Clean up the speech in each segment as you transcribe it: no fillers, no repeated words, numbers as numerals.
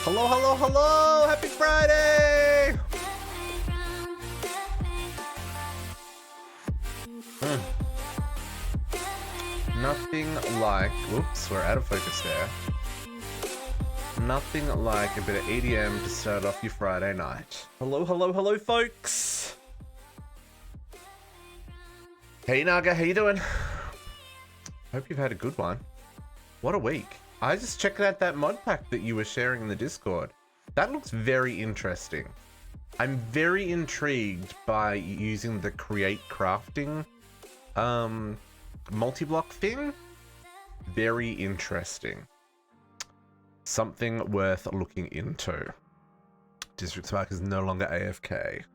Hello, hello, hello! Happy Friday! Nothing like... Oops, we're out of focus there. Nothing like a bit of EDM to start off your Friday night. Hello, hello, hello, folks! Hey, Naga, how you doing? Hope you've had a good one. What a week. I just checked out that mod pack that you were sharing in the Discord. That looks very interesting. I'm very intrigued by using the create crafting multi-block thing. Very interesting. Something worth looking into. District Spark is no longer AFK.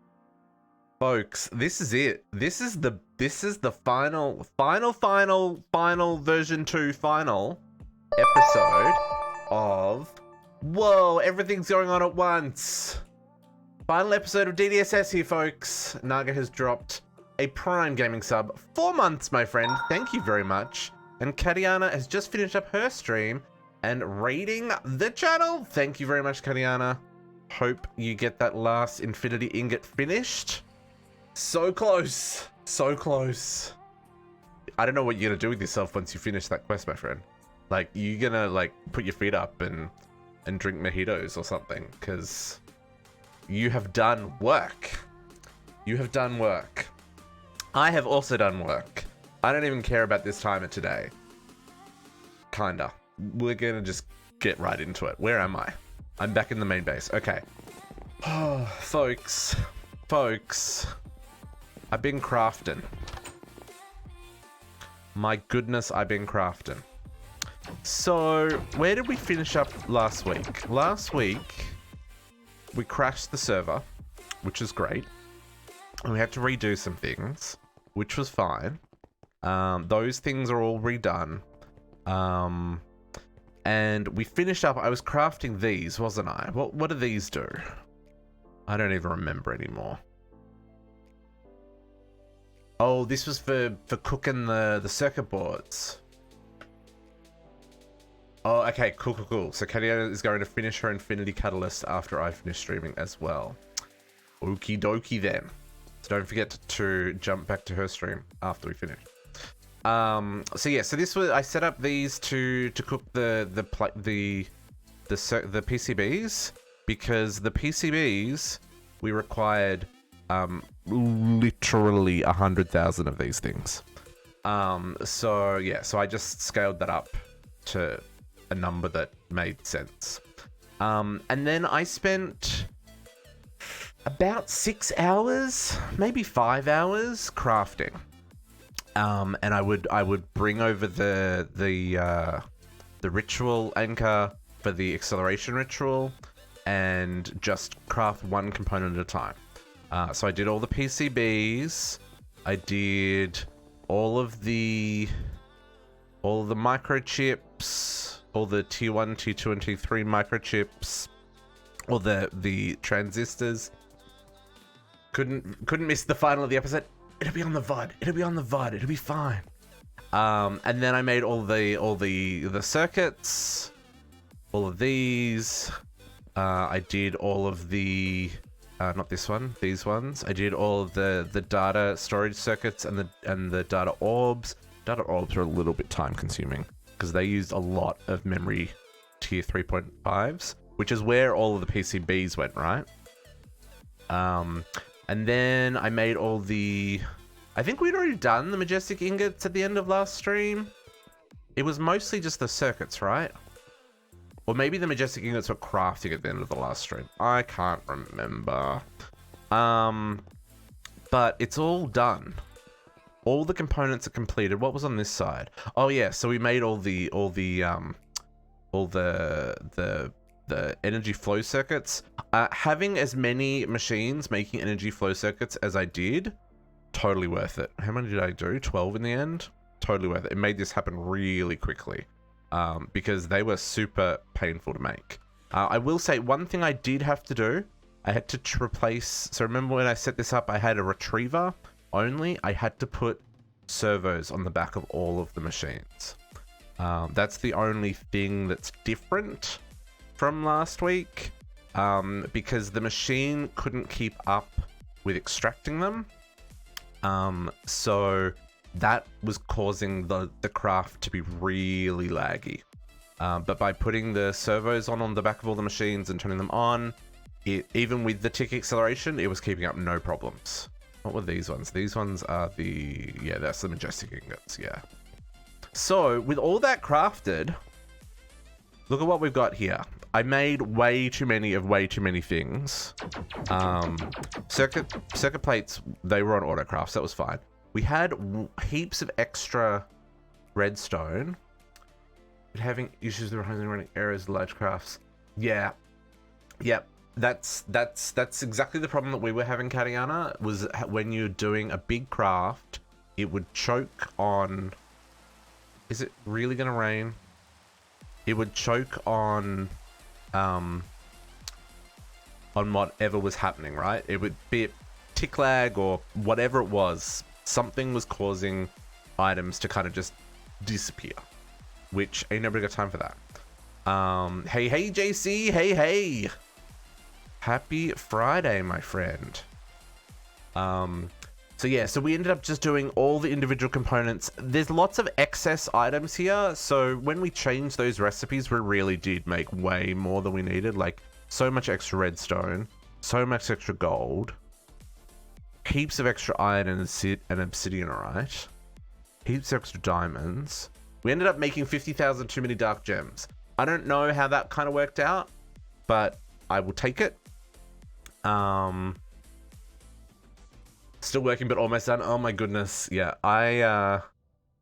Folks, this is it. This is the final version 2 final episode of... Whoa, everything's going on at once. Final episode of DDSS here, folks. Naga has dropped a Prime Gaming sub. 4 months, my friend. Thank you very much. And Katiana has just finished up her stream and raiding the channel. Thank you very much, Katiana. Hope you get that last Infinity Ingot finished. So close. So close. I don't know what you're gonna do with yourself once you finish that quest, my friend. Like, you're gonna, like, put your feet up and drink mojitos or something, because you have done work. You have done work. I have also done work. I don't even care about this timer today. Kinda. We're gonna just get right into it. Where am I? I'm back in the main base. Okay. Oh, folks. I've been crafting. My goodness, I've been crafting. So, where did we finish up last week? Last week, we crashed the server, which is great. And we had to redo some things, which was fine. Those things are all redone. And we finished up, I was crafting these, wasn't I? What do these do? I don't even remember anymore. Oh, this was for cooking the circuit boards. Oh, okay, cool. So Katia is going to finish her Infinity Catalyst after I finish streaming as well. Okie dokie then. So don't forget to jump back to her stream after we finish. So yeah, so this was, I set up these to cook the PCBs, because the PCBs we required literally 100,000 of these things. So yeah, so I just scaled that up to a number that made sense. And then I spent about 6 hours, maybe 5 hours crafting. And I would bring over the ritual anchor for the acceleration ritual and just craft one component at a time. So I did all the PCBs. I did all of the microchips, all the tier 1, tier 2, and tier 3 microchips, all the transistors. Couldn't miss the final of the episode. It'll be on the VOD. It'll be fine. And then I made all the circuits, all of these. I did all of the not this one, these ones. I did all of the data storage circuits and the data orbs. Data orbs are a little bit time consuming because they used a lot of memory tier 3.5s, which is where all of the PCBs went, right? And then I made all the... I think we'd already done the majestic ingots at the end of last stream. It was mostly just the circuits, right? Or maybe the majestic ingots were crafting at the end of the last stream. I can't remember. But it's all done. All the components are completed. What was on this side? Oh yeah, so we made all the energy flow circuits. Having as many machines making energy flow circuits as I did, totally worth it. How many did I do? 12 in the end? Totally worth it. It made this happen really quickly because they were super painful to make. I will say one thing I did have to do, I had to replace, so remember when I set this up, I had a retriever only. I had to put servos on the back of all of the machines. That's the only thing that's different. from last week because the machine couldn't keep up with extracting them. So that was causing the craft to be really laggy. But by putting the servos on the back of all the machines and turning them on, even with the tick acceleration, it was keeping up no problems. What were these ones? These ones are that's the majestic ingots, yeah. So with all that crafted, look at what we've got here. I made way too many things. Circuit plates, they were on autocrafts, that was fine. We had heaps of extra redstone. Having issues with running errors, large crafts. Yeah. Yep. That's exactly the problem that we were having, Katiana, was when you're doing a big craft, it would choke on... Is it really gonna rain? It would choke on whatever was happening, right? It would be a tick lag or whatever it was. Something was causing items to kind of just disappear, which ain't nobody got time for that. Hey, JC, hey. Happy Friday, my friend. So we ended up just doing all the individual components. There's lots of excess items here, so when we changed those recipes, we really did make way more than we needed. Like, so much extra redstone, so much extra gold, heaps of extra iron and obsidian, alright? Heaps of extra diamonds. We ended up making 50,000 too many dark gems. I don't know how that kind of worked out, but I will take it. Still working, but almost done. Oh my goodness. Yeah, I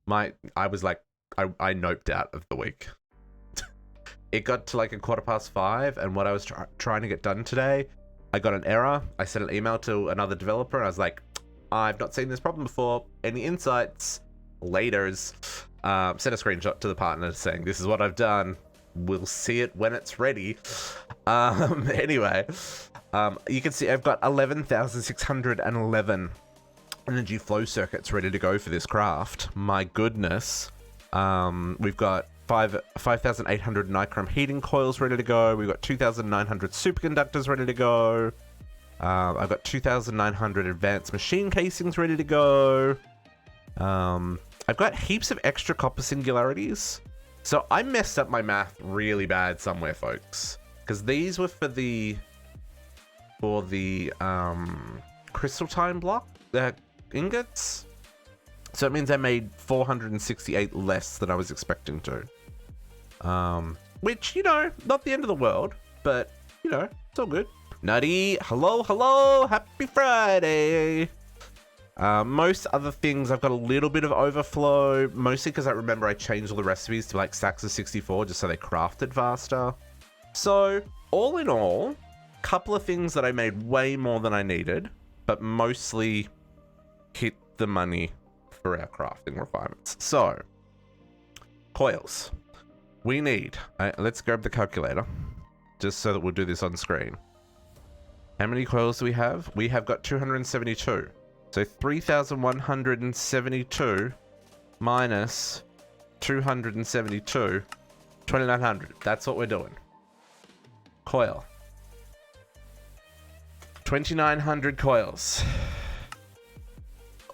noped out of the week. It got to like 5:15, and what I was trying to get done today, I got an error. I sent an email to another developer, and I was like, I've not seen this problem before. Any insights? Laters. Sent a screenshot to the partner saying, this is what I've done. We'll see it when it's ready. Anyway, you can see I've got 11,611 energy flow circuits ready to go for this craft. My goodness. We've got 5,800 nichrome heating coils ready to go. We've got 2,900 superconductors ready to go. I've got 2,900 advanced machine casings ready to go. I've got heaps of extra copper singularities. So I messed up my math really bad somewhere, folks, because these were for the crystal time block ingots. So it means I made 468 less than I was expecting to. Which, not the end of the world, but it's all good. Nutty, hello, happy Friday. Most other things I've got a little bit of overflow, mostly because I remember I changed all the recipes to like stacks of 64 just so they crafted faster. So all in all, couple of things that I made way more than I needed, but mostly hit the money for our crafting requirements. So coils, we need, let's grab the calculator just so that we'll do this on screen. How many coils do we have? We have got 272. So 3,172 minus 272, 2,900. That's what we're doing. Coil. 2,900 coils.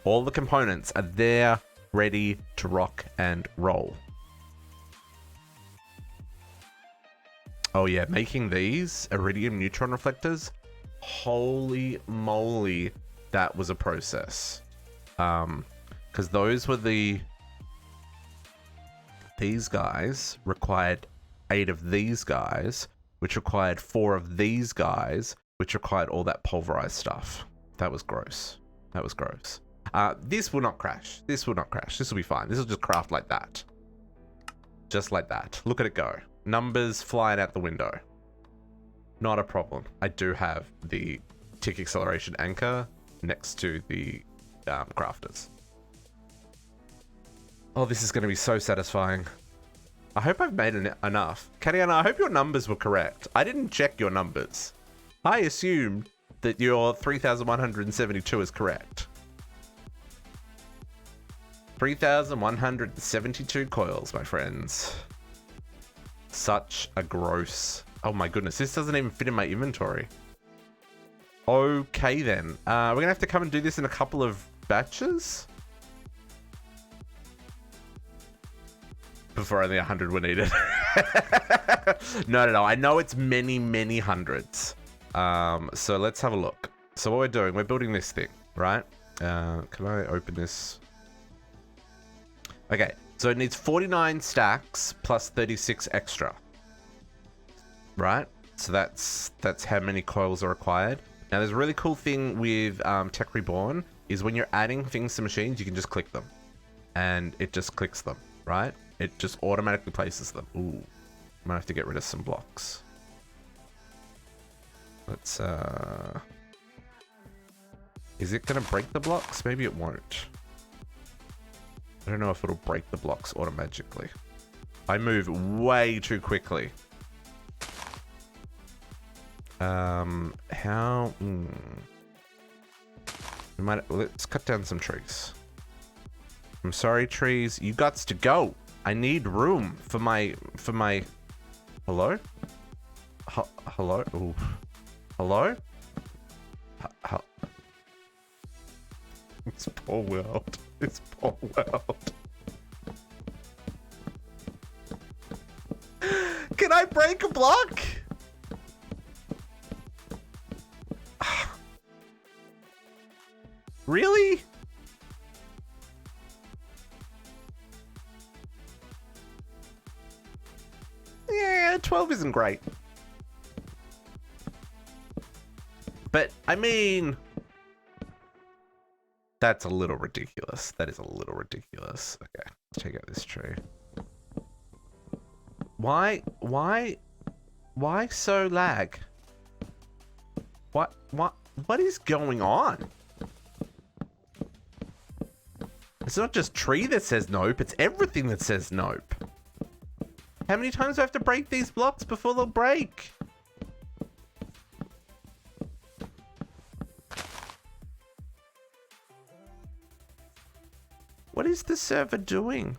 All the components are there, ready to rock and roll. Oh yeah, making these iridium neutron reflectors. Holy moly. That was a process, because those were these guys required 8 of these guys, which required 4 of these guys, which required all that pulverized stuff. That was gross. This will not crash. This will be fine. This will just craft like that. Just like that. Look at it go. Numbers flying out the window. Not a problem. I do have the tick acceleration anchor next to the crafters. Oh, this is going to be so satisfying. I hope I've made enough. Katiana, I hope your numbers were correct. I didn't check your numbers. I assumed that your 3,172 is correct. 3,172 coils, my friends. Such a gross Oh my goodness, this doesn't even fit in my inventory. Okay then. We're gonna have to come and do this in a couple of batches. Before only 100 were needed. No. I know it's many, many hundreds. So let's have a look. So what we're doing, we're building this thing, right? Can I open this? Okay, so it needs 49 stacks plus 36 extra. Right? So that's how many coils are required. Now there's a really cool thing with Tech Reborn is when you're adding things to machines, you can just click them. And it just clicks them, right? It just automatically places them. Ooh, might have to get rid of some blocks. Let's, is it gonna break the blocks? Maybe it won't. I don't know if it'll break the blocks automatically. I move way too quickly. How? Let's cut down some trees. I'm sorry, trees. You gots to go. I need room for my. Hello? Hello? Ooh. Hello? It's poor world. It's poor world. Can I break a block? Really? Yeah, 12 isn't great. But, I mean... That's a little ridiculous. That is a little ridiculous. Okay, let's check out this tree. Why so lag? What is going on? It's not just tree that says nope, it's everything that says nope. How many times do I have to break these blocks before they'll break? What is the server doing?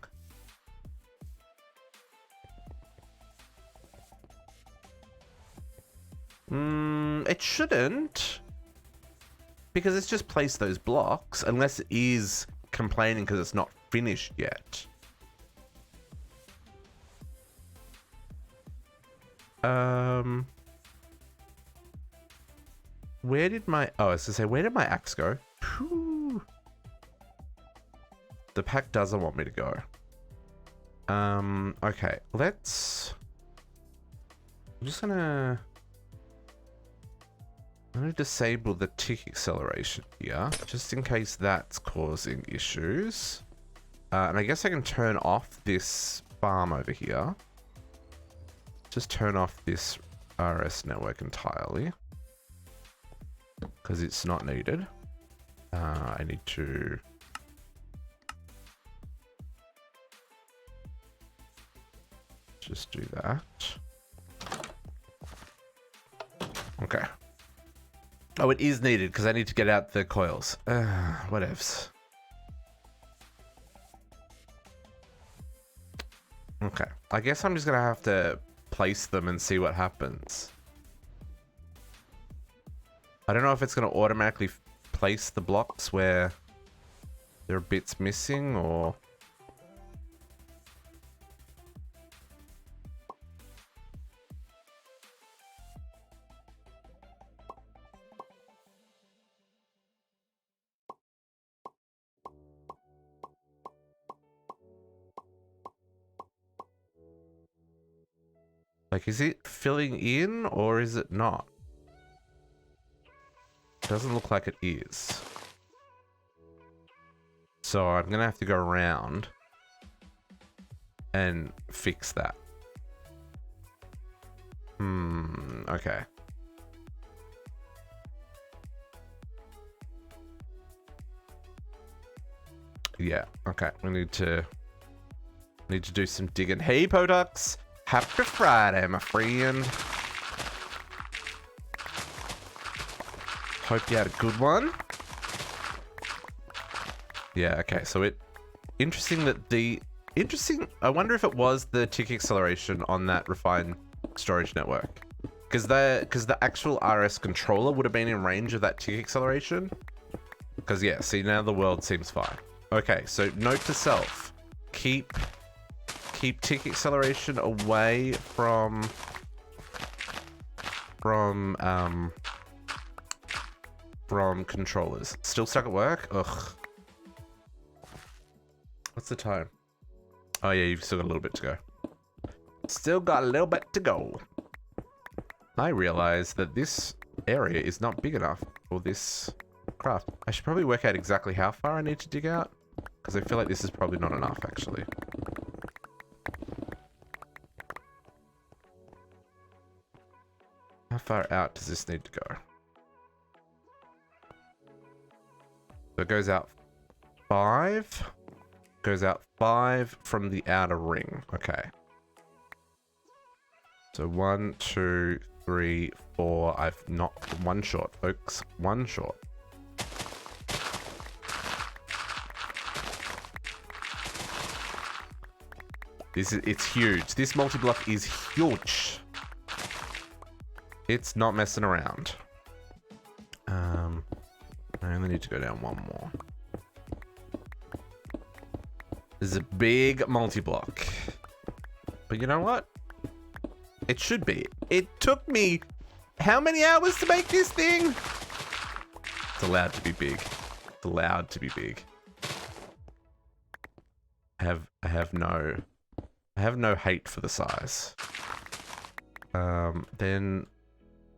It shouldn't. Because it's just placed those blocks, unless it is complaining because it's not finished yet. Where did my... Oh, I was to say, where did my axe go? Whew. The pack doesn't want me to go. Okay, let's... I'm just gonna... I'm gonna disable the tick acceleration here, just in case that's causing issues. And I guess I can turn off this farm over here. Just turn off this RS network entirely. Because it's not needed. I need to... just do that. Okay. Oh, it is needed because I need to get out the coils. Whatevs. Okay. I guess I'm just going to have to place them and see what happens. I don't know if it's going to automatically place the blocks where there are bits missing or... Like, is it filling in or is it not? Doesn't look like it is. So I'm gonna have to go around and fix that. Okay. Yeah, okay. We need to do some digging. Hey, Podux! Happy Friday, my friend. Hope you had a good one. Yeah, okay, so interesting that I wonder if it was the tick acceleration on that refined storage network. Because the actual RS controller would have been in range of that tick acceleration. Because, yeah, see, now the world seems fine. Okay, so note to self. Keep tick acceleration away from controllers. Still stuck at work? Ugh. What's the time? Oh, yeah, you've still got a little bit to go. Still got a little bit to go. I realize that this area is not big enough for this craft. I should probably work out exactly how far I need to dig out, because I feel like this is probably not enough, actually. How far out does this need to go? So it goes out 5. Goes out 5 from the outer ring. Okay. So 1, 2, 3, 4. I've not one short, folks. One short. It's huge. This multi-block is huge. It's not messing around. I only need to go down one more. This is a big multi-block. But you know what? It should be. It took me how many hours to make this thing? It's allowed to be big. It's allowed to be big. I have no hate for the size. Then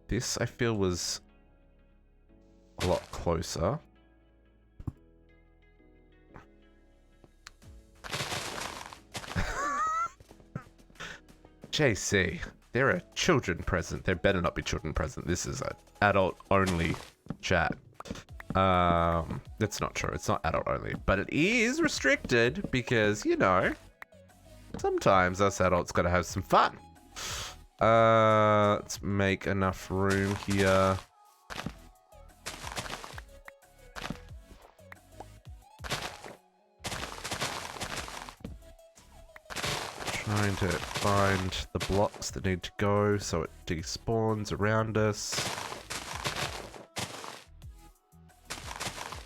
this I feel was a lot closer. JC, there are children present. There better not be children present. This is an adult-only chat. That's not true. It's not adult-only. But it is restricted because, you know, sometimes us adults gotta have some fun. Let's make enough room here. Trying to find the blocks that need to go so it despawns around us.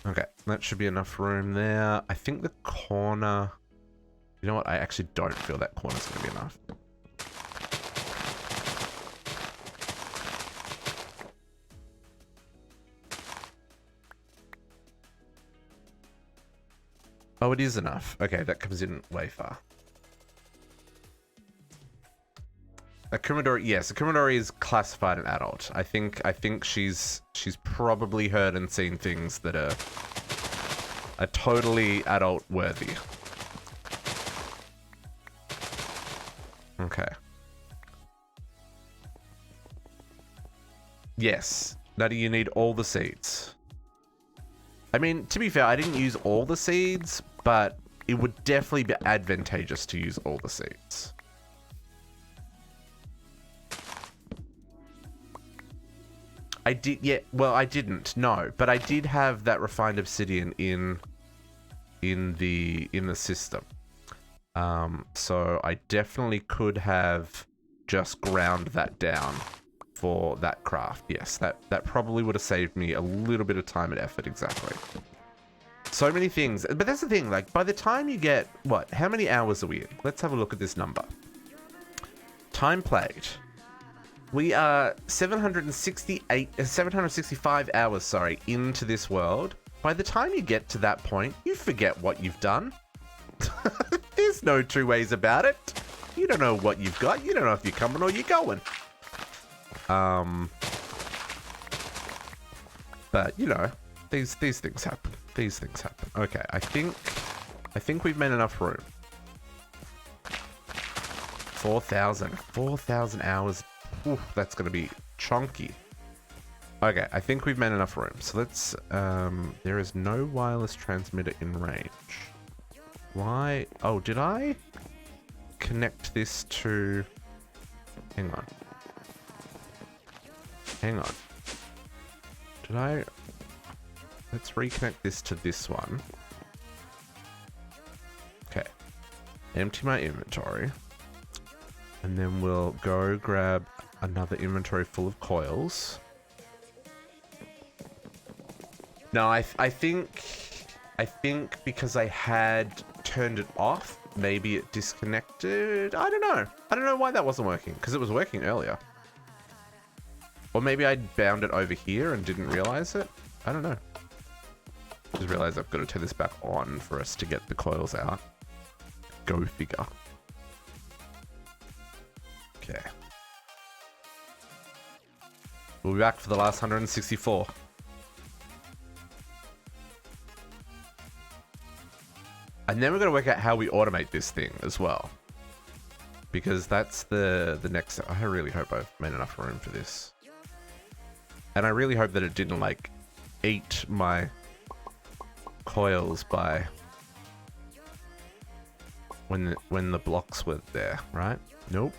Okay, that should be enough room there. I think the corner... You know what? I actually don't feel that corner's going to be enough. Oh, it is enough. Okay, that comes in way far. A Kumadori, yes, a Kumadori is classified an adult. I think she's probably heard and seen things that are totally adult worthy. Okay. Yes. Now do you need all the seeds? I mean, to be fair, I didn't use all the seeds, but it would definitely be advantageous to use all the seeds. I did, yeah, well, I didn't, no, but I did have that refined obsidian in the system. So I definitely could have just ground that down for that craft. Yes, that probably would have saved me a little bit of time and effort, exactly. So many things, but that's the thing, like, by the time you get, what, how many hours are we in? Let's have a look at this number. Time played. We are 765 hours, sorry, into this world. By the time you get to that point, you forget what you've done. There's no two ways about it. You don't know what you've got. You don't know if you're coming or you're going. But, you know, these things happen. These things happen. Okay, I think we've made enough room. 4,000 hours. Ooh, that's going to be chunky. Okay, I think we've made enough room. So let's... there is no wireless transmitter in range. Why? Oh, did I connect this to... Hang on. Hang on. Did I... Let's reconnect this to this one. Okay. Empty my inventory. And then we'll go grab another inventory full of coils. No, I think because I had turned it off, maybe it disconnected. I don't know. I don't know why that wasn't working, because it was working earlier. Or maybe I bound it over here and didn't realize it. I don't know. Just realized I've got to turn this back on for us to get the coils out. Go figure. Okay. We'll be back for the last 164. And then we're going to work out how we automate this thing as well. Because that's the next... I really hope I've made enough room for this. And I really hope that it didn't, like, eat my coils by... when the blocks were there, right? Nope.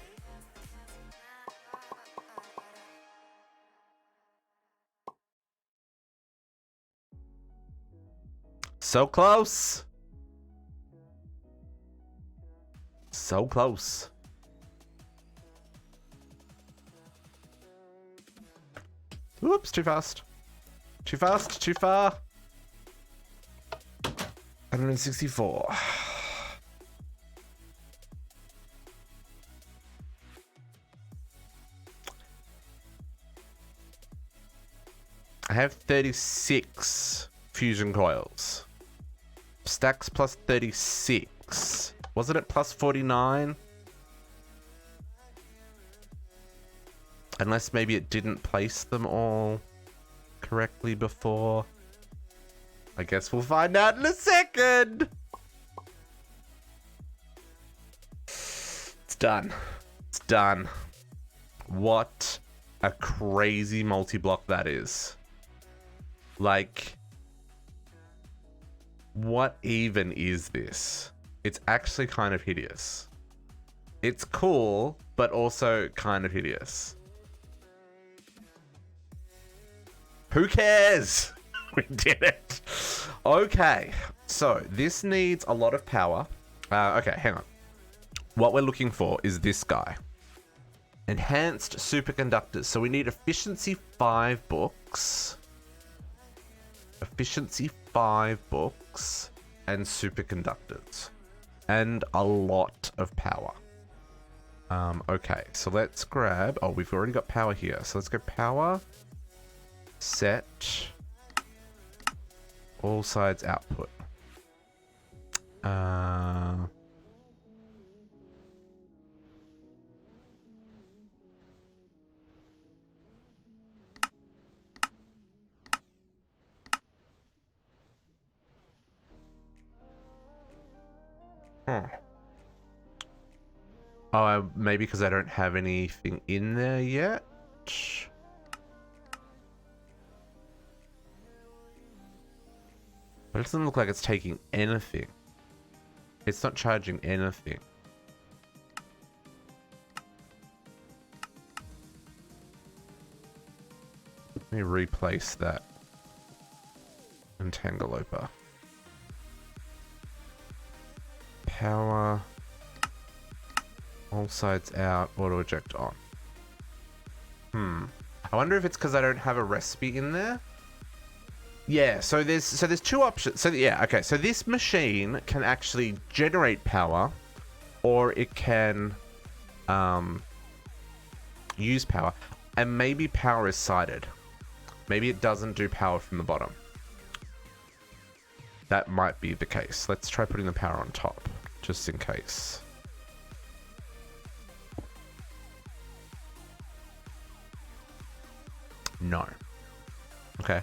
So close! So close. Whoops, too fast. Too fast, too far. 164. I have 36 fusion coils. Stacks plus 36. Wasn't it plus 49? Unless maybe it didn't place them all correctly before. I guess we'll find out in a second. It's done. It's done. What a crazy multi-block that is. Like, what even is this? It's actually kind of hideous. It's cool, but also kind of hideous. Who cares? We did it. Okay, so this needs a lot of power. Okay, hang on. What we're looking for is this guy. Enhanced superconductors. So we need efficiency 5 books. Efficiency 5 books and superconductors. And a lot of power. Okay, so let's grab... Oh, we've already got power here. So let's go power... Set all sides output. Oh, maybe because I don't have anything in there yet. But it doesn't look like it's taking anything. It's not charging anything. Let me replace that entangloper. Power. All sides out. Auto eject on. I wonder if it's because I don't have a recipe in there. Yeah, so there's two options. So yeah, okay. So this machine can actually generate power, or it can use power, and maybe power is sided. Maybe it doesn't do power from the bottom. That might be the case. Let's try putting the power on top, just in case. No. Okay.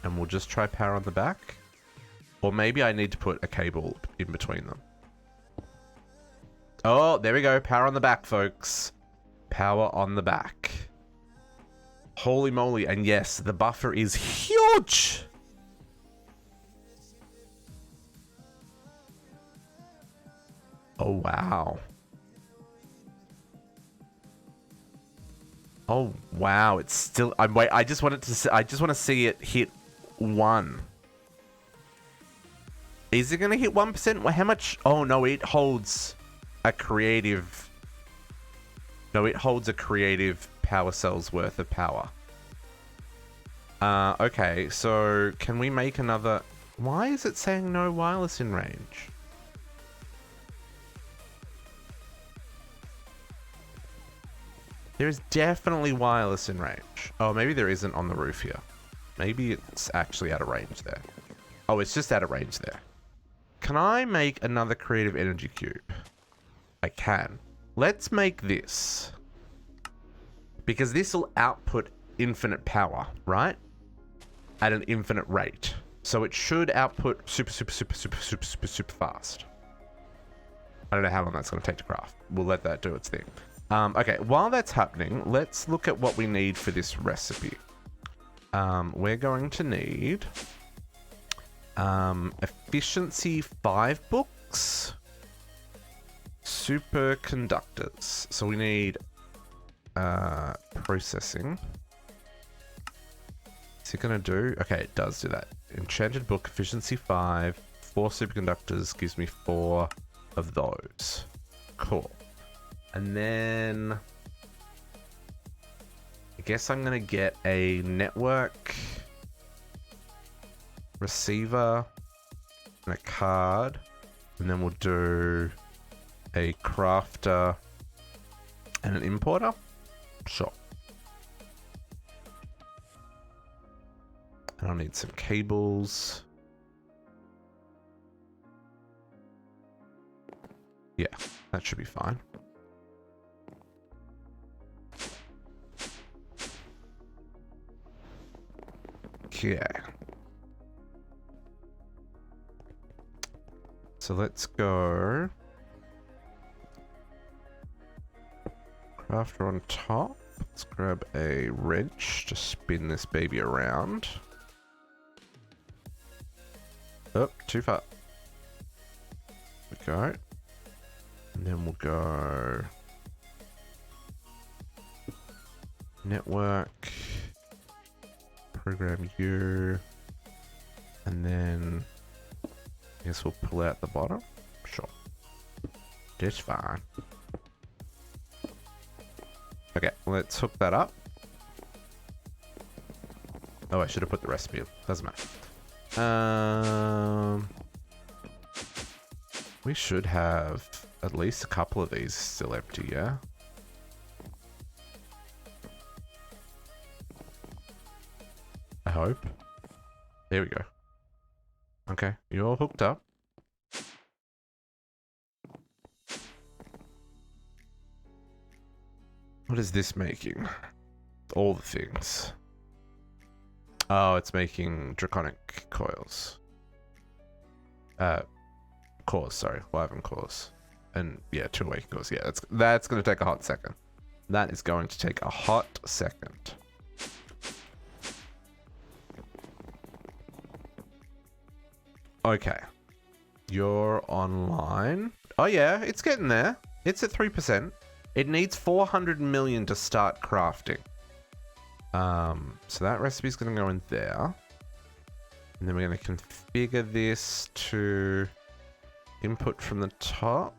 And we'll just try power on the back. Or maybe I need to put a cable in between them. Oh, there we go. Power on the back, folks. Power on the back. Holy moly. And yes, the buffer is huge. Oh, wow. Oh, wow. It's still... wait, I just want to see it hit 1. Is it going to hit 1%? How much? Oh, no, it holds a creative No, it holds a creative power cell's worth of power. Okay, so can we make another... Why is it saying no wireless in range? There is definitely wireless in range. Oh, maybe there isn't on the roof here. Maybe it's actually out of range there. Oh, it's just out of range there. Can I make another creative energy cube? I can. Let's make this. Because this will output infinite power, right? At an infinite rate. So it should output super fast. I don't know how long that's going to take to craft. We'll let that do its thing. Okay, while that's happening, let's look at what we need for this recipe. We're going to need efficiency 5 books, superconductors. So we need processing. What's it gonna do? Okay, it does do that. Enchanted book, efficiency 5, 4 superconductors gives me 4 of those. Cool. And then I guess I'm gonna get a network receiver and a card, and then we'll do a crafter and an importer. Sure. And I'll need some cables. Yeah, that should be fine. Okay. So let's go. Crafter on top. Let's grab a wrench to spin this baby around. Oh, too far. There we go. And then we'll go network, program U, and then I guess we'll pull out the bottom. Sure. Just fine. Okay, let's hook that up. Oh, I should have put the recipe in. Doesn't matter. We should have at least a couple of these still empty, yeah? I hope. There we go. Okay, you're all hooked up. What is this making? All the things. Oh, it's making draconic coils. Cores, sorry. Wyvern cores. And yeah, 2 awakened cores. Yeah, that's going to take a hot second. That is going to take a hot second. Okay. You're online. Oh yeah, it's getting there. It's at 3%. It needs 400 million to start crafting. So that recipe is going to go in there. And then we're going to configure this to input from the top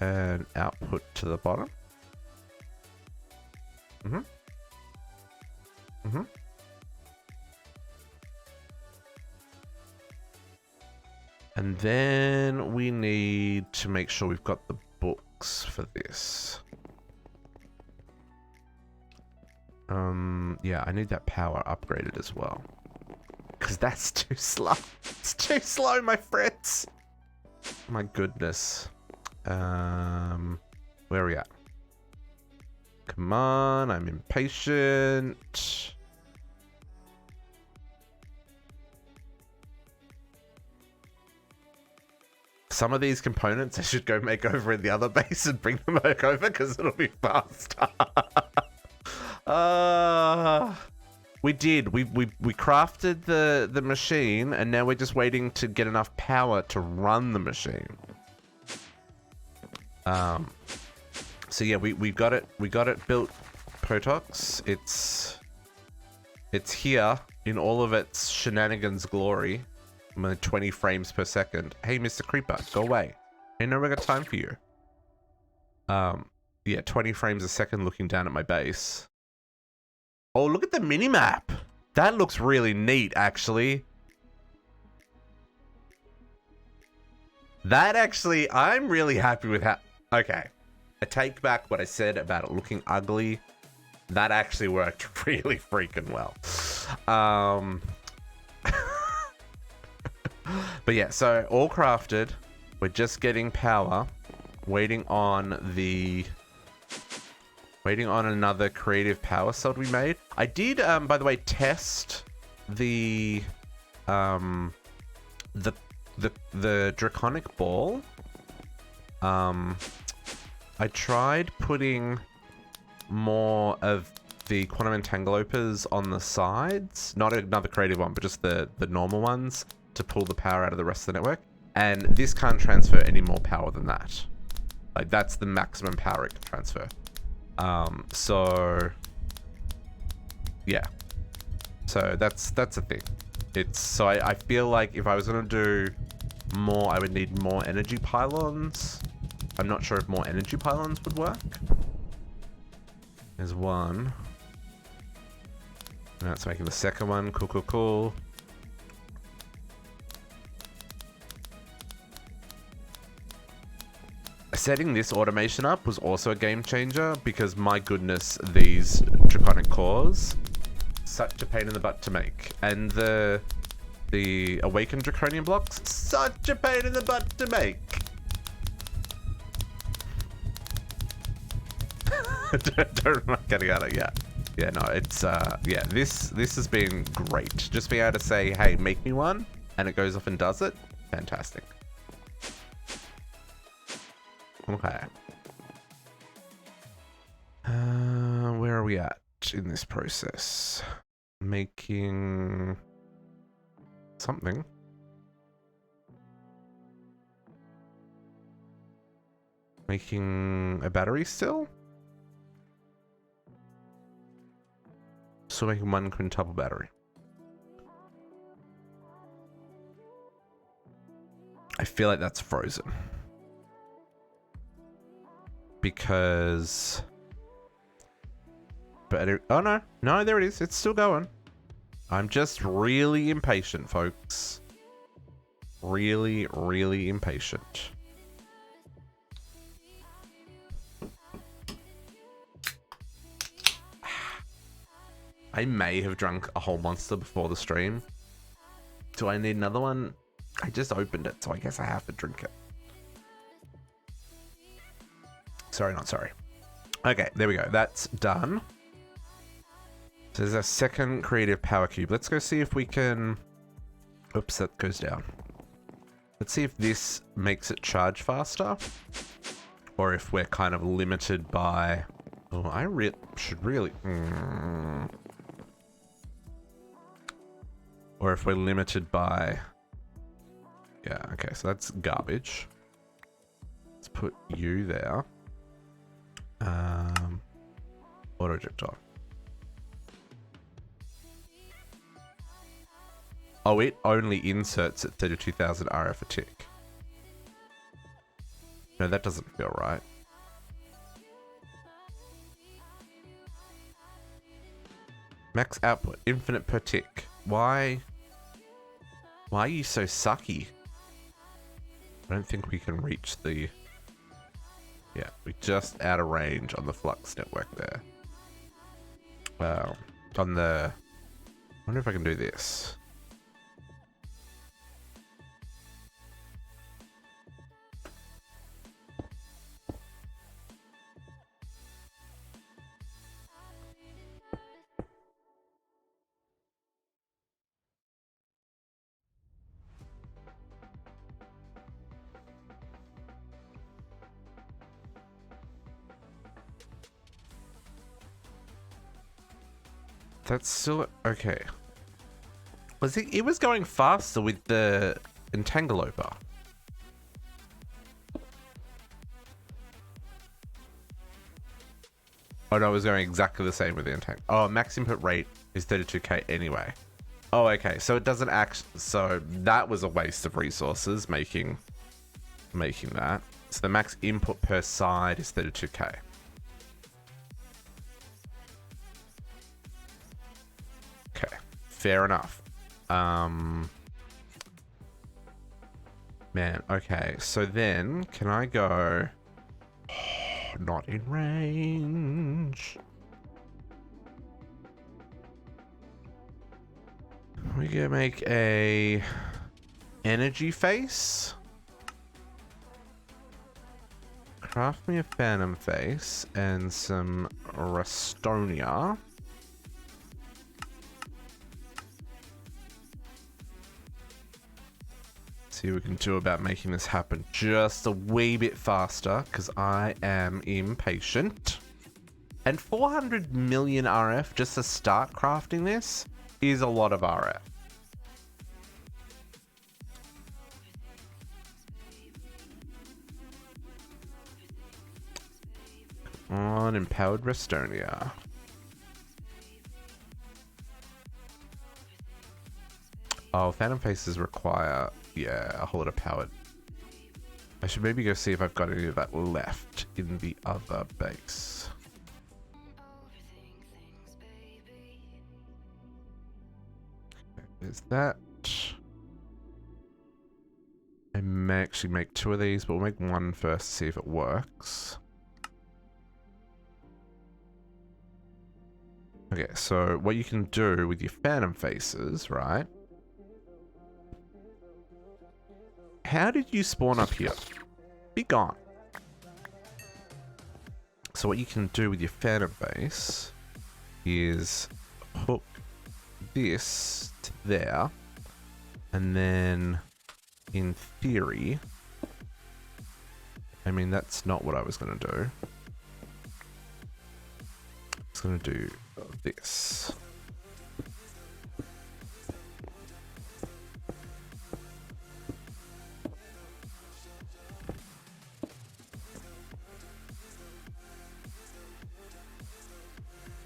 and output to the bottom. And then we need to make sure we've got the books for this. Yeah, I need that power upgraded as well. Because that's too slow. It's too slow, my friends. My goodness. Where are we at? Come on, I'm impatient. Some of these components I should go make over in the other base and bring them back over because it'll be faster. We did. We crafted the machine, and now we're just waiting to get enough power to run the machine. So yeah, we got it. We got it built. Potox. It's here in all of its shenanigans glory. I'm at 20 frames per second. Hey, Mr. Creeper, go away. Ain't no got time for you. yeah, 20 frames a second looking down at my base. Oh, look at the minimap. That looks really neat, actually. That actually, I'm really happy with how... Okay. I take back what I said about it looking ugly. That actually worked really freaking well. But yeah, so all crafted. We're just getting power. Waiting on another creative power cell we made. I did, by the way, test the draconic ball. I tried putting more of the quantum entanglepers on the sides, not another creative one, but just the normal ones to pull the power out of the rest of the network. And this can't transfer any more power than that. Like, that's the maximum power it can transfer. So yeah, so that's a thing. So I feel like if I was gonna do more, I would need more energy pylons. I'm not sure if more energy pylons would work. There's one. Now it's making the second one. Cool. Setting this automation up was also a game changer because, my goodness, these draconic cores, such a pain in the butt to make. And the awakened draconian blocks, such a pain in the butt to make. Don't mind getting at it yet. Yeah, no, it's yeah, this has been great. Just being able to say, hey, make me one, and it goes off and does it. Fantastic. Okay. Where are we at in this process? Making something. Making a battery still? Still making one quintuple battery. I feel like that's frozen. Because... oh no, there it is. It's still going. I'm just really impatient, folks. Really, really impatient. I may have drunk a whole monster before the stream. Do I need another one? I just opened it, so I guess I have to drink it. Sorry, not sorry. Okay, there we go. That's done. So there's a second creative power cube. Let's go see if we can... Oops, that goes down. Let's see if this makes it charge faster. Or if we're kind of limited by... Oh, I should really... Or if we're limited by... Yeah, okay, so that's garbage. Let's put you there. Auto eject off. Oh, it only inserts at 32,000 RF a tick. No, that doesn't feel right. Max output, infinite per tick. Why are you so sucky? I don't think we can reach the... Yeah, we're just out of range on the flux network there. On the... I wonder if I can do this. That's still okay. It was going faster with the entangleoper. Oh no, it was going exactly the same with the entangler. Oh, max input rate is 32k anyway. Oh, okay. So it doesn't so that was a waste of resources making that. So the max input per side is 32k. Fair enough. Man, okay. So then, can I go... not in range. We're gonna make a energy face. Craft me a phantom face and some Restonia. See what we can do about making this happen just a wee bit faster, because I am impatient. And 400 million RF just to start crafting this is a lot of RF. Come on, empowered Restonia. Oh, phantom faces require, yeah, a whole lot of power. I should maybe go see if I've got any of that left in the other base. Is that... I may actually make 2 of these, but we'll make 1 first to see if it works. Okay, so what you can do with your phantom faces, right? How did you spawn up here? Be gone. So what you can do with your phantom base is hook this to there, and then in theory, I mean, that's not what I was going to do. I was going to do this.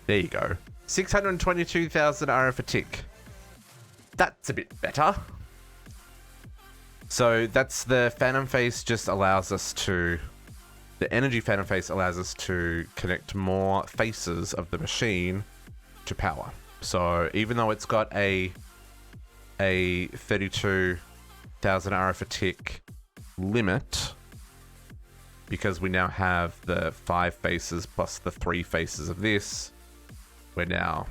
There you go. 622,000 RF a tick. That's a bit better. So that's the phantom face just allows us to... The energy phantom face allows us to connect more faces of the machine to power. So even though it's got a 32,000 RF a tick limit, because we now have the 5 faces plus the 3 faces of this, we're now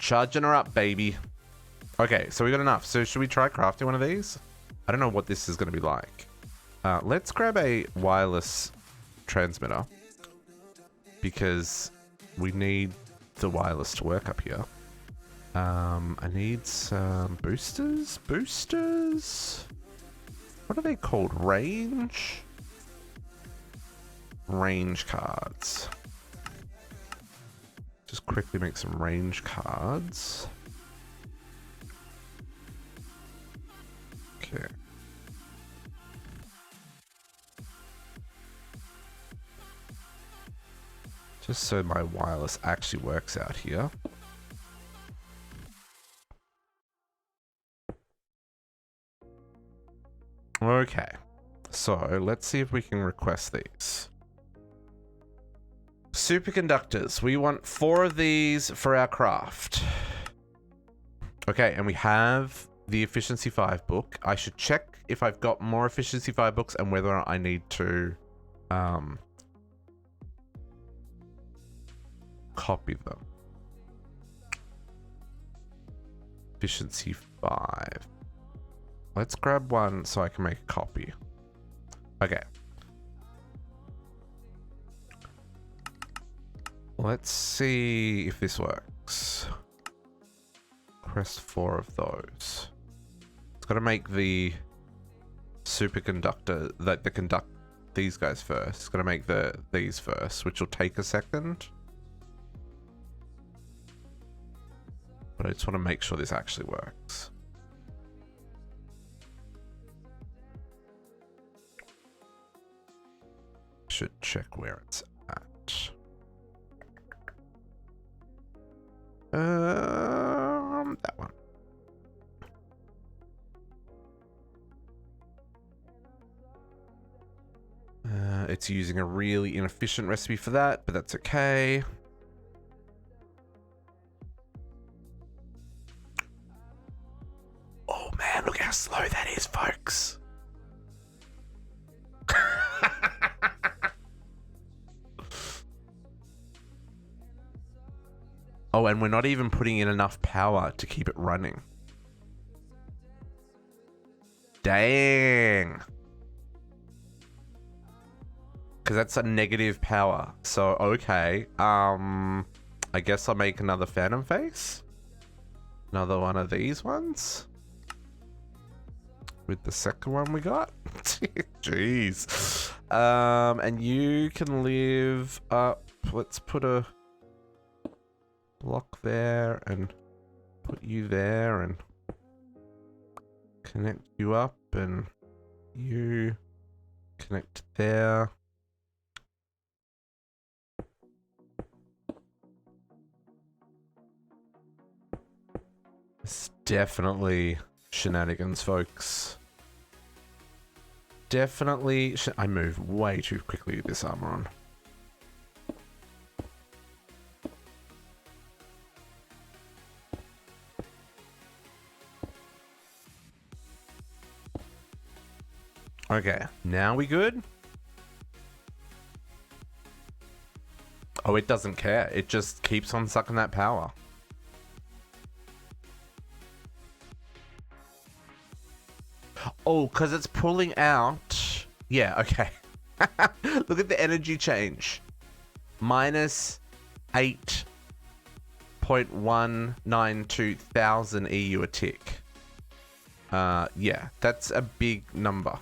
charging her up, baby. Okay, so we got enough. So should we try crafting one of these? I don't know what this is going to be like. Let's grab a wireless transmitter, because we need the wireless to work up here. I need some boosters. Boosters? What are they called? Range cards. Just quickly make some range cards. Okay. Just so my wireless actually works out here. Okay. So let's see if we can request these. Superconductors. We want 4 of these for our craft. Okay, and we have the Efficiency 5 book. I should check if I've got more Efficiency 5 books and whether I need to copy them. Efficiency 5. Let's grab one so I can make a copy. Okay. Let's see if this works. Press 4 of those. It's got to make the superconductor, these guys first. It's got to make these first, which will take a second. But I just want to make sure this actually works. Should check where it's at. That one. It's using a really inefficient recipe for that, but that's okay. And look how slow that is, folks. Oh, and we're not even putting in enough power to keep it running. Dang. Because that's a negative power. So, okay. I guess I'll make another phantom face. Another one of these ones. With the second one we got. Jeez. And you can live up. Let's put a block there and put you there and connect you up and you connect there. It's definitely shenanigans, folks. Definitely. I move way too quickly with this armor on. Okay, now we good? Oh, it doesn't care. It just keeps on sucking that power. Oh, because it's pulling out. Yeah, okay. Look at the energy change. Minus 8.192 thousand EU a tick. Yeah, that's a big number.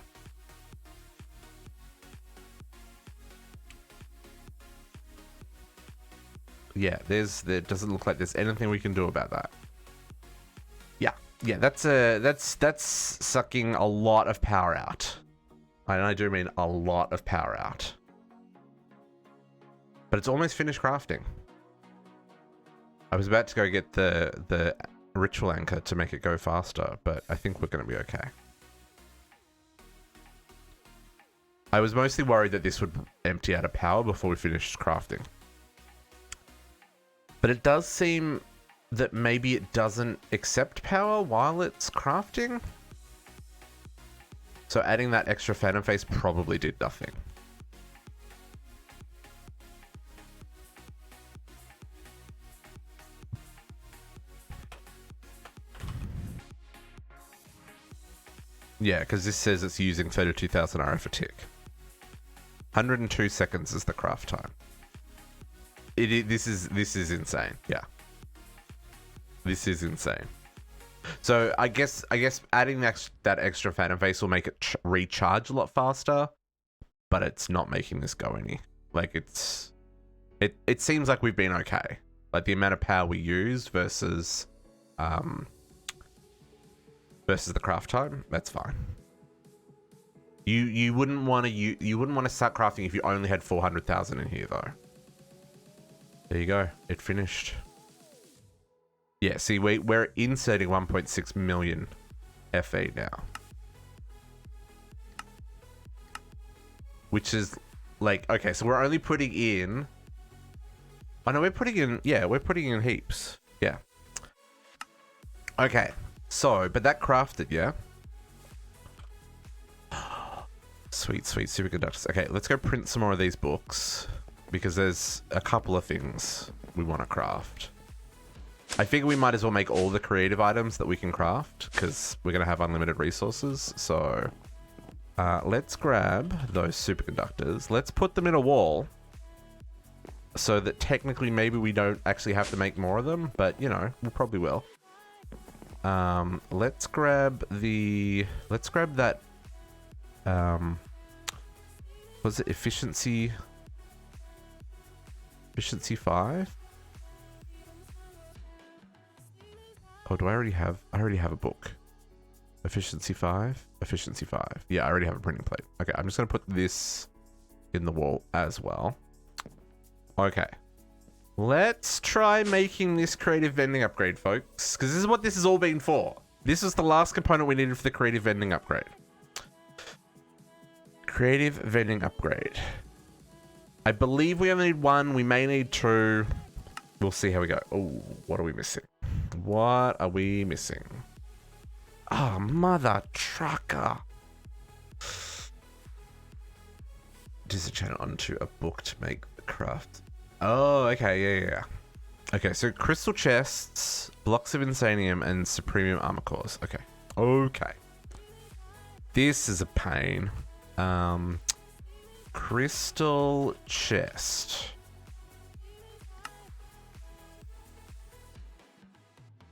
Yeah, there doesn't look like there's anything we can do about that. Yeah, that's sucking a lot of power out. And I do mean a lot of power out. But it's almost finished crafting. I was about to go get the ritual anchor to make it go faster, but I think we're going to be okay. I was mostly worried that this would empty out of power before we finished crafting. But it does seem that maybe it doesn't accept power while it's crafting. So adding that extra phantom face probably did nothing. Yeah, because this says it's using 32,000 RF a tick. 102 seconds is the craft time. This is insane. Yeah. This is insane. So I guess adding that extra phantom face will make it recharge a lot faster, but it's not making this go any. Like it seems like we've been okay. Like the amount of power we use versus the craft time, that's fine. You wouldn't want to start crafting if you only had 400,000 in here though. There you go. It finished. Yeah, see, we're inserting 1.6 million FE now. Which is like, okay, so we're only putting in... Oh no, we're putting in heaps. Yeah. Okay, so, but that crafted, yeah? Sweet superconductors. Okay, let's go print some more of these books. Because there's a couple of things we want to craft. I figure we might as well make all the creative items that we can craft because we're going to have unlimited resources. So let's grab those superconductors. Let's put them in a wall so that technically maybe we don't actually have to make more of them, but you know, we probably will. Let's grab that, was it efficiency 5? Oh, do I already have a book. Efficiency 5. Yeah, I already have a printing plate. Okay, I'm just going to put this in the wall as well. Okay. Let's try making this creative vending upgrade, folks. Because this is what this has all been for. This is the last component we needed for the creative vending upgrade. Creative vending upgrade. I believe we only need one. We may need two. We'll see how we go. Oh, what are we missing? What are we missing? Oh, mother trucker. Disenchant onto a book to make the craft. Oh, okay, yeah. Okay, so crystal chests, blocks of insanium, and supremium armor cores. Okay. This is a pain. Crystal chest.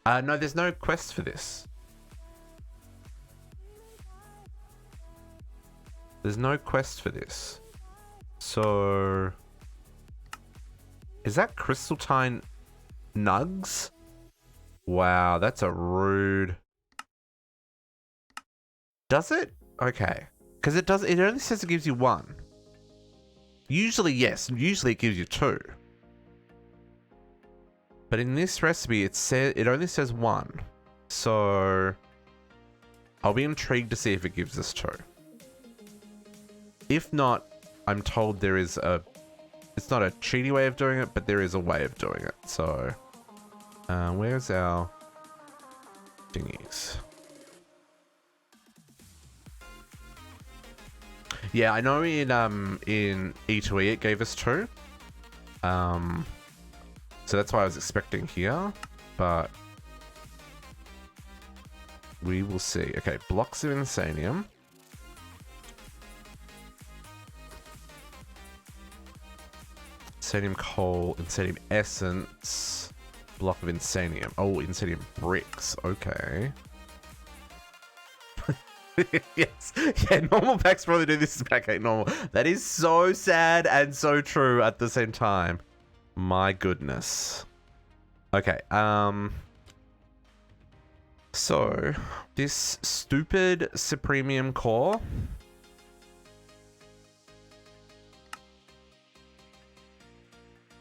No, there's no quest for this. There's no quest for this. So... is that crystalline nugs? Wow, that's a rude... does it? Okay. Because it does. It only says it gives you one. Usually, yes. Usually it gives you two. But in this recipe, it only says one. So... I'll be intrigued to see if it gives us two. If not, I'm told there is a... it's not a cheaty way of doing it, but there is a way of doing it. So... where's our... thingies? Yeah, I know in E2E it gave us two. So that's why I was expecting here, but we will see. Okay, blocks of insanium. Insanium coal, insanium essence, block of insanium. Oh, insanium bricks. Okay. Yes. Yeah, normal packs probably do this as pack 8 normal. That is so sad and so true at the same time. My goodness. Okay, so this stupid supremium core.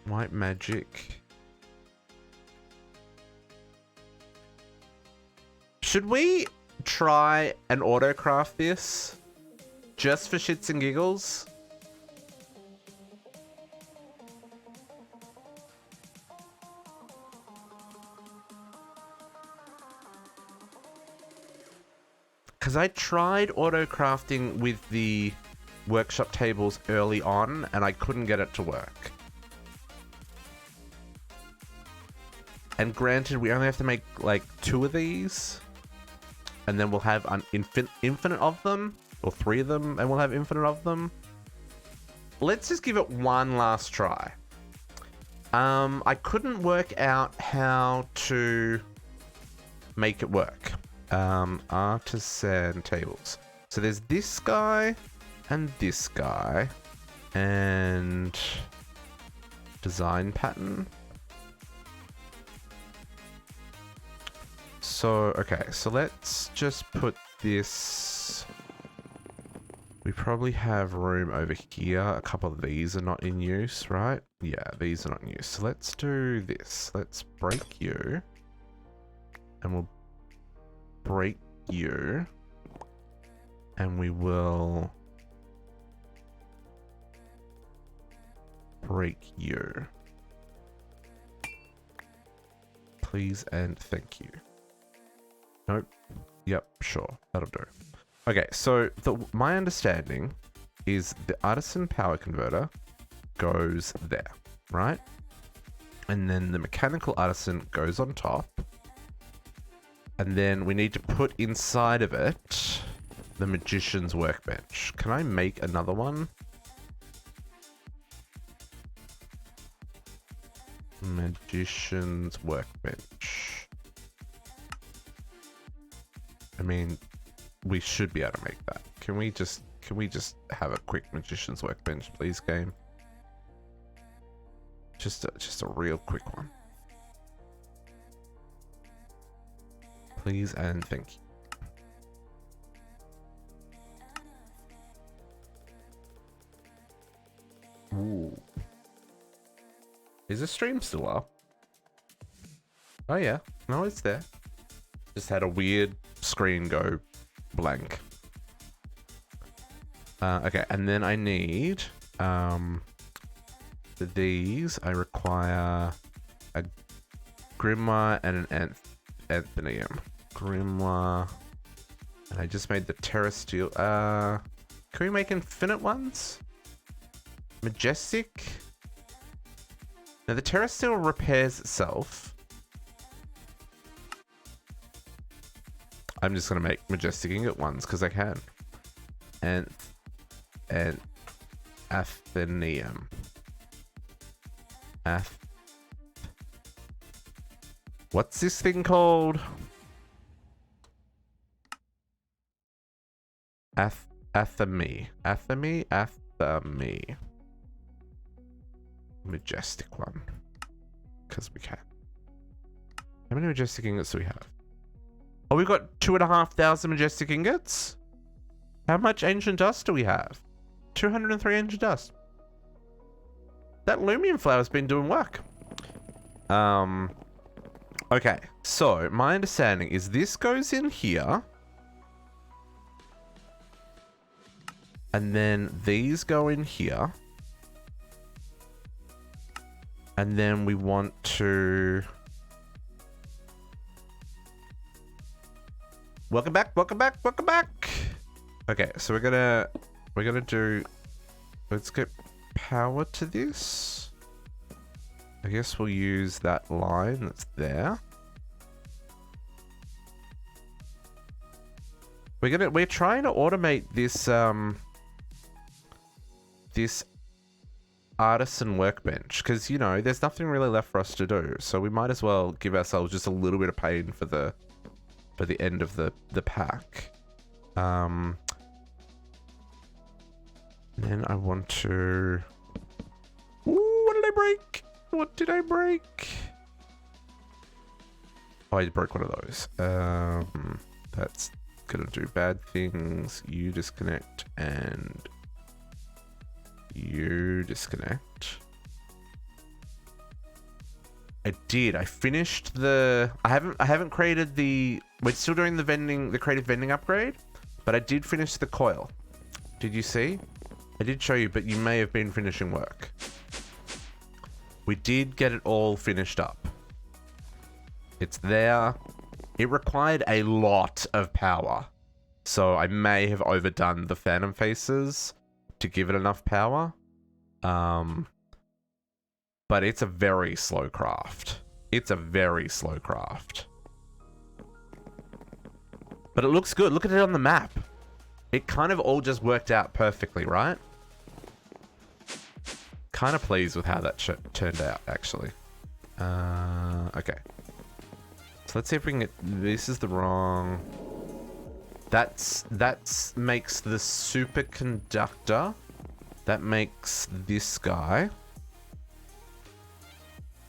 White magic. Should we try and autocraft this just for shits and giggles? Because I tried auto-crafting with the workshop tables early on and I couldn't get it to work. And granted, we only have to make like 2 of these. And then we'll have infinite of them. Or 3 of them, and we'll have infinite of them. Let's just give it one last try. I couldn't work out how to make it work. Artisan tables. So there's this guy and this guy and design pattern. So, okay, so let's just put this. We probably have room over here. A couple of these are not in use, right? Yeah, these are not in use. So let's do this. Let's break you. And we'll break you. And we will break you. Please and thank you. Nope. Yep, sure. That'll do. Okay, so my understanding is the artisan power converter goes there, right? And then the mechanical artisan goes on top. And then we need to put inside of it the magician's workbench. Can I make another one? Magician's workbench. I mean, we should be able to make that. Can we just have a quick magician's workbench, please, game? Just a real quick one. Please and thank you. Ooh. Is the stream still up? Oh yeah. No, it's there. Just had a weird screen go blank. Okay, and then I need these. I require a grimoire and an anthemium. Grimoire And I just made the terrestrial. Can we make infinite ones? Majestic? Now the terrestrial repairs itself. I'm just gonna make majestic ingot ones because I can. And Athenium. What's this thing called? Athame. Majestic one. Because we can. How many majestic ingots do we have? Oh, we got 2,500 majestic ingots? How much ancient dust do we have? 203 ancient dust. That Lumion flower's been doing work. Okay, so my understanding is this goes in here. And then these go in here. And then we want to... Welcome back, welcome back, welcome back! Okay, so we're gonna do... Let's get power to this. I guess we'll use that line that's there. We're trying to automate this this artisan workbench because, you know, there's nothing really left for us to do, so we might as well give ourselves just a little bit of pain for the end of the pack. Then I want to... Ooh, what did I break? What did I break? Oh, I broke one of those. That's gonna do bad things. You disconnect and you disconnect. I did. I finished the... I haven't created the... We're still doing the creative vending upgrade, but I did finish the coil. Did you see? I did show you, but you may have been finishing work. We did get it all finished up. It's there. It required a lot of power, so I may have overdone the phantom faces to give it enough power. But it's a very slow craft. It's a very slow craft. But it looks good. Look at it on the map. It kind of all just worked out perfectly, right? Kind of pleased with how that turned out, actually. Okay. So let's see if we can get... This is the wrong... That makes the superconductor. That makes this guy.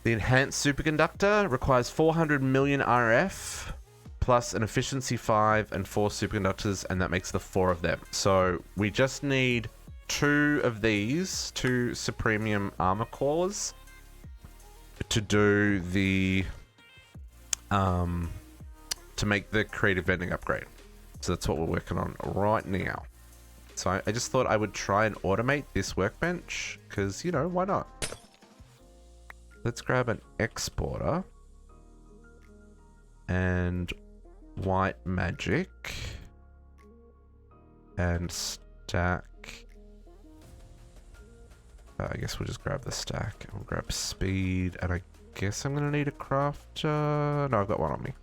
The enhanced superconductor requires 400 million RF plus an efficiency 5 and 4 superconductors, and that makes the 4 of them. So we just need 2 of these, 2 supremium armor cores to do the to make the creative vending upgrade. So that's what we're working on right now. So I just thought I would try and automate this workbench because, you know, why not? Let's grab an exporter and white magic and stack. I guess we'll just grab the stack and we'll grab speed, and I guess I'm gonna need a crafter. No, I've got one on me.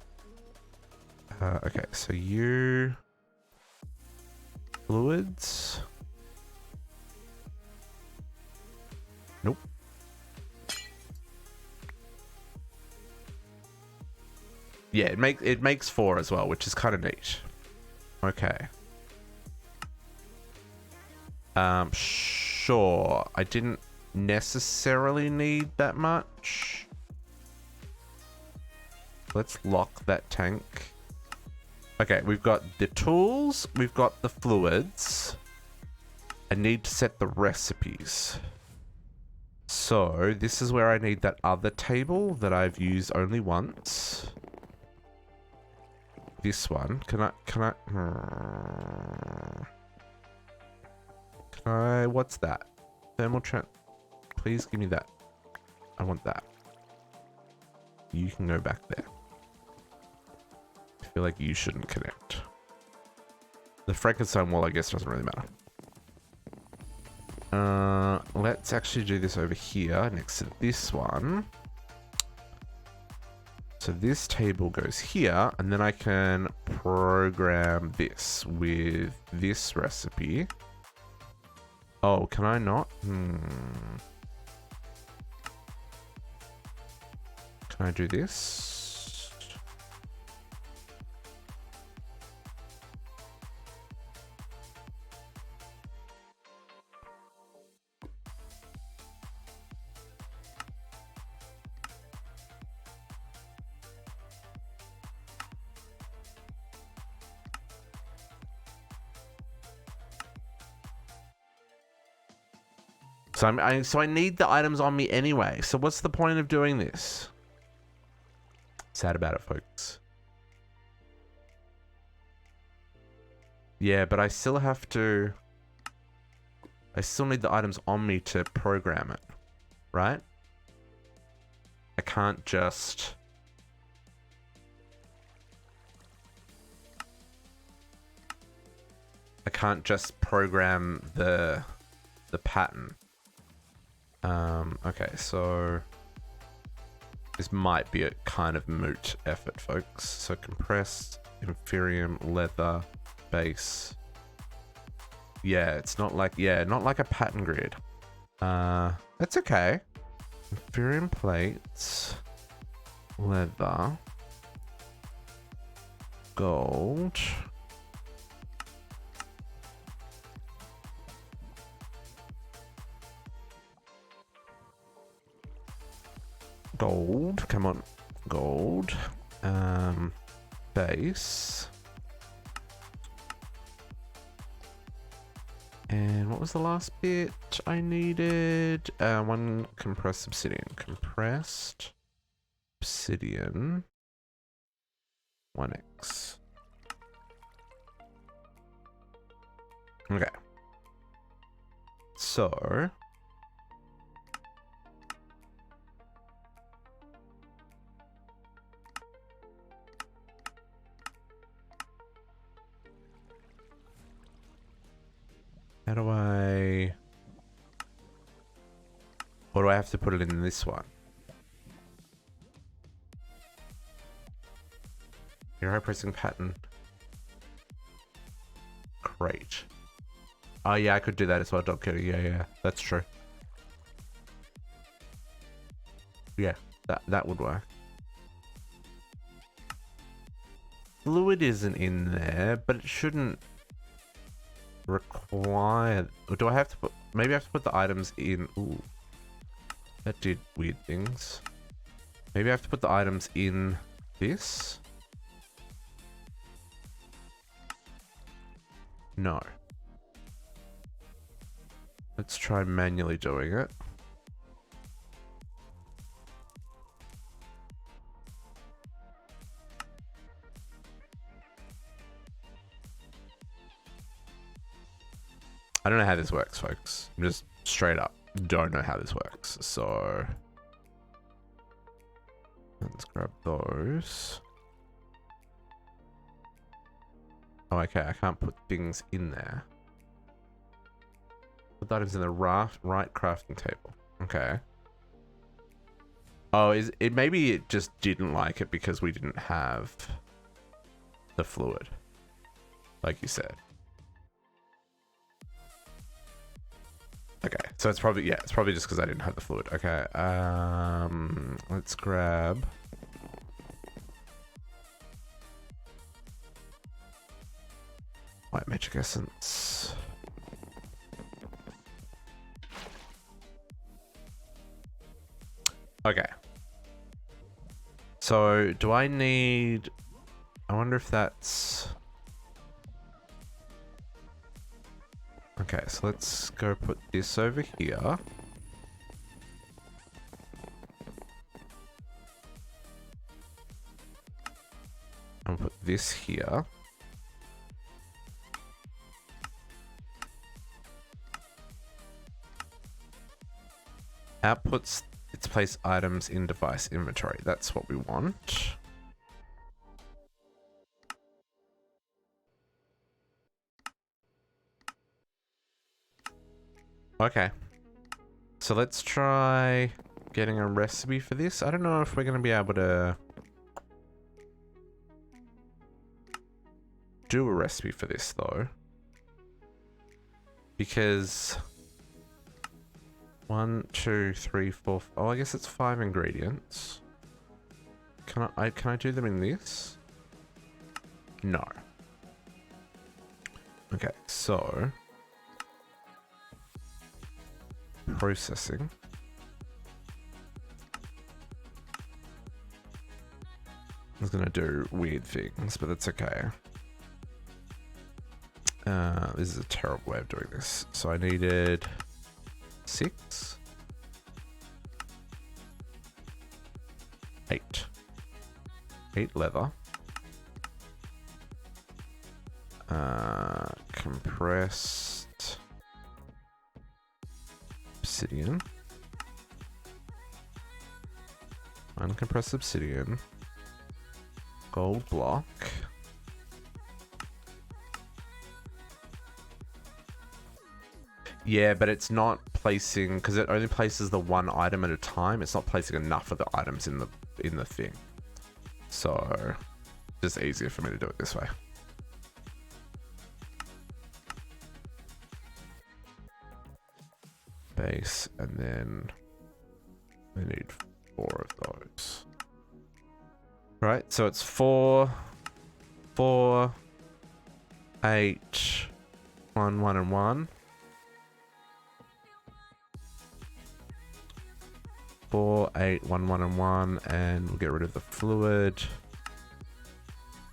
Okay, so you fluids. Nope. Yeah, it makes 4 as well, which is kind of neat. Okay. Sure. I didn't necessarily need that much. Let's lock that tank. Okay, we've got the tools, we've got the fluids. I need to set the recipes. So, this is where I need that other table that I've used only once. This one. Can I, what's that? Thermal trend. Please give me that. I want that. You can go back there. I feel like you shouldn't connect. The Frankenstein wall, I guess, doesn't really matter. Let's actually do this over here next to this one. So this table goes here, and then I can program this with this recipe. Oh, can I not? Can I do this? So I need the items on me anyway. So what's the point of doing this? Sad about it, folks. Yeah, but I still have to... I still need the items on me to program it, right? I can't just... I can't just program the pattern. Okay, so this might be a kind of moot effort, folks. So compressed, inferium, leather, base. Yeah, it's not like, not like a pattern grid. That's okay. Inferium plates, leather, gold. Gold, come on, gold, base, and what was the last bit I needed? One compressed compressed obsidian, 1x. Okay, so how do I... Or do I have to put it in this one? Hero pressing pattern. Crate. Oh yeah, I could do that as well, dog kitty. Yeah, that's true. Yeah, that would work. Fluid isn't in there, but it shouldn't require... Or do I have to put... Maybe I have to put the items in... Ooh. That did weird things. Maybe I have to put the items in this? No. Let's try manually doing it. I don't know how this works, folks. I'm just straight up don't know how this works. So let's grab those. Oh, okay. I can't put things in there. Put the items in the right crafting table. Okay. Oh, maybe it just didn't like it because we didn't have the fluid, like you said. Okay, so it's probably just because I didn't have the fluid. Okay, let's grab... White magic essence. Okay. So, do I need... I wonder if that's... Okay, so let's go put this over here. And put this here. Outputs its place items in device inventory. That's what we want. Okay. So let's try getting a recipe for this. I don't know if we're going to be able to do a recipe for this though. Because 1, 2, 3, 4. Oh, I guess it's 5 ingredients. Can I do them in this? No. Okay, so processing. I was gonna do weird things, but that's okay. This is a terrible way of doing this. So I needed 6, 8. 8 leather. Compressed obsidian. Uncompressed obsidian. Gold block. Yeah, but it's not placing, because it only places the one item at a time. It's not placing enough of the items in the thing. So, just easier for me to do it this way. Base, and then we need 4 of those. Right, so it's 4, 4, 8, 1, 1, and 1. 4, 8, 1, 1, and 1, and we'll get rid of the fluid.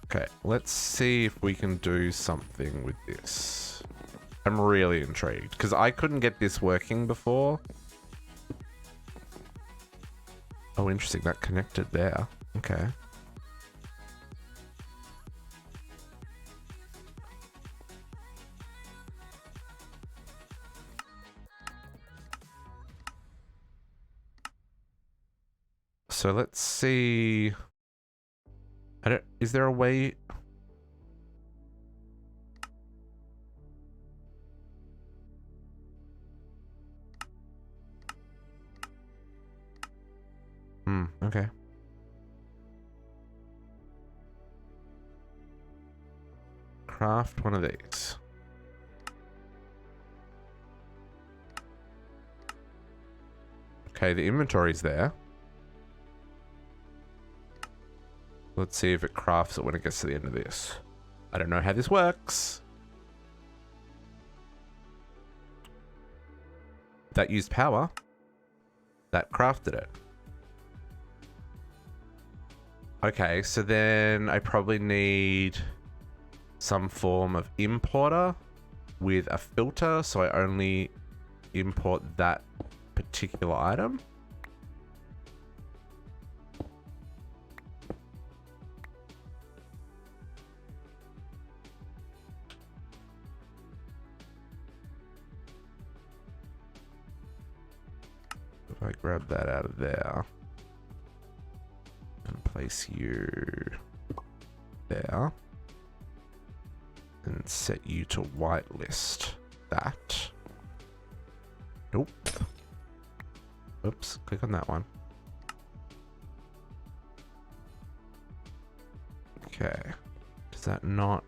Okay, let's see if we can do something with this. I'm really intrigued, because I couldn't get this working before. Oh, interesting, that connected there. Okay. So let's see. Is there a way? Okay. Craft one of these. Okay, the inventory's there. Let's see if it crafts it when it gets to the end of this. I don't know how this works. That used power. That crafted it. Okay, so then I probably need some form of importer with a filter, so I only import that particular item. If I grab that out of there and place you there and set you to whitelist that. Nope. Oops, click on that one. Okay. Does that not...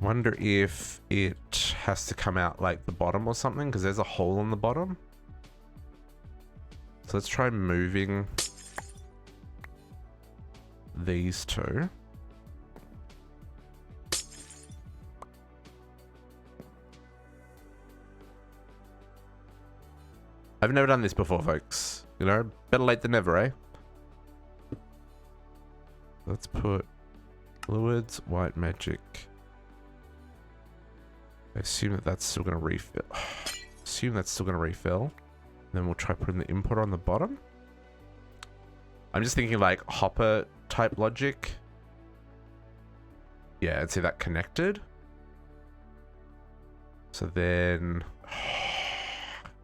I wonder if it has to come out like the bottom or something, because there's a hole in the bottom. So let's try moving these two. I've never done this before, folks. You know, better late than never, eh? Let's put fluids, white magic. I assume that that's still going to refill. Assume that's still going to refill. Then we'll try putting the inputter on the bottom. I'm just thinking like hopper type logic. Yeah, and see that connected. So then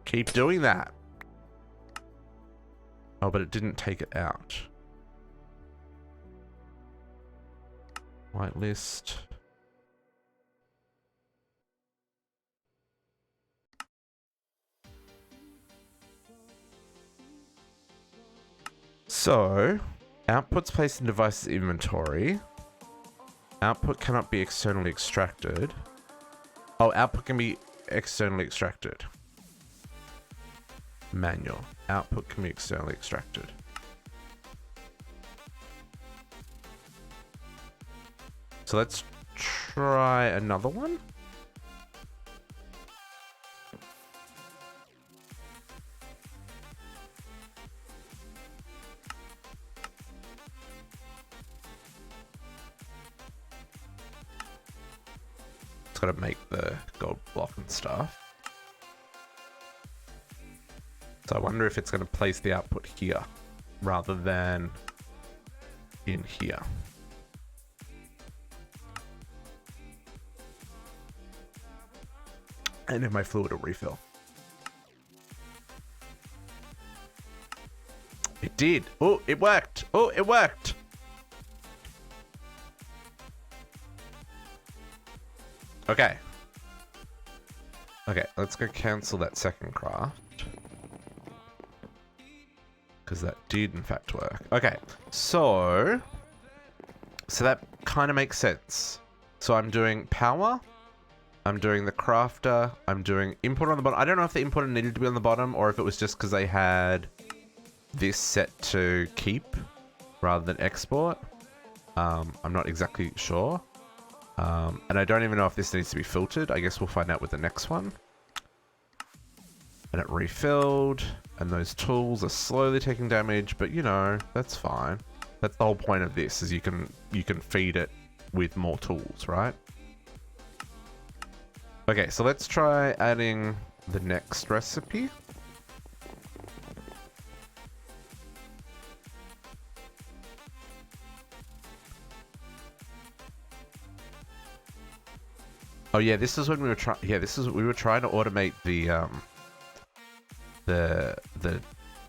keep doing that. Oh, but it didn't take it out. Whitelist. So, outputs placed in devices inventory. Output cannot be externally extracted. Oh, output can be externally extracted. Manual. Output can be externally extracted. So let's try another one. It's got to make the gold block and stuff. So I wonder if it's going to place the output here rather than in here. And if my fluid will refill. It did. Oh, it worked. Oh, it worked. Okay. Okay, let's go cancel that second craft. Because that did in fact work. Okay, so that kind of makes sense. So I'm doing power. I'm doing the crafter. I'm doing import on the bottom. I don't know if the importer needed to be on the bottom or if it was just because they had this set to keep rather than export. I'm not exactly sure. And I don't even know if this needs to be filtered. I guess we'll find out with the next one. And it refilled. And those tools are slowly taking damage, but you know, that's fine. That's the whole point of this, is you can feed it with more tools, right? Okay, so let's try adding the next recipe. Oh yeah, this is when we were trying. Yeah, we were trying to automate the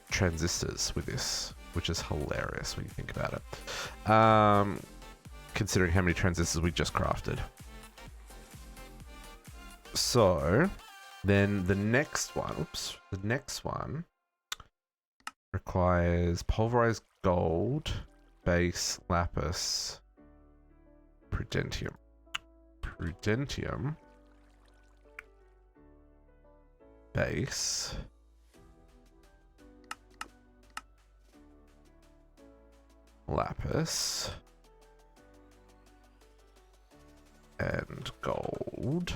transistors with this, which is hilarious when you think about it. Considering how many transistors we just crafted. So then the next one, the next one requires pulverized gold, base, lapis, prudentium. Prudentium, base, lapis, and gold,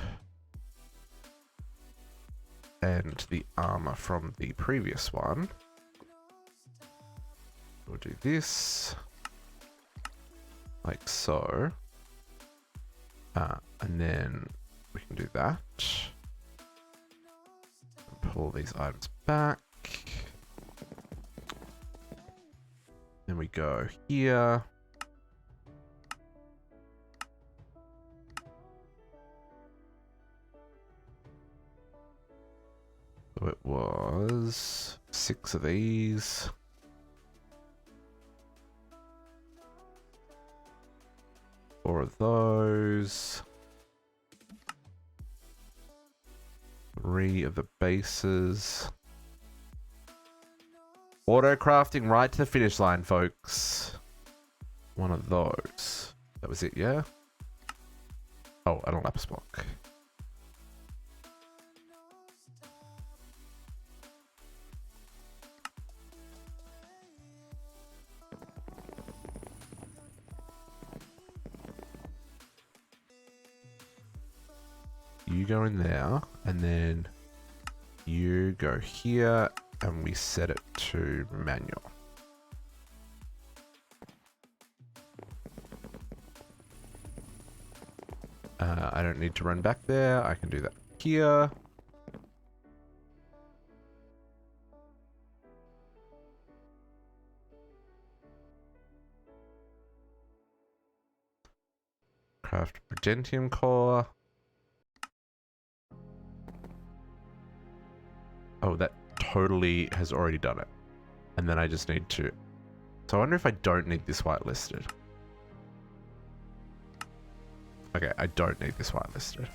and the armor from the previous one. We'll do this like so. And then we can do that. Pull these items back. Then we go here. So it was 6 of these. Four of those. 3 of the bases. Auto crafting right to the finish line, folks. 1 of those. That was it, yeah? Oh, and a lapis block. You go in there, and then you go here, and we set it to manual. I don't need to run back there. I can do that here. Craft prudentium core. Oh, that totally has already done it. And then I just need to... So I wonder if I don't need this whitelisted. Okay, I don't need this whitelisted.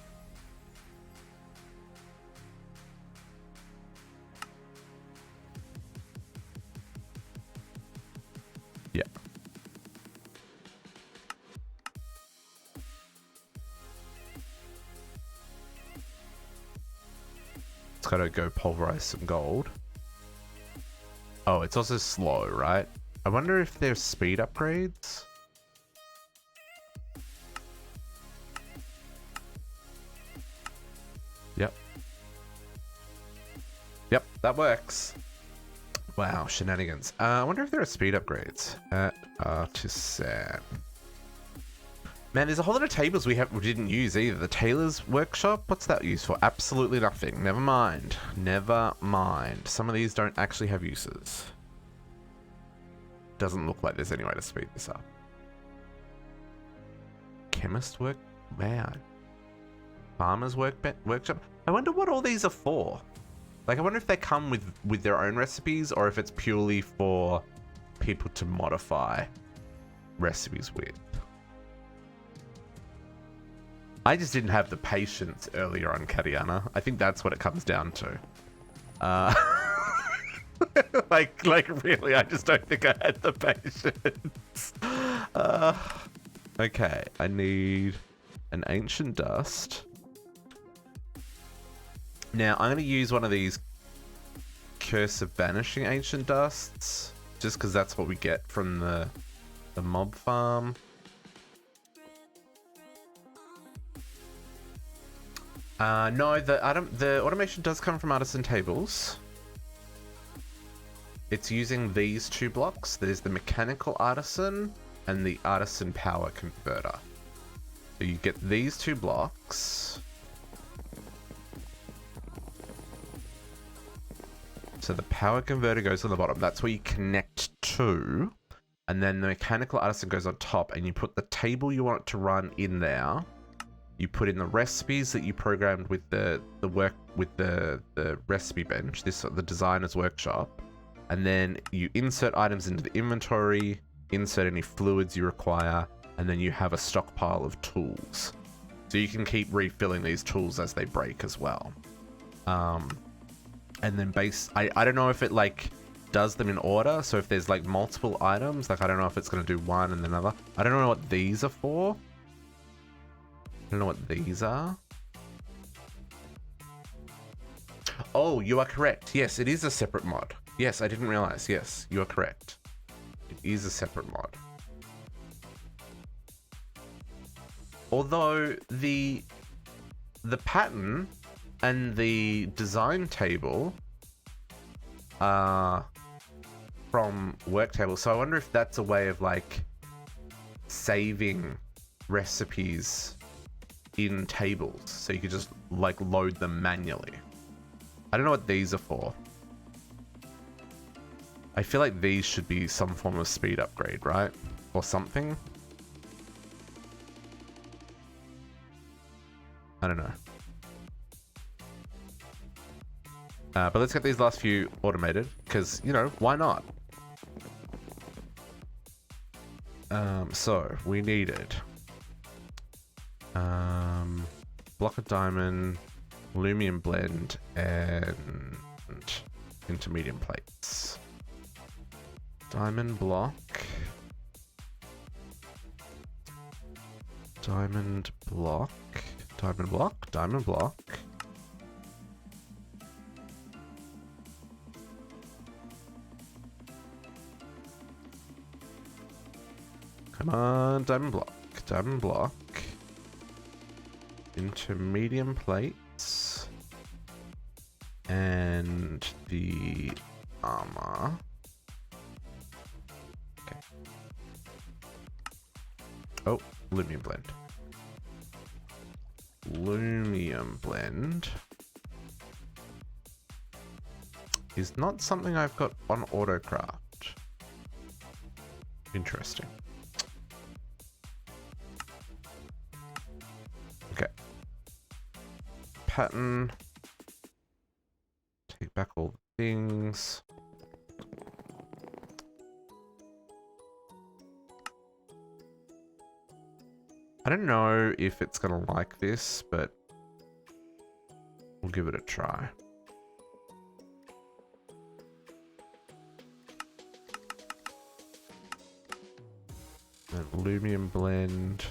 Yeah. It's gotta go pulverize some gold. Oh, it's also slow, right? I wonder if there's speed upgrades. Yep. Yep, that works. Wow, shenanigans. I wonder if there are speed upgrades at Artisan. Man, there's a whole lot of tables we didn't use either. The tailor's workshop, what's that used for? Absolutely nothing. Never mind. Never mind. Some of these don't actually have uses. Doesn't look like there's any way to speed this up. Chemist work? Man. Farmer's workshop? I wonder what all these are for. Like, I wonder if they come with their own recipes or if it's purely for people to modify recipes with. I just didn't have the patience earlier on Katiana. I think that's what it comes down to. Like really, I just don't think I had the patience. Okay, I need an ancient dust. Now, I'm going to use one of these Curse of Banishing Ancient Dusts, just because that's what we get from the mob farm. No, the automation does come from Artisan Tables. It's using these two blocks. There's the Mechanical Artisan and the Artisan Power Converter. So you get these two blocks. So the power converter goes on the bottom. That's where you connect to. And then the mechanical artisan goes on top, and you put the table you want it to run in there. You put in the recipes that you programmed with the recipe bench, the designer's workshop. And then you insert items into the inventory, insert any fluids you require, and then you have a stockpile of tools. So you can keep refilling these tools as they break as well. And then I don't know if it like does them in order. So if there's like multiple items, like I don't know if it's going to do one and then another. I don't know what these are for. I don't know what these are. Oh, you are correct. Yes, it is a separate mod. Yes, I didn't realize. Yes, you are correct. It is a separate mod. Although the pattern and the design table are from work table. So I wonder if that's a way of like saving recipes in tables. So you could just like load them manually. I don't know what these are for. I feel like these should be some form of speed upgrade, right? Or something. I don't know. But let's get these last few automated, because, you know, why not? So, we needed block of diamond, aluminum blend, and intermediate plates. Diamond block. Diamond block. Diamond block. Diamond block. Come on, diamond block. Diamond block. Into medium plates. And the armor. Okay. Oh, lumium blend. Lumium blend is not something I've got on autocraft. Interesting. Okay. Pattern. Take back all the things. I don't know if it's gonna like this, but we'll give it a try. And aluminum blend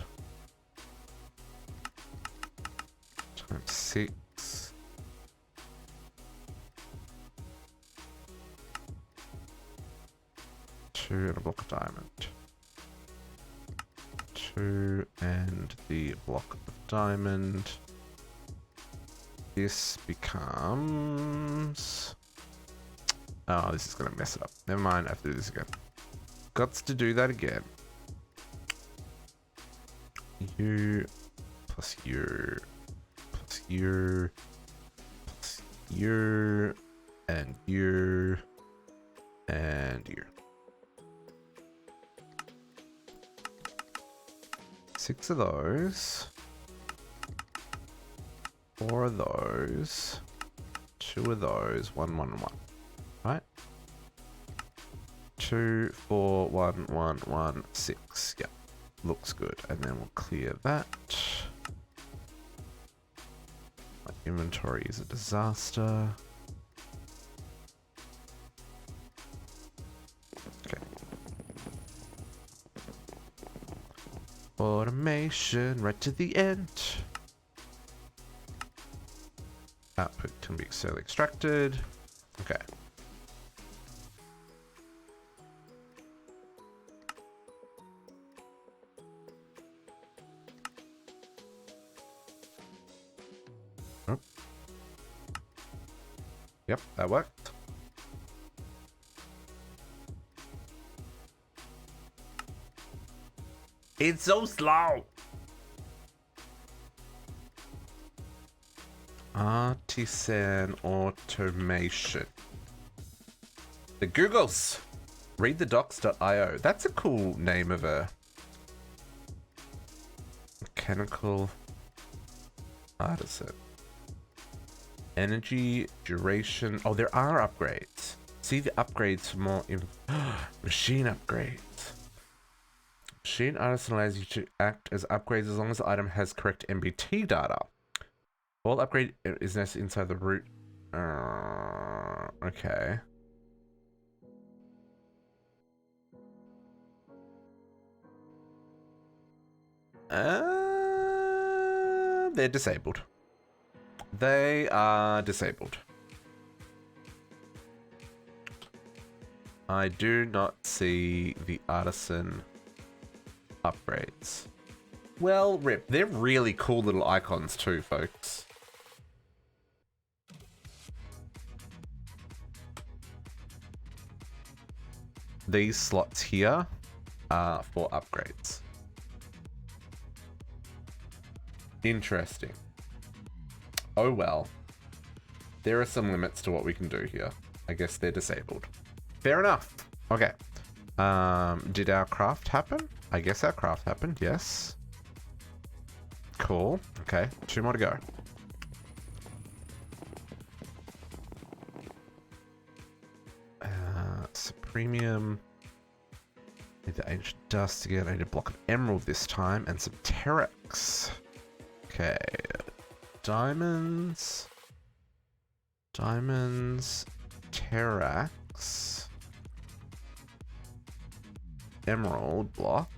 times 6. Two and a block of diamond. 2 and the block of diamond. This becomes... Oh, this is going to mess it up. Never mind, I have to do this again. Gots to do that again. U plus U plus U plus U and U and U. 6 of those. 4 of those. 2 of those. 1, 1, 1. Right? 2, 4, 1, 1, 1, 6. Yep. Looks good. And then we'll clear that. My inventory is a disaster. Okay. Automation right to the end. Output can be externally extracted. Okay. Oh. Yep, that worked. It's so slow. Artisan automation. The Googles. Readthedocs.io. That's a cool name of a mechanical artisan. Energy, duration. Oh, there are upgrades. See the upgrades for more machine upgrades. Machine artisan allows you to act as upgrades as long as the item has correct MBT data. All upgrade is nested inside the root. Okay. They're disabled. They are disabled. I do not see the artisan upgrades. Well, rip. They're really cool little icons too, folks. These slots here are for upgrades. Interesting. Oh well. There are some limits to what we can do here. I guess they're disabled. Fair enough. Okay. Did our craft happen? I guess our craft happened, yes. Cool. Okay, 2 more to go. Premium. Need the ancient dust again. I need a block of emerald this time and some Terex. Okay. Diamonds. Diamonds. Terex. Emerald block.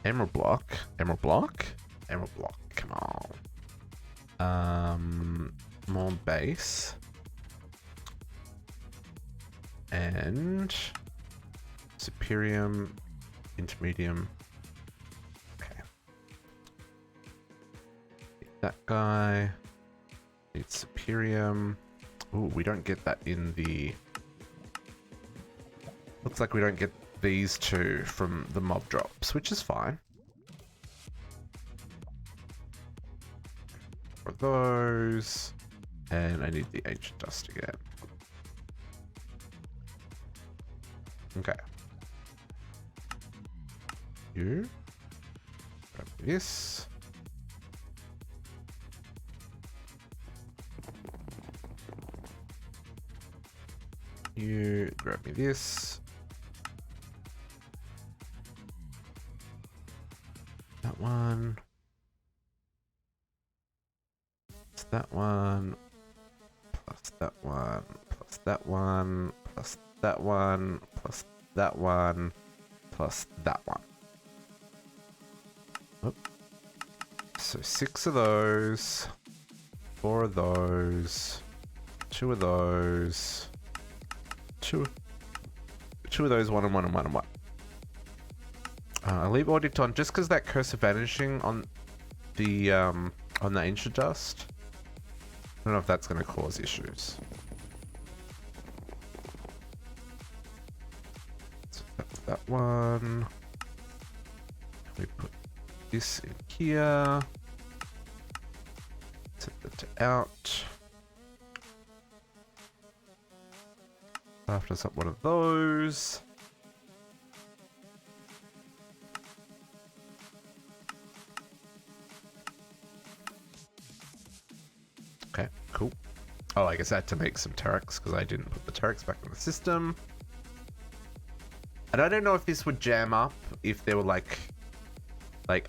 Emerald block. Emerald block. Emerald block. Come on. More base. And superium, intermedium. Okay. That guy. Need superium. Ooh, we don't get that in the... Looks like we don't get these two from the mob drops, which is fine. For those. And I need the ancient dust again. Okay. You. Grab this. You grab me this. That one. Plus that one. Plus that one. Plus that one. Plus that one. Plus that one. Plus that one. Oh. So 6 of those. 4 of those. 2 of those. 2 of those. 1 and 1 and 1 and 1. I leave audit on just because that curse of vanishing on the ancient dust. I don't know if that's going to cause issues. So that's that one. We put this in here. Set that to out. After us up one of those. Okay, cool. Oh, I guess I had to make some turrets because I didn't put the turrets back in the system. And I don't know if this would jam up if there were like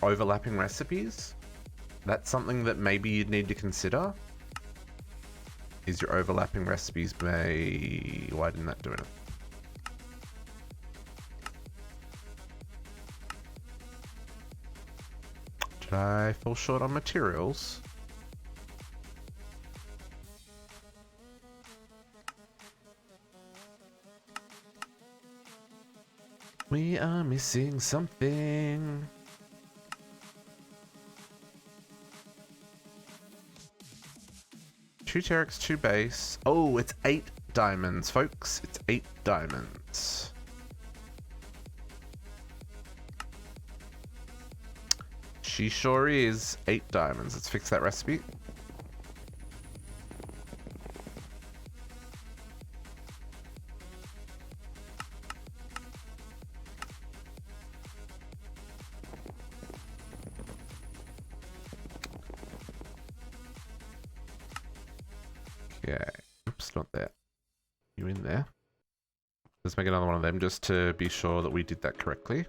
overlapping recipes. That's something that maybe you'd need to consider. Is your overlapping recipes may... Why didn't that do it? Did I fall short on materials? We are missing something. Two Terex, 2 base. Oh, it's 8 diamonds, folks. It's 8 diamonds. She sure is 8 diamonds. Let's fix that recipe. Okay. Oops, not there. You in there? Let's make another one of them just to be sure that we did that correctly.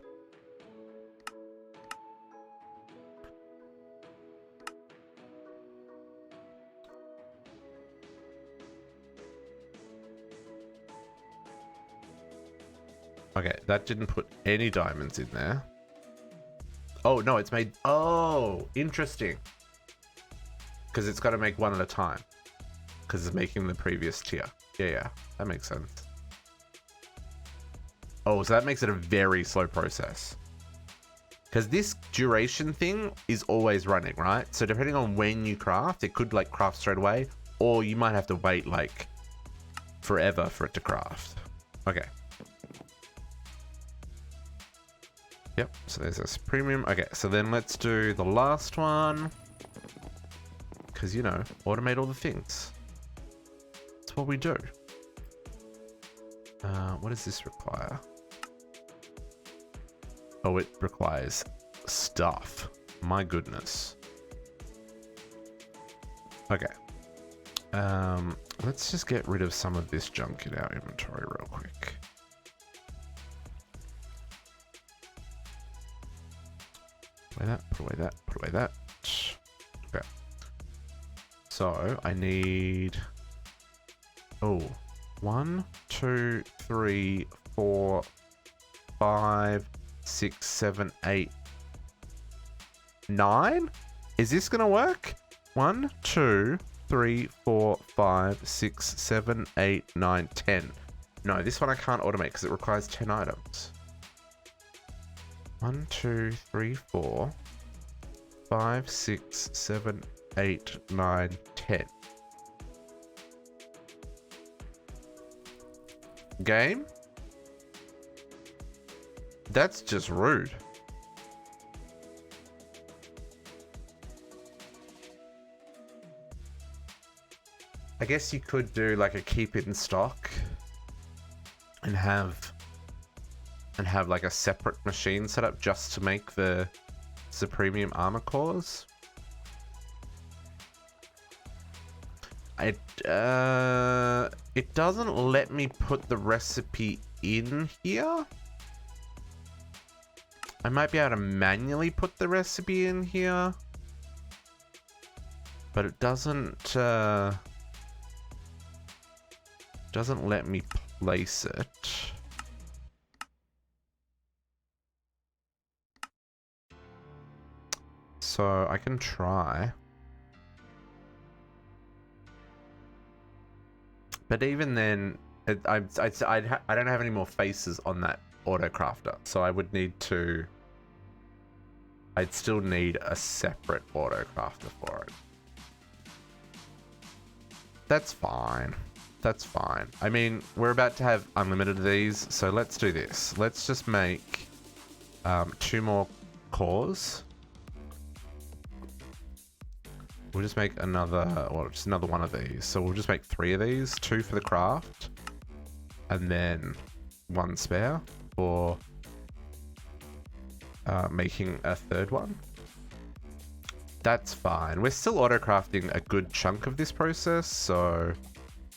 Okay, that didn't put any diamonds in there. Oh, no, it's made... Oh, interesting. Because it's got to make one at a time. Because it's making the previous tier. Yeah, that makes sense. Oh, so that makes it a very slow process. Because this duration thing is always running, right? So depending on when you craft, it could like craft straight away, or you might have to wait like forever for it to craft. Okay. Yep, so there's this premium. Okay, so then let's do the last one. Because, you know, automate all the things. That's what we do. What does this require? Oh, it requires stuff. My goodness. Okay. Let's just get rid of some of this junk in our inventory real quick. Put away that, put away that, put away that. Okay. So, I need... Oh, 1, 2, 3, 4, 5, 6, 7, 8, 9? Is this gonna work? 1, 2, 3, 4, 5, 6, 7, 8, 9, 10. No, this one I can't automate because it requires 10 items. 1, 2, 3, 4, 5, 6, 7, 8, 9, 10. Game? That's just rude. I guess you could do like a keep it in stock and have like a separate machine set up just to make the Supremium armor cores. It doesn't let me put the recipe in here. I might be able to manually put the recipe in here, but it doesn't let me place it. So I can try. But even then, I don't have any more faces on that auto crafter, so I would need to. I'd still need a separate auto crafter for it. That's fine. That's fine. I mean, we're about to have unlimited of these, so let's do this. Let's just make 2 more cores. We'll just make another, well, just another one of these. So we'll just make 3 of these, 2 for the craft, and then 1 spare for making a 3rd one. That's fine. We're still auto-crafting a good chunk of this process, so,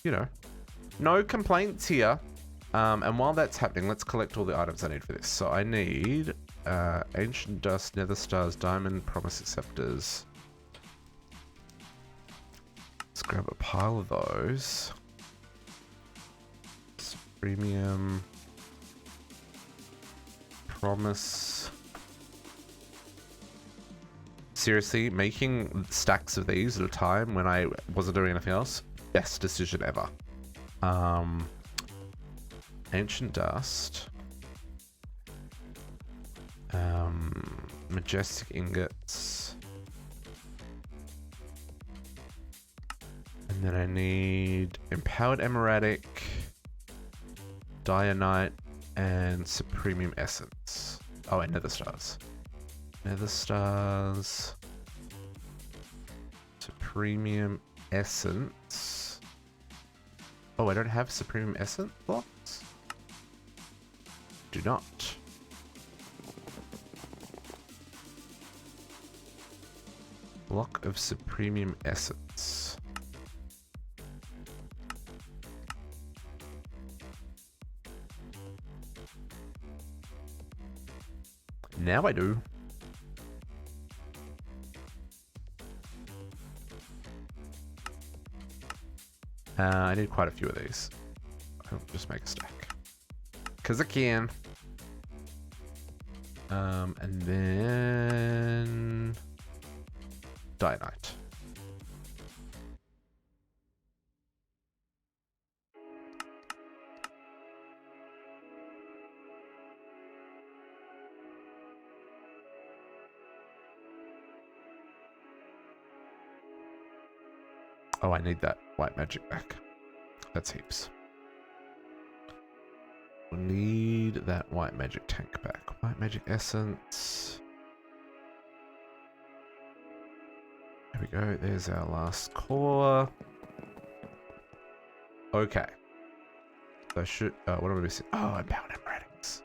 you know, no complaints here. And while that's happening, let's collect all the items I need for this. So I need Ancient Dust, Nether Stars, Diamond, Promise Acceptors. Let's grab a pile of those. Premium. Promise. Seriously, making stacks of these at a time when I wasn't doing anything else, best decision ever. Ancient Dust. Majestic Ingots. And then I need Empowered Emeradic, Dianite, and Supremium Essence. Oh, and Nether Stars. Nether Stars. Supremium Essence. Oh, I don't have Supremium Essence blocks? Do not. Block of Supremium Essence. Now I do. I need quite a few of these. I'll just make a stack. Because I can. And then... Dianite. Oh, I need that white magic back. That's heaps. We need that white magic tank back. White magic essence. There we go. There's our last core. Okay. So should... what am I missing? Oh, I'm bound emeratics.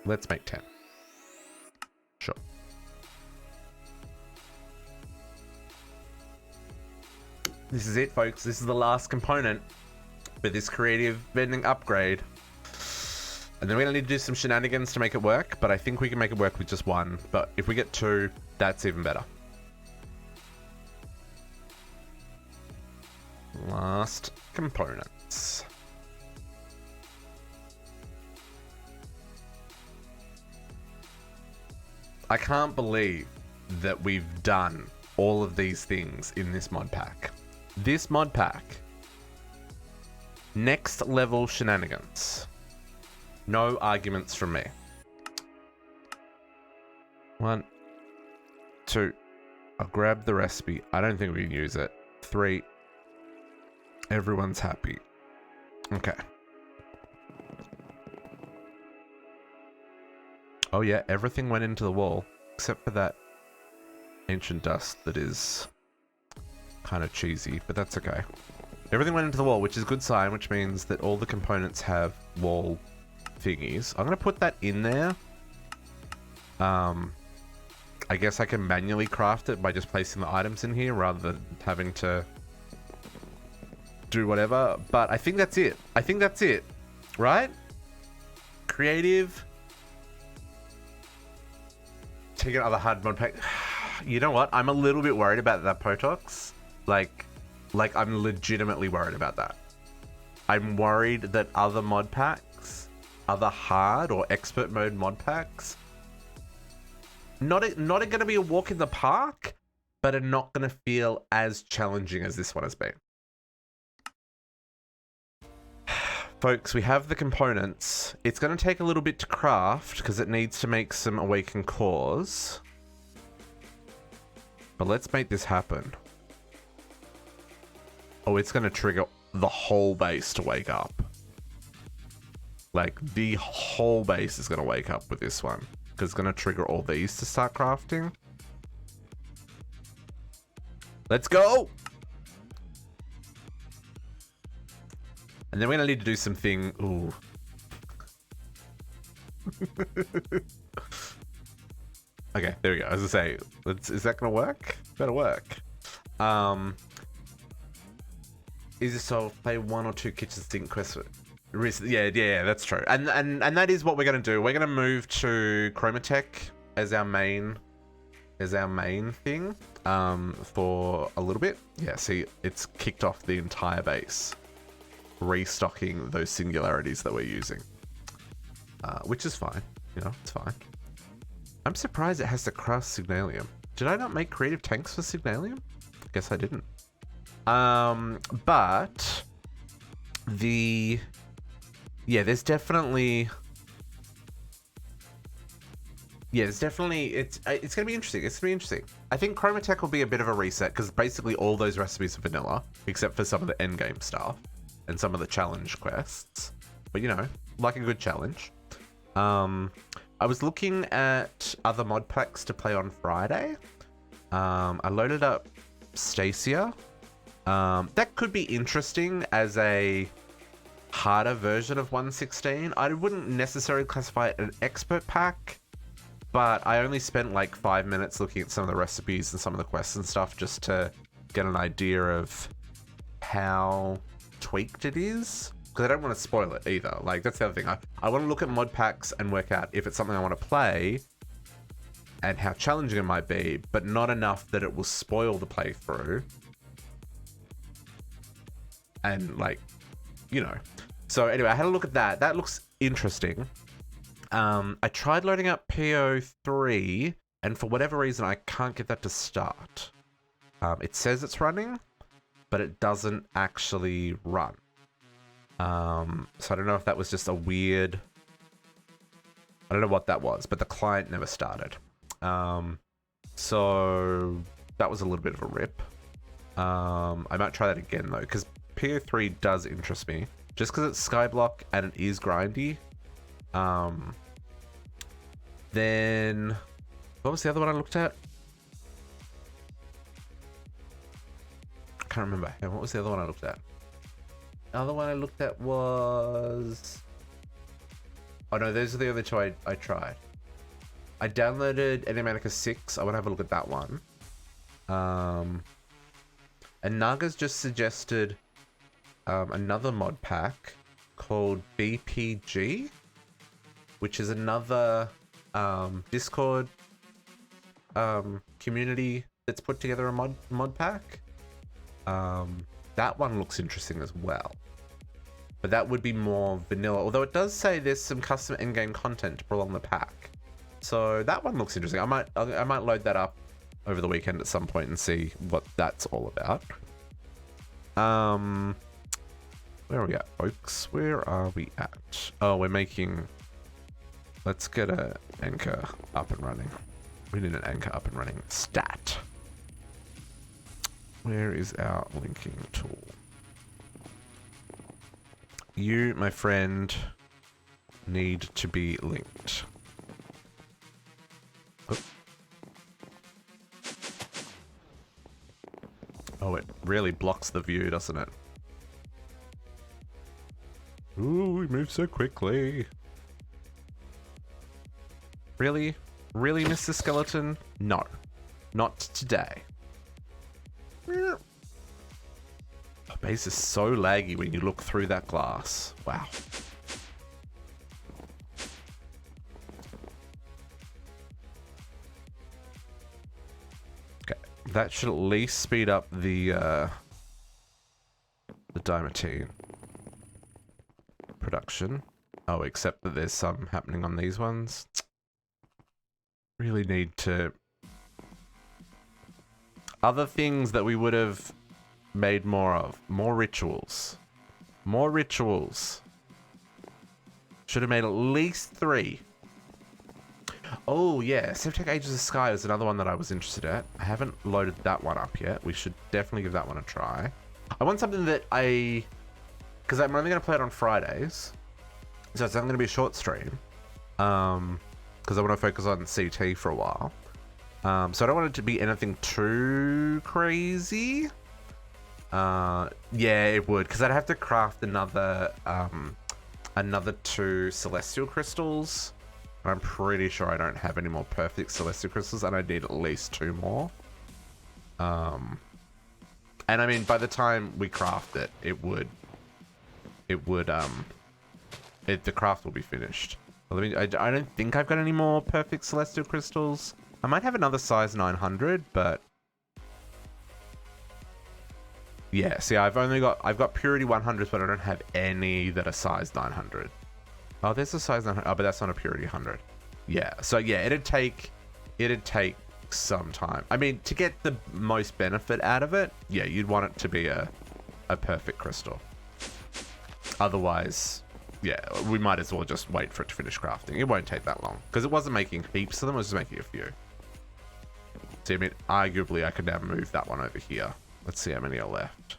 Let's make 10. Sure. This is it, folks. This is the last component for this creative vending upgrade. And then we're going to need to do some shenanigans to make it work, but I think we can make it work with just 1. But if we get 2, that's even better. Last components. I can't believe that we've done all of these things in this mod pack. This mod pack, next level shenanigans. No arguments from me. 1, 2. I'll grab the recipe. I don't think we can use it. 3. Everyone's happy. Okay. Oh yeah, everything went into the wall, except for that ancient dust that is kind of cheesy, but that's okay. Everything went into the wall, which is a good sign, which means that all the components have wall thingies. I'm going to put that in there. I guess I can manually craft it by just placing the items in here rather than having to do whatever. But I think that's it. I think that's it. Right? Creative. Take another hard mod pack. You know what? I'm a little bit worried about that Potox. Like I'm legitimately worried about that. I'm worried that other mod packs, other hard or expert mode mod packs, not going to be a walk in the park, but are not going to feel as challenging as this one has been. Folks, we have the components. It's going to take a little bit to craft because it needs to make some awakened cores. But let's make this happen. Oh, it's going to trigger the whole base to wake up. Like, the whole base is going to wake up with this one. Because it's going to trigger all these to start crafting. Let's go! And then we're going to need to do something... Ooh. Okay, there we go. As I say, is that going to work? Better work. Is it so play 1 or 2 kitchen sink quests? Yeah, that's true. And that is what we're going to do. We're going to move to Chromatech as our main thing for a little bit. Yeah, see, it's kicked off the entire base, restocking those singularities that we're using, which is fine. You know, it's fine. I'm surprised it has to craft Signalium. Did I not make creative tanks for Signalium? I guess I didn't. But there's definitely it's gonna be interesting. It's gonna be interesting. I think Chromatech will be a bit of a reset because basically all those recipes are vanilla except for some of the endgame stuff and some of the challenge quests. But you know, like a good challenge. I was looking at other mod packs to play on Friday. I loaded up Stacia. That could be interesting as a harder version of 1.16. I wouldn't necessarily classify it an expert pack, but I only spent like 5 minutes looking at some of the recipes and some of the quests and stuff just to get an idea of how tweaked it is. Because I don't want to spoil it either. Like, that's the other thing. I want to look at mod packs and work out if it's something I want to play and how challenging it might be, but not enough that it will spoil the playthrough. And like, you know. So anyway, I had a look at that. That looks interesting. I tried loading up PO3, and for whatever reason, I can't get that to start. It says it's running, but it doesn't actually run. So I don't know if that was just a weird... I don't know what that was, but the client never started. So that was a little bit of a rip. I might try that again though, because PO3 does interest me. Just because it's skyblock and it is grindy. Then... What was the other one I looked at? I can't remember. What was the other one I looked at? The other one I looked at was... Oh no, those are the other two I tried. I downloaded Animatica 6. I want to have a look at that one. And Naga's just suggested another mod pack called BPG, which is another Discord community that's put together a mod pack. That one looks interesting as well. But that would be more vanilla, although it does say there's some custom endgame content to prolong the pack. So that one looks interesting. I might load that up over the weekend at some point and see what that's all about. Where are we at, folks? Where are we at? Oh, we're making... Let's get an anchor up and running. We need an anchor up and running. Stat. Where is our linking tool? You, my friend, need to be linked. Oh, it really blocks the view, doesn't it? Ooh, we move so quickly. Really? Really, Mr. Skeleton? No. Not today. Oh, base is so laggy when you look through that glass. Wow. Okay, that should at least speed up the diamantine production. Oh, except that there's some happening on these ones. Really need to... Other things that we would have made more of. More rituals. More rituals. Should have made at least 3. Oh, yeah. Sevtech Ages of Sky is another one that I was interested at. I haven't loaded that one up yet. We should definitely give that one a try. I want something that because I'm only going to play it on Fridays. So it's only going to be a short stream. Because I want to focus on CT for a while. So I don't want it to be anything too crazy. Yeah, it would. Because I'd have to craft another 2 Celestial Crystals. I'm pretty sure I don't have any more perfect Celestial Crystals, and I need at least 2 more. And I mean, by the time we craft it, the craft will be finished. Well, I mean, I don't think I've got any more perfect Celestial Crystals. I might have another size 900, but yeah. See, I've got purity 100s, but I don't have any that are size 900. Oh, there's a size 900. Oh, but that's not a purity 100. Yeah. So yeah, it'd take some time. I mean, to get the most benefit out of it, yeah, you'd want it to be a perfect crystal. Otherwise, yeah, we might as well just wait for it to finish crafting. It won't take that long because it wasn't making heaps of them. It was just making a few. See, I mean, arguably, I could now move that one over here. Let's see how many are left.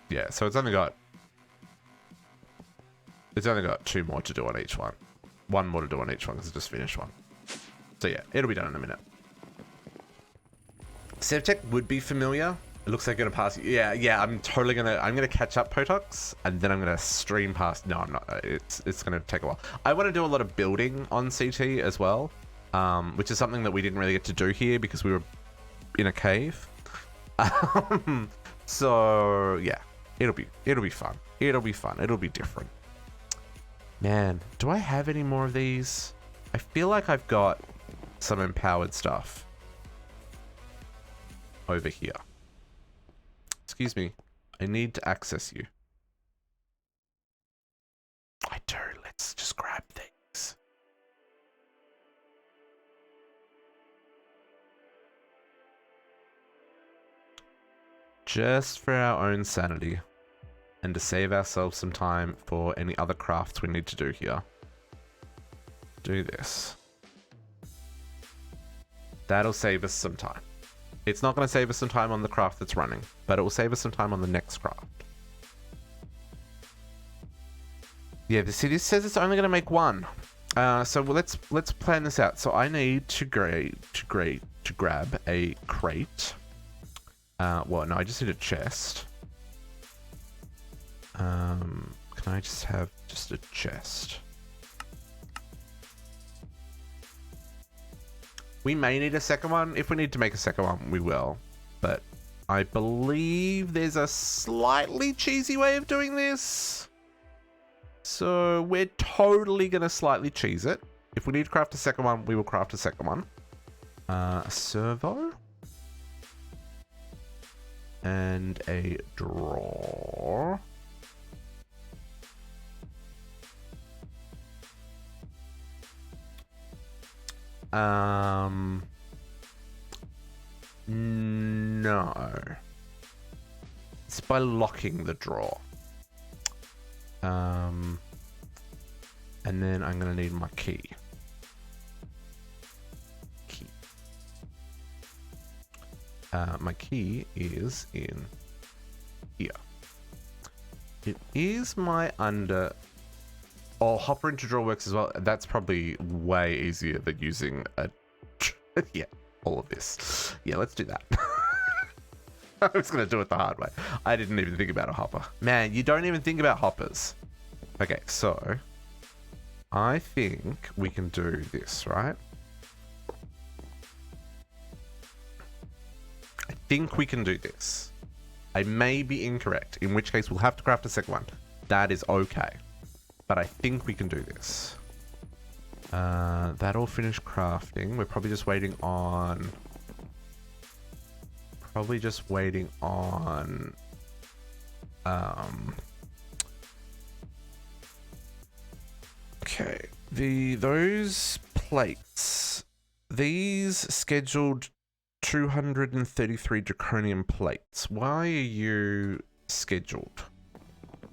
Yeah, so it's only got 2 more to do on each one. 1 more to do on each one because I just finished one. So yeah, it'll be done in a minute. Sevtech would be familiar. It looks like I'm gonna pass. Yeah. I'm gonna catch up Potox, and then I'm gonna stream past. No, I'm not. It's gonna take a while. I want to do a lot of building on CT as well, which is something that we didn't really get to do here because we were in a cave. So yeah, it'll be fun. It'll be fun. It'll be different. Man, do I have any more of these? I feel like I've got some empowered stuff over here. Excuse me. I need to access you. I do. Let's just grab things. Just for our own sanity. And to save ourselves some time for any other crafts we need to do here. Do this. That'll save us some time. It's not going to save us some time on the craft that's running, but it will save us some time on the next craft. Yeah, the city says it's only going to make 1. So let's plan this out. So I need to grab a crate. Well, no, I just need a chest. Can I just have just a chest? We may need a second one. If we need to make a second one, we will. But I believe there's a slightly cheesy way of doing this. So we're totally going to slightly cheese it. If we need to craft a second one, we will craft a second one. Servo. And a drawer. No. It's by locking the drawer. And then I'm gonna need my key. My key is in here. It is my under... Oh, hopper into drawer works as well. That's probably way easier than using a... Yeah, all of this. Yeah, let's do that. I was going to do it the hard way. I didn't even think about a hopper. Man, you don't even think about hoppers. Okay, so... I think we can do this, right? I think we can do this. I may be incorrect, in which case we'll have to craft a second one. That is okay. But I think we can do this. That all finished crafting. We're probably just waiting on... Okay. Those plates. These scheduled 233 draconium plates. Why are you scheduled?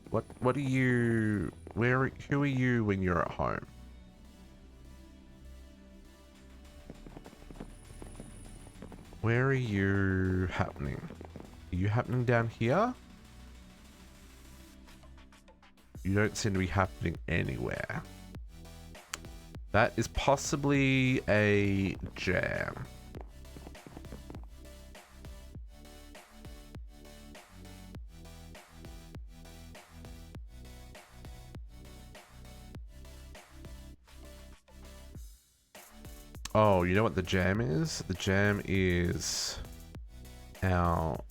What are you... who are you when you're at home? Where are you happening? Are you happening down here? You don't seem to be happening anywhere. That is possibly a jam. Oh, you know what the jam is? The jam is our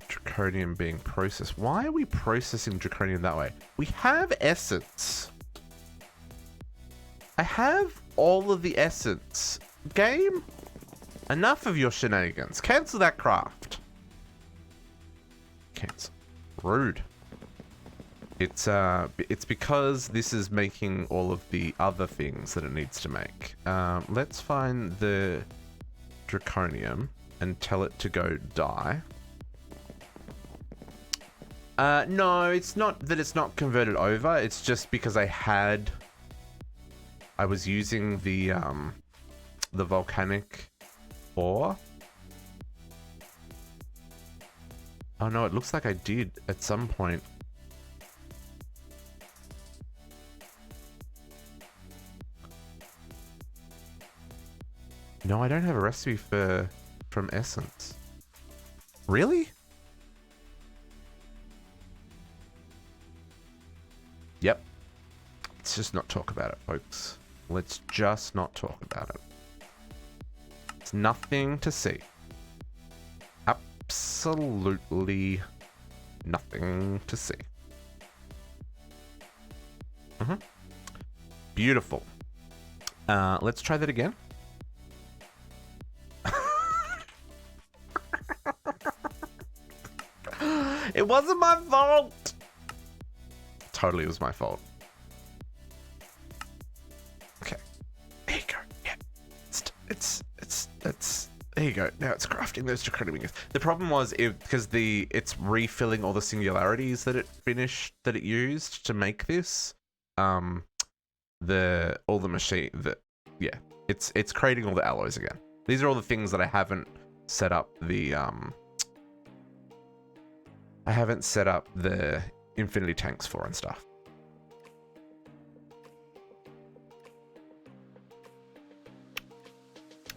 draconium being processed. Why are we processing draconium that way? We have essence. I have all of the essence. Game, enough of your shenanigans. Cancel that craft. Cancel. Rude. It's because this is making all of the other things that it needs to make. Let's find the draconium and tell it to go die. No, it's not that it's not converted over. It's just because I was using the volcanic ore. Oh no, it looks like I did at some point. No, I don't have a recipe from essence. Really? Yep. Let's just not talk about it, folks. Let's just not talk about it. It's nothing to see. Absolutely nothing to see. Beautiful. Let's try that again. It wasn't my fault. Totally was my fault. Okay. There you go. Yeah. It's there you go. Now it's crafting those draconium wings. The problem was because it's refilling all the singularities that it used to make this. It's creating all the alloys again. These are all the things that I haven't set up the infinity tanks for and stuff.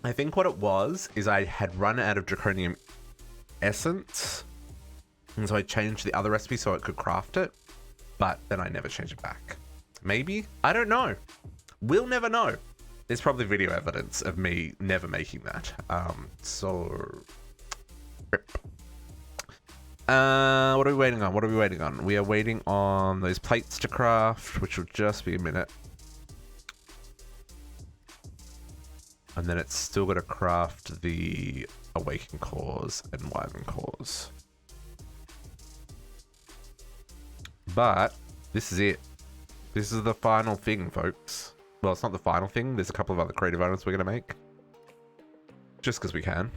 I think what it was is I had run out of draconium essence, and so I changed the other recipe so it could craft it, but then I never changed it back. Maybe? I don't know. We'll never know. There's probably video evidence of me never making that. What are we waiting on? We are waiting on those plates to craft, which will just be a minute. And then it's still got to craft the awakened cores and wyvern cores. But this is it. This is the final thing, folks. Well, it's not the final thing. There's a couple of other creative items we're going to make. Just because we can.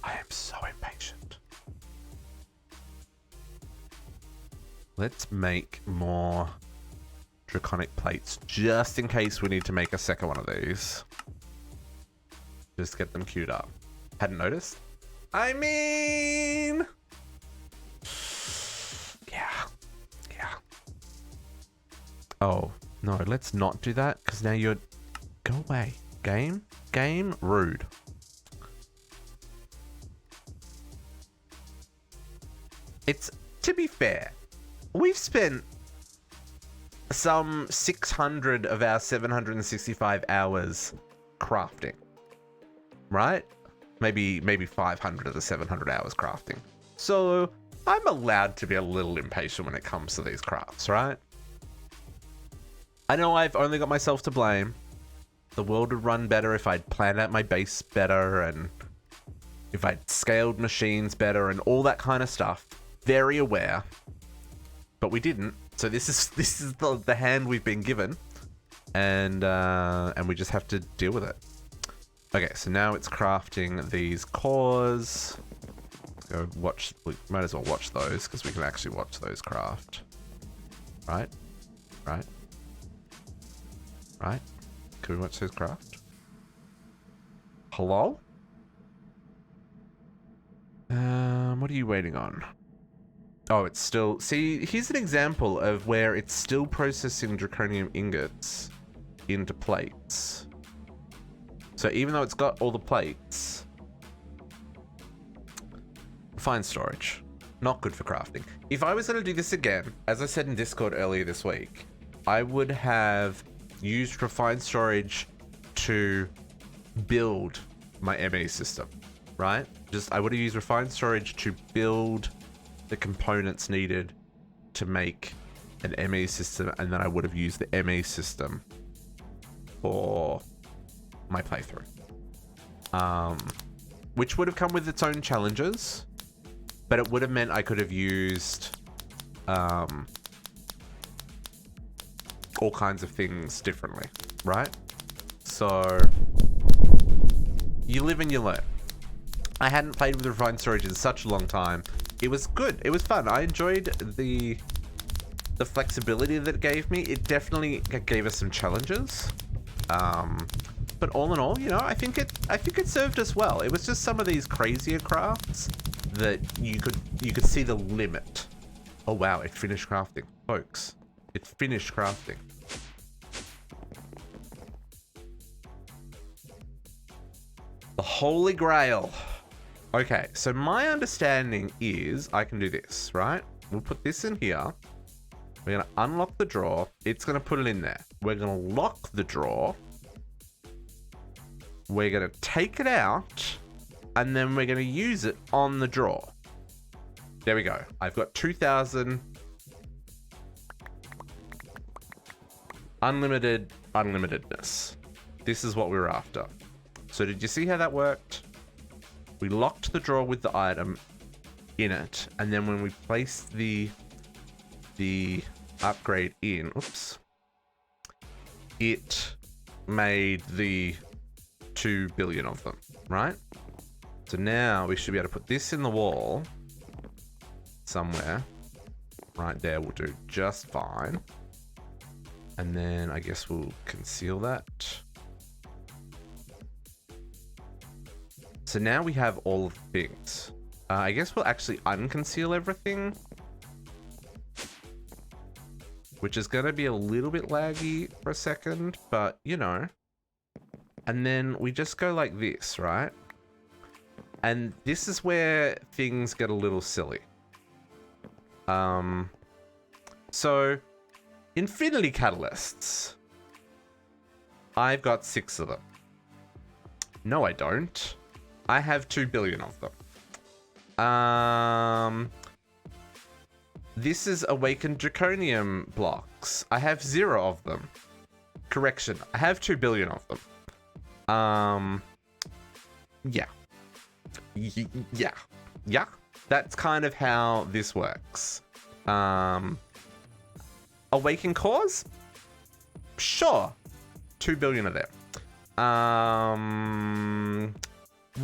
I am so impatient. Let's make more draconic plates just in case we need to make a second one of these. Just get them queued up. Hadn't noticed? I mean... Yeah. Oh, no, let's not do that because now you're... Go away. Game, rude. It's, to be fair, we've spent some 600 of our 765 hours crafting, right? Maybe 500 of the 700 hours crafting. So I'm allowed to be a little impatient when it comes to these crafts, right? I know I've only got myself to blame. The world would run better if I'd planned out my base better and if I'd scaled machines better and all that kind of stuff. Very aware. But we didn't. So this is the hand we've been given. And we just have to deal with it. Okay, so now it's crafting these cores. Go watch. We might as well watch those because we can actually watch those craft. Right? Right? Right? Can we watch those craft? Hello? What are you waiting on? Oh, it's still... See, here's an example of where it's still processing draconium ingots into plates. So even though it's got all the plates... Fine storage. Not good for crafting. If I was going to do this again, as I said in Discord earlier this week, I would have used refined storage to build my ME system, right? I would have used refined storage to build the components needed to make an ME system, and then I would have used the ME system for my playthrough. Which would have come with its own challenges, but it would have meant I could have used all kinds of things differently, right? So you live and you learn. I hadn't played with refined storage in such a long time. It was good. It was fun. I enjoyed the flexibility that it gave me. It definitely gave us some challenges. But all in all, you know, I think it served us well. It was just some of these crazier crafts that you could see the limit. Oh wow, it finished crafting, folks. It finished crafting. The Holy Grail. Okay, so my understanding is I can do this, right? We'll put this in here. We're going to unlock the drawer. It's going to put it in there. We're going to lock the drawer. We're going to take it out. And then we're going to use it on the drawer. There we go. I've got 2,000. Unlimited unlimitedness. This is what we were after. So did you see how that worked? We locked the drawer with the item in it, and then when we placed the upgrade in, oops, it made the 2 billion of them, right? So now we should be able to put this in the wall somewhere. Right there will do just fine. And then I guess we'll conceal that. So now we have all of the things. I guess we'll actually unconceal everything, which is going to be a little bit laggy for a second, but you know. And then we just go like this, right? And this is where things get a little silly. So infinity catalysts. I've got 6 of them. No, I don't. I have 2 billion of them. This is awakened draconium blocks. I have 0 of them. Correction, I have 2 billion of them. Yeah. Yeah. That's kind of how this works. Awaken cores? Sure. 2 billion of them.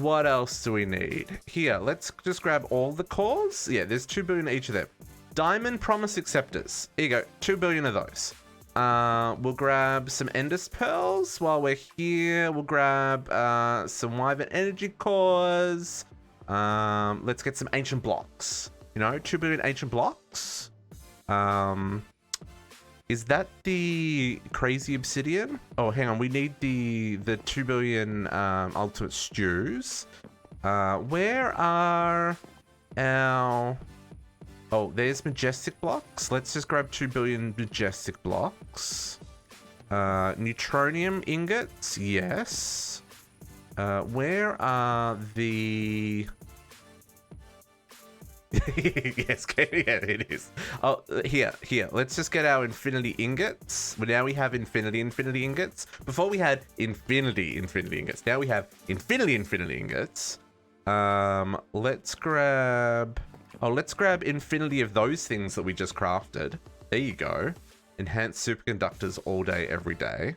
What else do we need? Here, let's just grab all the cores. Yeah, there's 2 billion each of them. Diamond Promise Acceptors. Here you go, 2 billion of those. We'll grab some Endus Pearls while we're here. We'll grab some Wyvern Energy cores. Let's get some Ancient Blocks. You know, 2 billion Ancient Blocks. Is that the Crazy Obsidian? Oh, hang on. We need the 2 billion Ultimate Stews. Where are our Oh, there's majestic blocks. Let's just grab 2 billion majestic blocks. Neutronium ingots, yes. Where are the... yes, yeah, it is. Oh, here. Let's just get our infinity ingots. Well, now we have infinity ingots. Before we had infinity ingots. Now we have infinity ingots. Let's grab... Oh, let's grab infinity of those things that we just crafted. There you go. Enhanced superconductors all day, every day.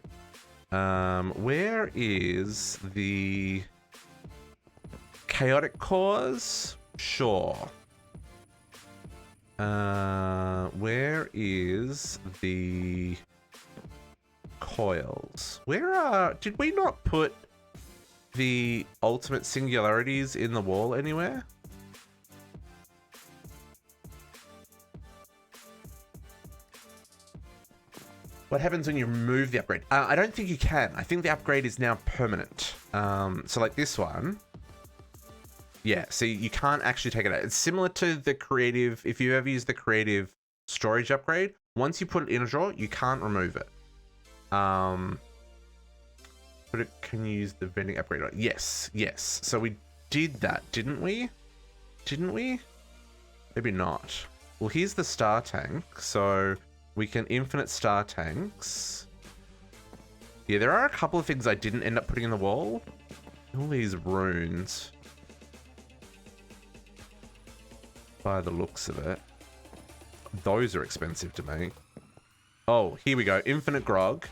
Where is the chaotic cores? Sure. Where is the coils? Did we not put the ultimate singularities in the wall anywhere? What happens when you remove the upgrade? I don't think you can. I think the upgrade is now permanent. So like this one. Yeah, so you can't actually take it out. It's similar to the creative, if you ever use the creative storage upgrade, once you put it in a drawer, you can't remove it. Can you use the vending upgrade? Yes. So we did that, didn't we? Maybe not. Well, here's the star tank. So we can infinite star tanks. Yeah, there are a couple of things I didn't end up putting in the wall. All these runes. By the looks of it. Those are expensive to make. Oh, here we go. Infinite grog.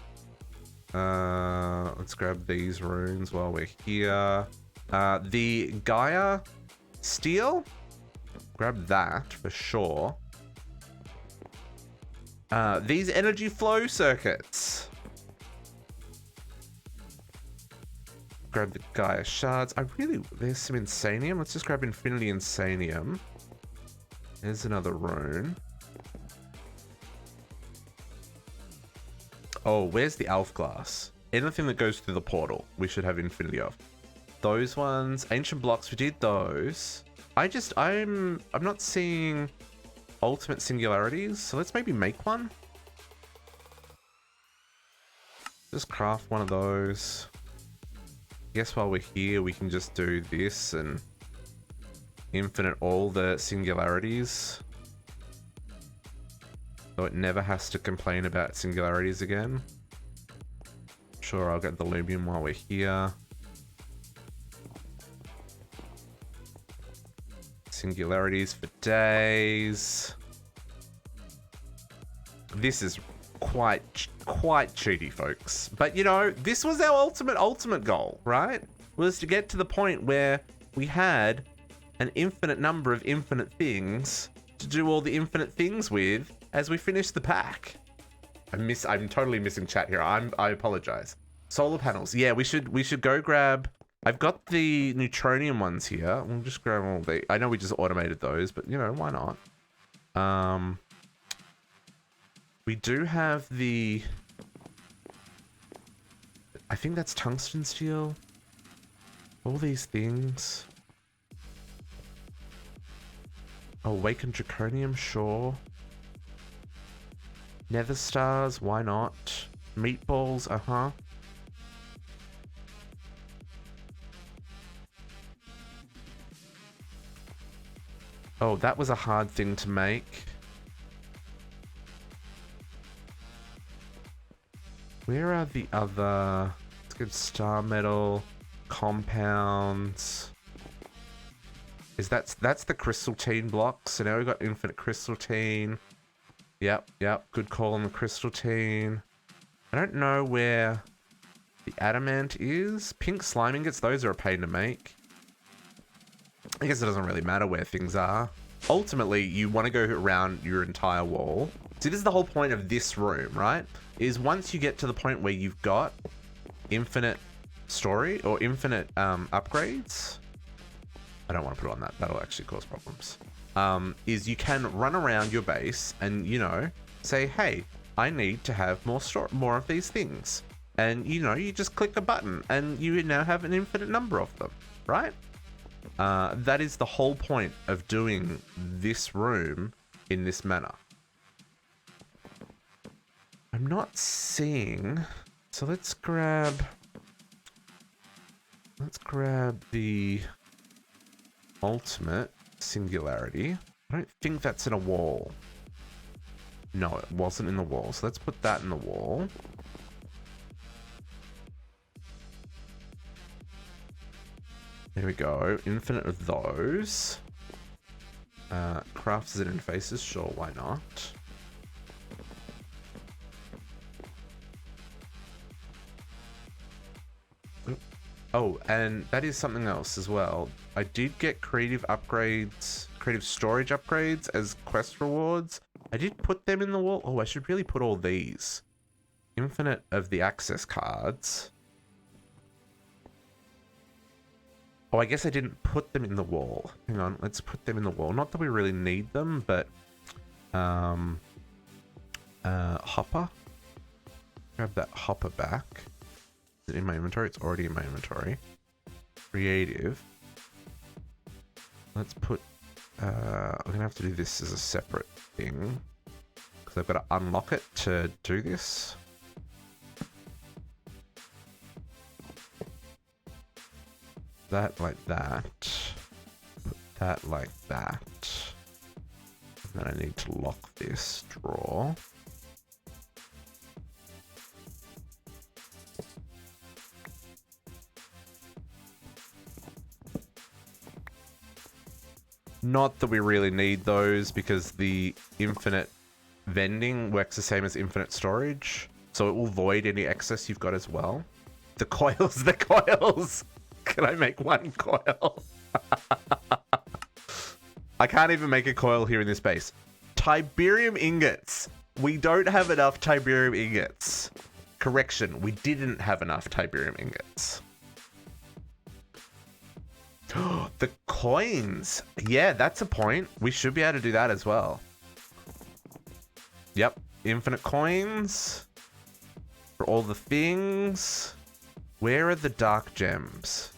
Let's grab these runes while we're here. The Gaia steel. Grab that for sure. These energy flow circuits. Grab the Gaia shards. There's some insanium. Let's just grab infinity insanium. There's another rune. Oh, where's the elf glass? Anything that goes through the portal, we should have infinity of. Those ones, ancient blocks, we did those. I'm not seeing ultimate singularities, so let's maybe make one. Just craft one of those. I guess while we're here, we can just do this and infinite all the singularities. So it never has to complain about singularities again. Sure, I'll get the lumium while we're here. Singularities for days. This is quite cheaty, folks. But you know, this was our ultimate goal, right? Was to get to the point where we had an infinite number of infinite things to do all the infinite things with as we finish the pack. I'm totally missing chat here. I apologize. Solar panels. Yeah, we should go grab. I've got the neutronium ones here. We'll just grab all the. I know we just automated those, but you know, why not? We do have the. I think that's tungsten steel. All these things. Awakened draconium, sure. Nether stars, why not? Meatballs, uh-huh. Oh, that was a hard thing to make. Where are the other... Let's get star metal, compounds. That's the crystalline block. So now we've got infinite crystalline. Yep, good call on the crystalline. I don't know where the adamant is. Pink slime ingots, those are a pain to make. I guess it doesn't really matter where things are. Ultimately, you want to go around your entire wall. See, this is the whole point of this room, right? Is once you get to the point where you've got infinite story or infinite upgrades. I don't want to put it on that. That'll actually cause problems. Is you can run around your base and, you know, say, hey, I need to have more of these things. And, you know, you just click a button and you now have an infinite number of them, right? That is the whole point of doing this room in this manner. I'm not seeing, so let's grab the ultimate singularity. I don't think that's in a wall. No, it wasn't in the wall. So let's put that in the wall. There we go. Infinite of those. Crafts and interfaces. Sure, why not? Oh, and that is something else as well. I did get creative upgrades, creative storage upgrades as quest rewards. I did put them in the wall. Oh, I should really put all these. Infinite of the access cards. Oh, I guess I didn't put them in the wall. Hang on, let's put them in the wall. Not that we really need them, but hopper. Grab that hopper back. Is it in my inventory? It's already in my inventory. Creative. Let's put I'm gonna have to do this as a separate thing because I've got to unlock it to do this. That like that. Put that like that. And then I need to lock this drawer. Not that we really need those because the infinite vending works the same as infinite storage. So it will void any excess you've got as well. The coils, the coils! Can I make one coil? I can't even make a coil here in this base. Tiberium ingots. We don't have enough Tiberium ingots. Correction, we didn't have enough Tiberium ingots. The coins. Yeah, that's a point. We should be able to do that as well. Yep. Infinite coins. For all the things. Where are the dark gems?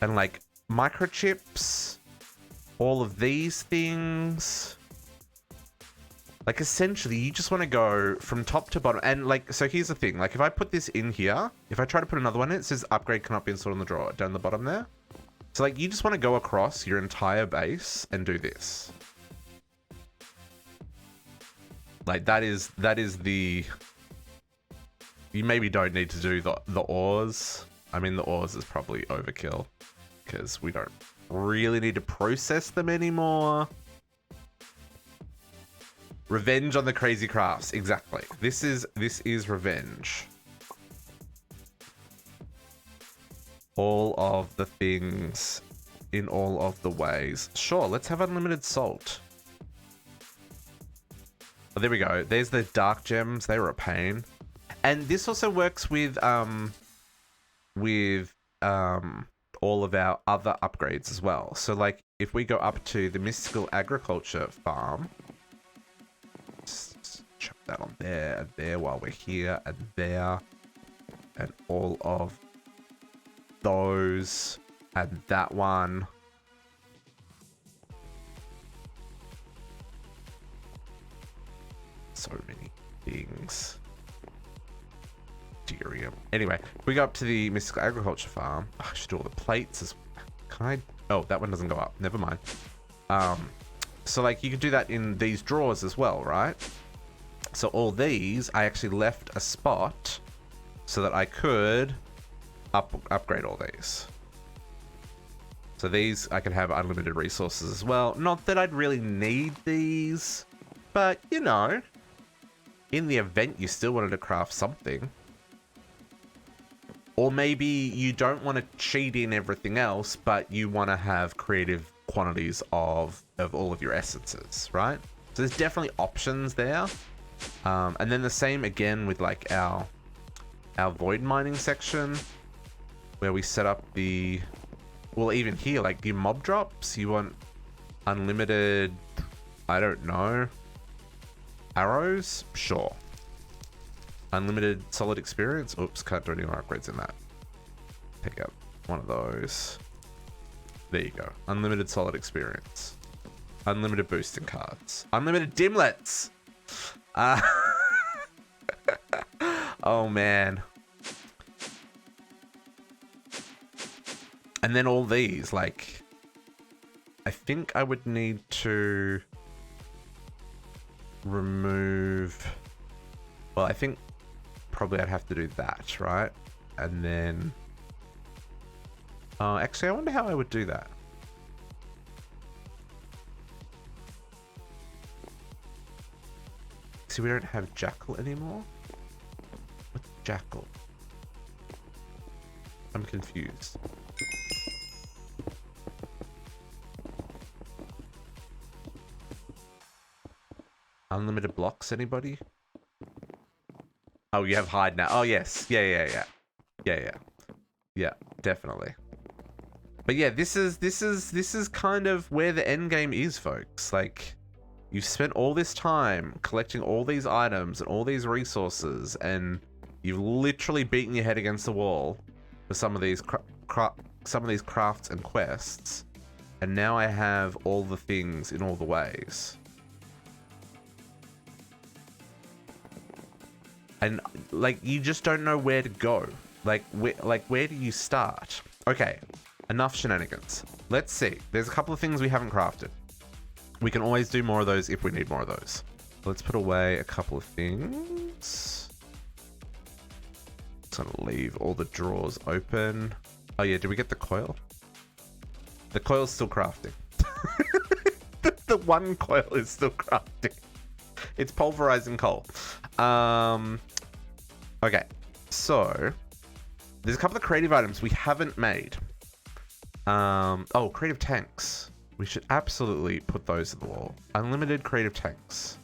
And like microchips. All of these things. Like essentially you just want to go from top to bottom. And like, so here's the thing. Like if I put this in here, if I try to put another one in, it says upgrade cannot be installed on the drawer down the bottom there. So like you just want to go across your entire base and do this. Like that is the, you maybe don't need to do the ores. I mean the ores is probably overkill because we don't really need to process them anymore. Revenge on the crazy crafts. Exactly. This is revenge. All of the things in all of the ways. Sure, let's have unlimited salt. Oh, there we go. There's the dark gems. They were a pain. And this also works with all of our other upgrades as well. So like if we go up to the mystical agriculture farm, just chuck that on there and there while we're here and there, and all of those and that one. So many things. Deuterium. Anyway, we go up to the mystical agriculture farm. Oh, I should do all the plates. Can I? Oh, that one doesn't go up. Never mind. So like you could do that in these drawers as well, right? So all these, I actually left a spot so that I could upgrade all these. So these I can have unlimited resources as well. Not that I'd really need these, but you know, in the event you still wanted to craft something. Or maybe you don't want to cheat in everything else, but you want to have creative quantities of all of your essences, right? So there's definitely options there. And then the same again with like our void mining section, where we set up the, well, even here, like your mob drops, you want unlimited, I don't know, arrows? Sure. Unlimited solid experience? Oops, can't do any more upgrades in that. Pick up one of those. There you go. Unlimited solid experience. Unlimited boosting cards. Unlimited dimlets. Oh, man. And then all these, like... I think I would need to... remove... Well, I think probably I'd have to do that, right? And then... actually, I wonder how I would do that. See, we don't have Jackal anymore. What's Jackal? I'm confused. Unlimited blocks, anybody? Oh, you have hide now. Oh, yes. Yeah, definitely. But yeah, this is kind of where the end game is, folks. Like, you've spent all this time collecting all these items and all these resources, and you've literally beaten your head against the wall for some of these crafts and quests. And now I have all the things in all the ways. And like, you just don't know where to go. Like where do you start? Okay, enough shenanigans. Let's see. There's a couple of things we haven't crafted. We can always do more of those if we need more of those. Let's put away a couple of things. Just gonna leave all the drawers open. Oh yeah, did we get the coil? The coil's still crafting. the one coil is still crafting. It's pulverizing coal. Okay, so there's a couple of creative items we haven't made. Oh, creative tanks. We should absolutely put those at the wall. Unlimited creative tanks.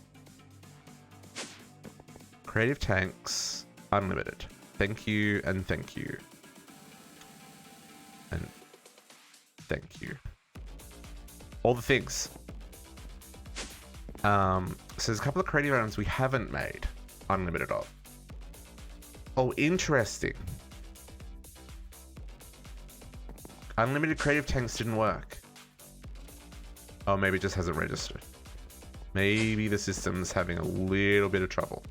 Creative tanks, unlimited. Thank you and thank you. And thank you. All the things. So there's a couple of creative items we haven't made unlimited of. Oh, interesting. Unlimited creative tanks didn't work. Oh, maybe it just hasn't registered. Maybe the system's having a little bit of trouble.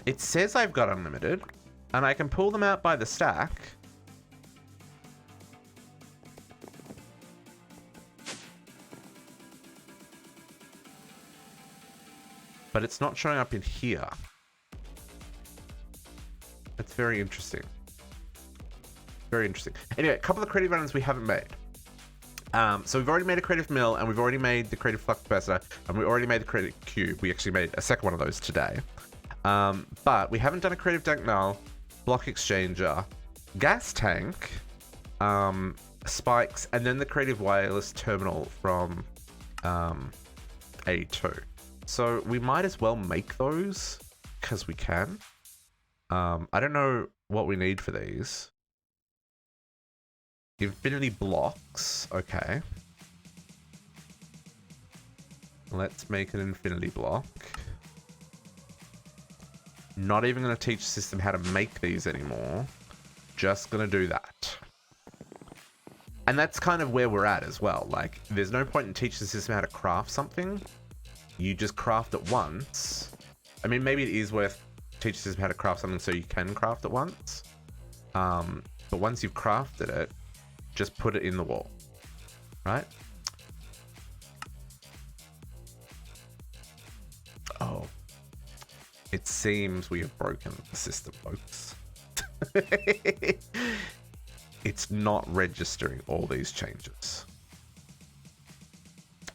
It says I've got unlimited, and I can pull them out by the stack. But it's not showing up in here. That's very interesting. Very interesting. Anyway, a couple of creative items we haven't made. So we've already made a creative mill, and we've already made the creative flux capacitor, and we already made the creative cube. We actually made a second one of those today. But we haven't done a creative tank null, block exchanger, gas tank, spikes, and then the creative wireless terminal from A2. So we might as well make those because we can. I don't know what we need for these. Infinity blocks. Okay. Let's make an infinity block. Not even going to teach the system how to make these anymore. Just going to do that. And that's kind of where we're at as well. Like, there's no point in teaching the system how to craft something. You just craft it once. I mean, maybe it is worth teaching the system how to craft something so you can craft it once. But once you've crafted it, just put it in the wall. Right? Oh. It seems we have broken the system, folks. It's not registering all these changes.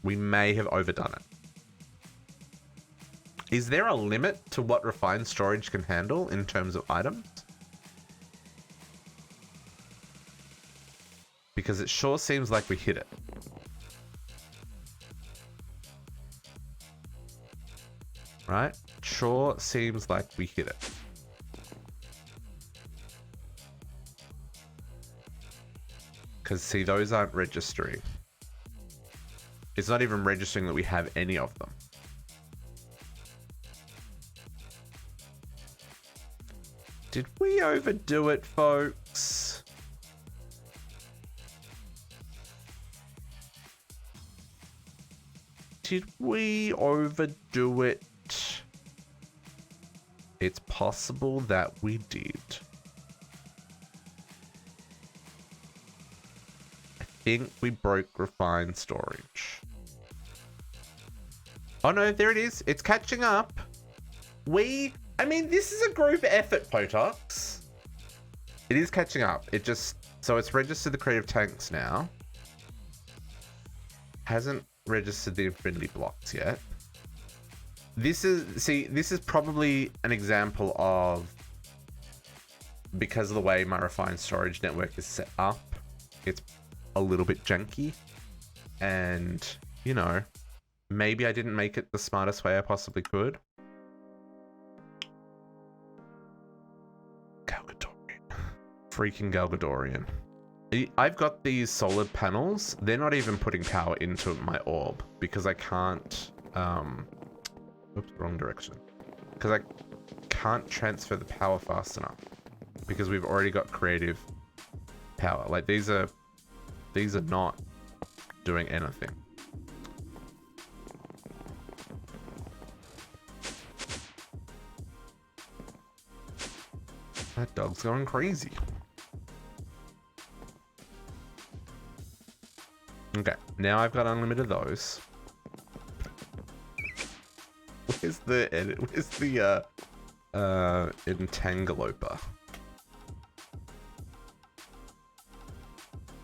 We may have overdone it. Is there a limit to what refined storage can handle in terms of items? Because it sure seems like we hit it. Right? Sure seems like we hit it. Because, see, those aren't registering. It's not even registering that we have any of them. Did we overdo it, folks? Did we overdo it? It's possible that we did. I think we broke refined storage. Oh no, there it is. It's catching up. I mean, this is a group effort, Potox. It is catching up. So it's registered the creative tanks now. Hasn't registered the infinity blocks yet. This is probably an example of, because of the way my refined storage network is set up, it's a little bit janky. And, you know, maybe I didn't make it the smartest way I possibly could. Freaking Galgadorian. I've got these solar panels. They're not even putting power into my orb because I can't... oops, wrong direction. Because I can't transfer the power fast enough. Because we've already got creative power. Like, these are not doing anything. That dog's going crazy. Okay, now I've got unlimited of those. Where's the edit? Where's the entangloper?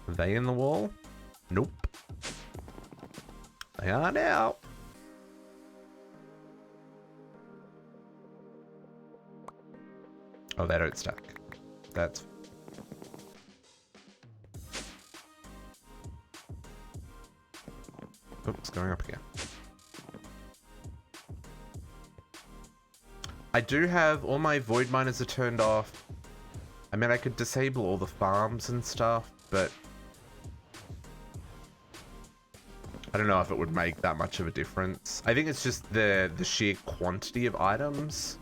Are they in the wall? Nope. They are now. Oh, they don't stack. That's... Oops, going up again. I do have all my void miners are turned off. I mean, I could disable all the farms and stuff, but I don't know if it would make that much of a difference. I think it's just the sheer quantity of items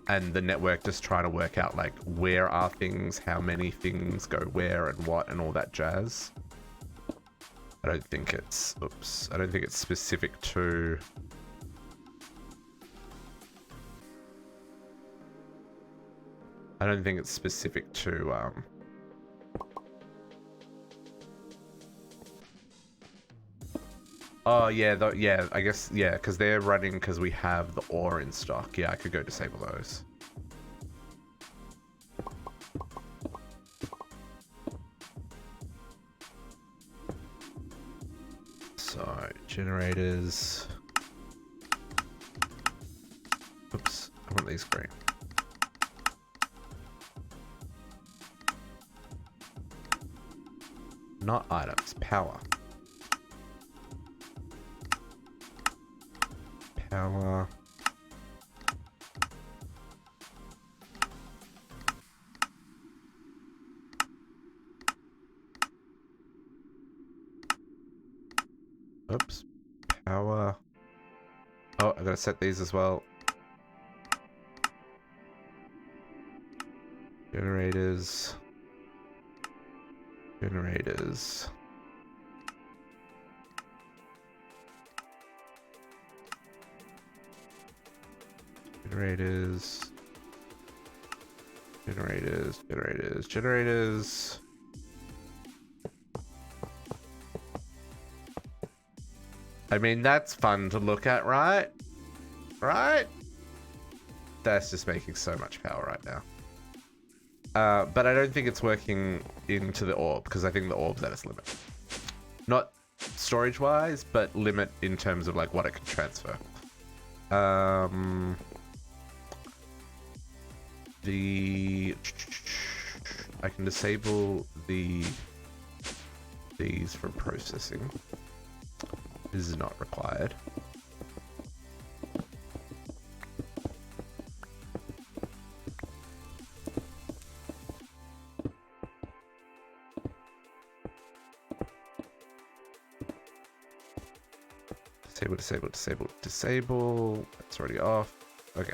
and the network just trying to work out, like, where are things, how many things go where and what and all that jazz. I don't think it's... Oops. I don't think it's specific to... I don't think it's specific to, Oh, yeah, yeah, I guess, yeah, because they're running because we have the ore in stock. Yeah, I could go disable those. So, generators. Oops, I want these green. Not items, power. Power. Oops. Power. Oh, I gotta set these as well. Generators. Generators. Generators. Generators. Generators. Generators. I mean, that's fun to look at, right? Right? That's just making so much power right now. But I don't think it's working into the orb, because I think the orb's at its limit. Not storage-wise, but limit in terms of, like, what it can transfer. I can disable these from processing. This is not required. Disable, disable, disable, disable. That's already off. Okay.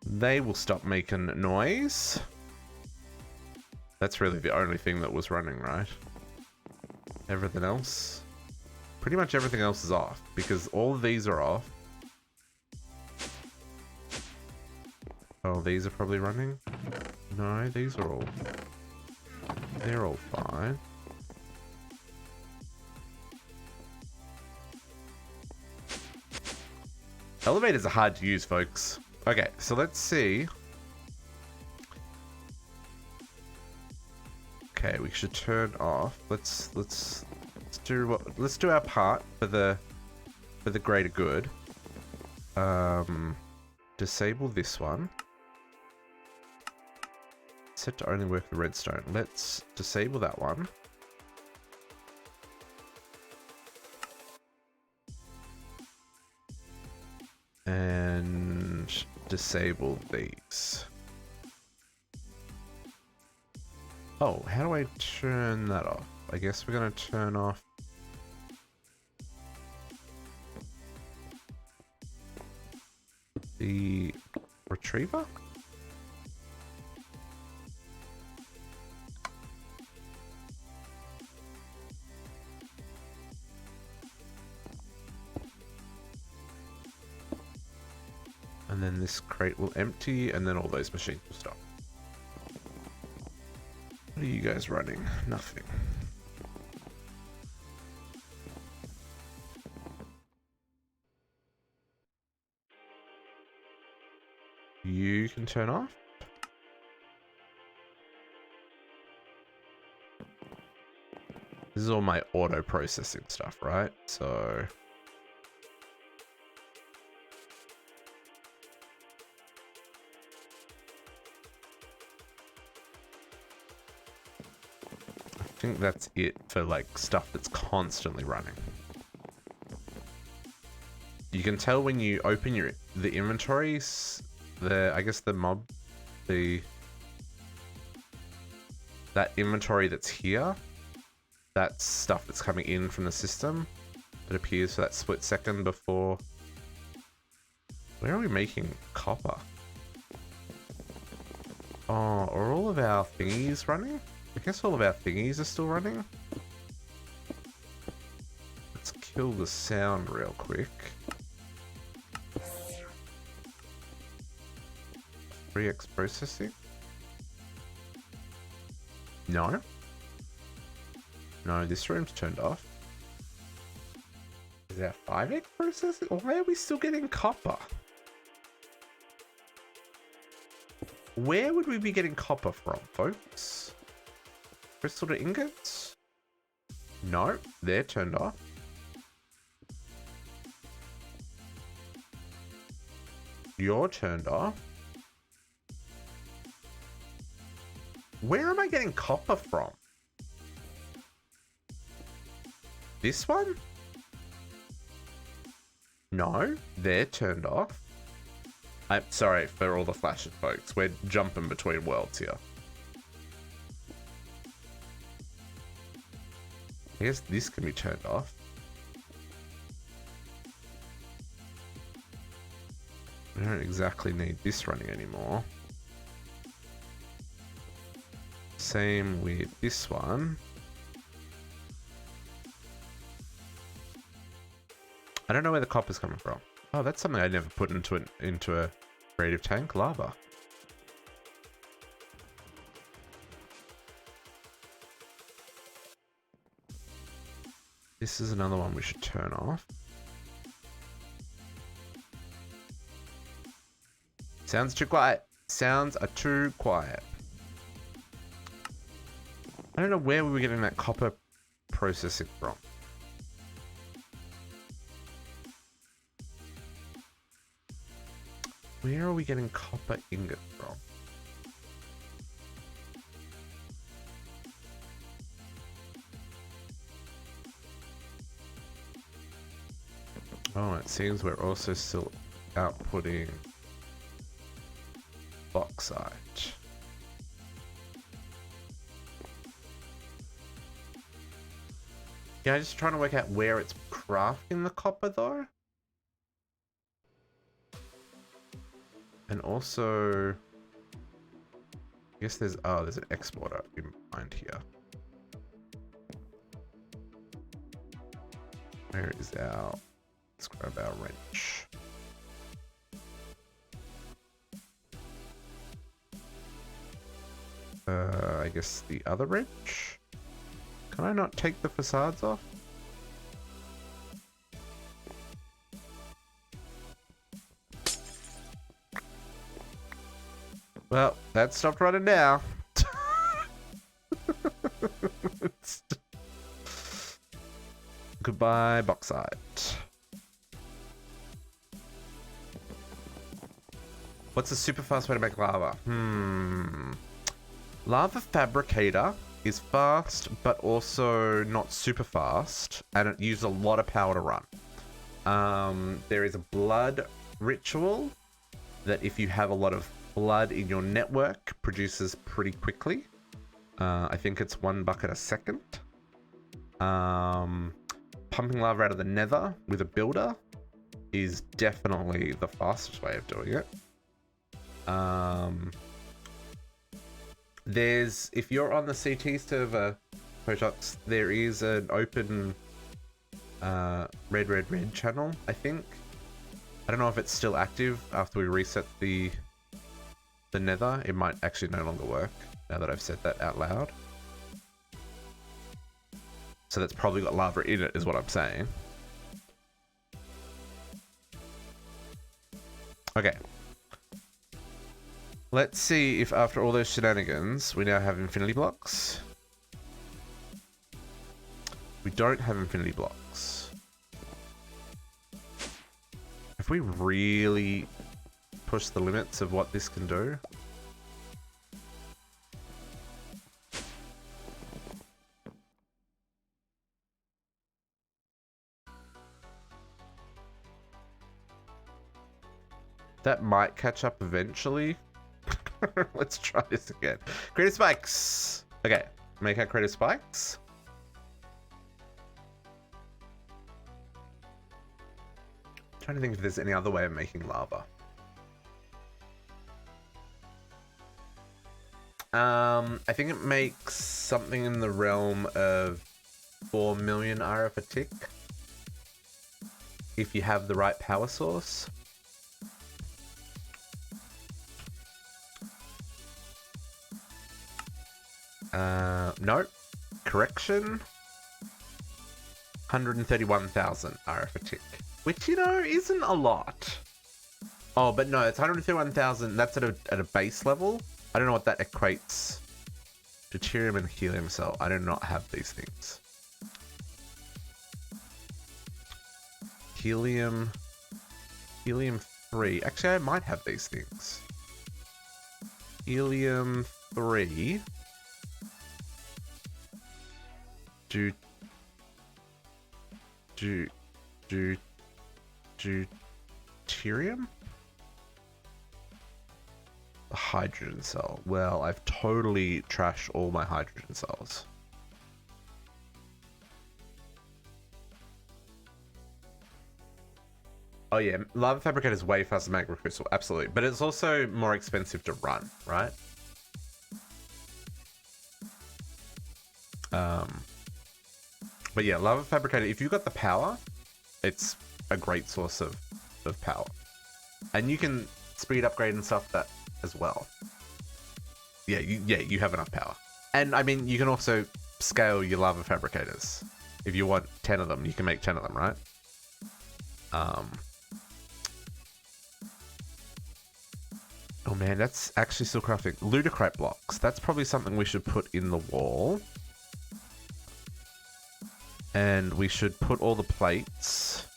They will stop making noise. That's really the only thing that was running, right? Everything else? Pretty much everything else is off, because all of these are off. Oh, these are probably running? No, these are all... They're all fine. Elevators are hard to use, folks. Okay, so let's see. Okay, we should turn off. Let's do our part for the greater good. Disable this one. Set to only work with redstone. Let's disable that one. And disable these. Oh, how do I turn that off? I guess we're gonna turn off the retriever? And then this crate will empty, and then all those machines will stop. What are you guys running? Nothing. You can turn off. This is all my auto processing stuff, right? So... I think that's it for like stuff that's constantly running. You can tell when you open the inventories, I guess that inventory that's here, that's stuff that's coming in from the system. It appears for that split second before. Where are we making copper? Oh, are all of our thingies running? I guess all of our thingies are still running. Let's kill the sound real quick. 3x processing? No. No, this room's turned off. Is that 5x processing? Why are we still getting copper? Where would we be getting copper from, folks? Crystal to ingots? No, they're turned off. You're turned off. Where am I getting copper from? This one? No, they're turned off. I'm sorry for all the flashing, folks. We're jumping between worlds here. I guess this can be turned off. I don't exactly need this running anymore. Same with this one. I don't know where the copper's coming from. Oh, that's something I never put into a creative tank. Lava. This is another one we should turn off. Sounds too quiet. Sounds are too quiet. I don't know where we were getting that copper processing from. Where are we getting copper ingot from? Oh, it seems we're also still outputting bauxite. Yeah, I'm just trying to work out where it's crafting the copper though. And also, I guess there's an exporter behind here. Where is let's grab our wrench. I guess the other wrench? Can I not take the facades off? Well, that stopped running now. Goodbye, bauxite. What's a super fast way to make lava? Lava fabricator is fast, but also not super fast, and it uses a lot of power to run. There is a blood ritual that if you have a lot of blood in your network produces pretty quickly. I think it's 1 bucket a second. Pumping lava out of the nether with a builder is definitely the fastest way of doing it. If you're on the CT server, Potox, there is an open red channel, I think. I don't know if it's still active after we reset the nether. It might actually no longer work now that I've said that out loud. So that's probably got lava in it, is what I'm saying. Okay. Let's see if after all those shenanigans, we now have infinity blocks. We don't have infinity blocks. Have we really pushed the limits of what this can do? That might catch up eventually. Let's try this again. Creative spikes. Okay, make our creative spikes. Trying to think if there's any other way of making lava. I think it makes something in the realm of 4 million RF a tick if you have the right power source. No. Correction. 131,000 RF a tick. Which, you know, isn't a lot. Oh, but no, it's 131,000. That's at a base level. I don't know what that equates. Deuterium and helium cell. I do not have these things. Helium 3. Actually, I might have these things. Helium 3. Deuterium? A hydrogen cell. Well, I've totally trashed all my hydrogen cells. Oh yeah, lava fabricator is way faster than magma crystal, absolutely. But it's also more expensive to run, right? But yeah, lava fabricator, if you've got the power, it's a great source of power. And you can speed upgrade and stuff that as well. Yeah, you have enough power. And I mean, you can also scale your lava fabricators. If you want 10 of them, you can make 10 of them, right? Oh man, that's actually still crafting. Ludicrate blocks. That's probably something we should put in the wall. And we should put all the plates.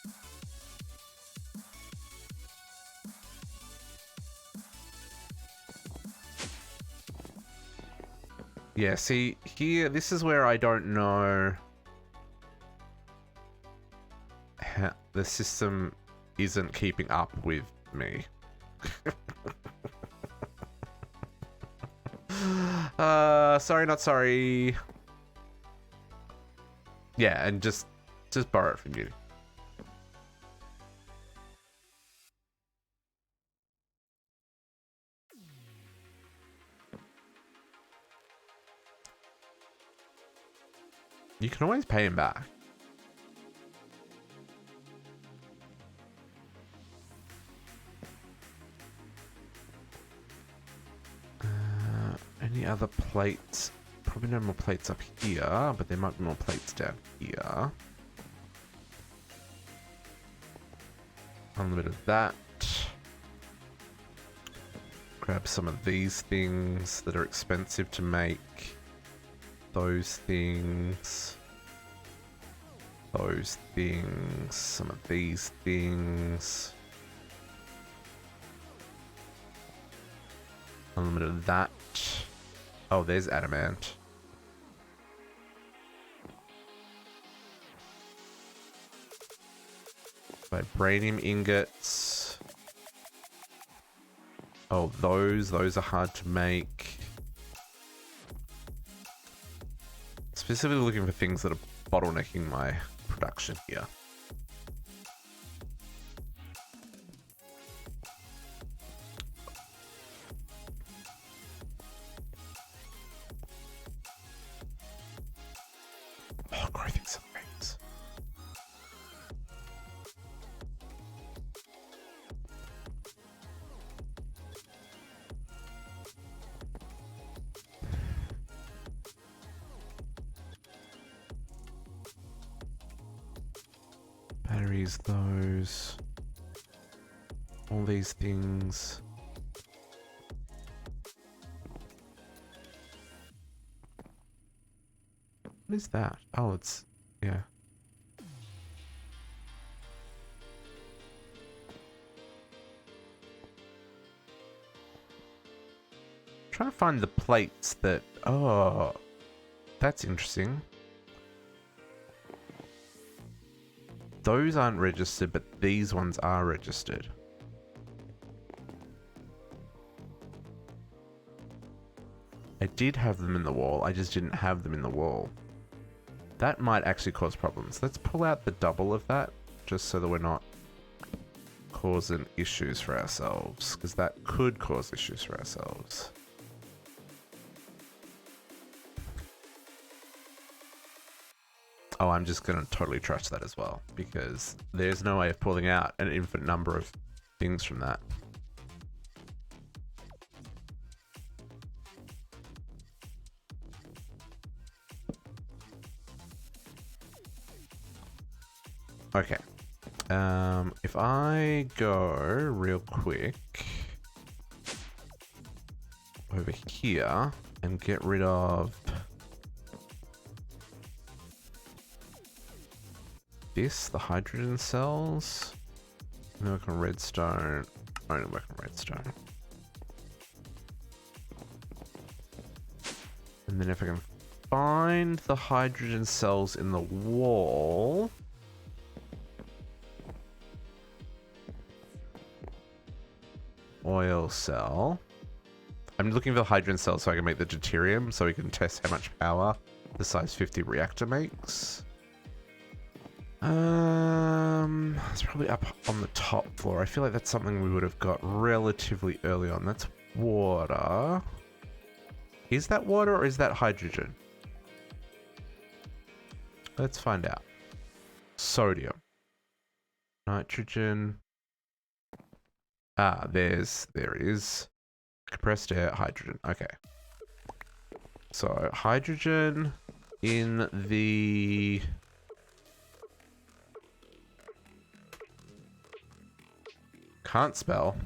Yeah, see, here, this is where I don't know how the system isn't keeping up with me. Sorry, not sorry. Yeah, and just borrow it from you. You can always pay him back. Any other plates? Probably no more plates up here, but there might be more plates down here. Unlimited that. Grab some of these things that are expensive to make. Those things. Those things. Some of these things. Unlimited that. Oh, there's adamant. Vibranium ingots. Oh, those are hard to make. Specifically looking for things that are bottlenecking my production here. Oh, growth accelerates. Batteries, those. All these things. What is that? Oh, it's... yeah. Trying to find the plates that... oh, that's interesting. Those aren't registered, but these ones are registered. I did have them in the wall, I just didn't have them in the wall. That might actually cause problems. Let's pull out the double of that, just so that we're not causing issues for ourselves, because that could cause issues for ourselves. Oh, I'm just going to totally trust that as well, because there's no way of pulling out an infinite number of things from that. Okay. If I go real quick over here and get rid of this, the hydrogen cells, and then work on redstone. Only work on redstone. And then if I can find the hydrogen cells in the wall. Oil cell. I'm looking for the hydrogen cell so I can make the deuterium, so we can test how much power the size 50 reactor makes. It's probably up on the top floor. I feel like that's something we would have got relatively early on. That's water. Is that water or is that hydrogen? Let's find out. Sodium. Nitrogen. Ah, there is. Compressed air, hydrogen. Okay. So, hydrogen in the... can't spell.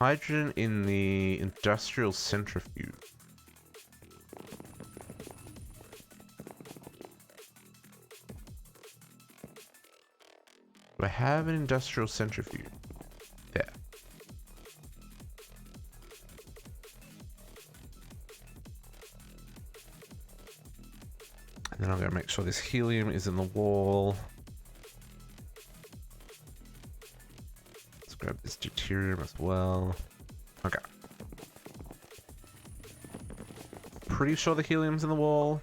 Hydrogen in the industrial centrifuge. Do I have an industrial centrifuge? There. And then I'm going to make sure this helium is in the wall. Let's grab this deuterium as well. Okay. Pretty sure the helium's in the wall.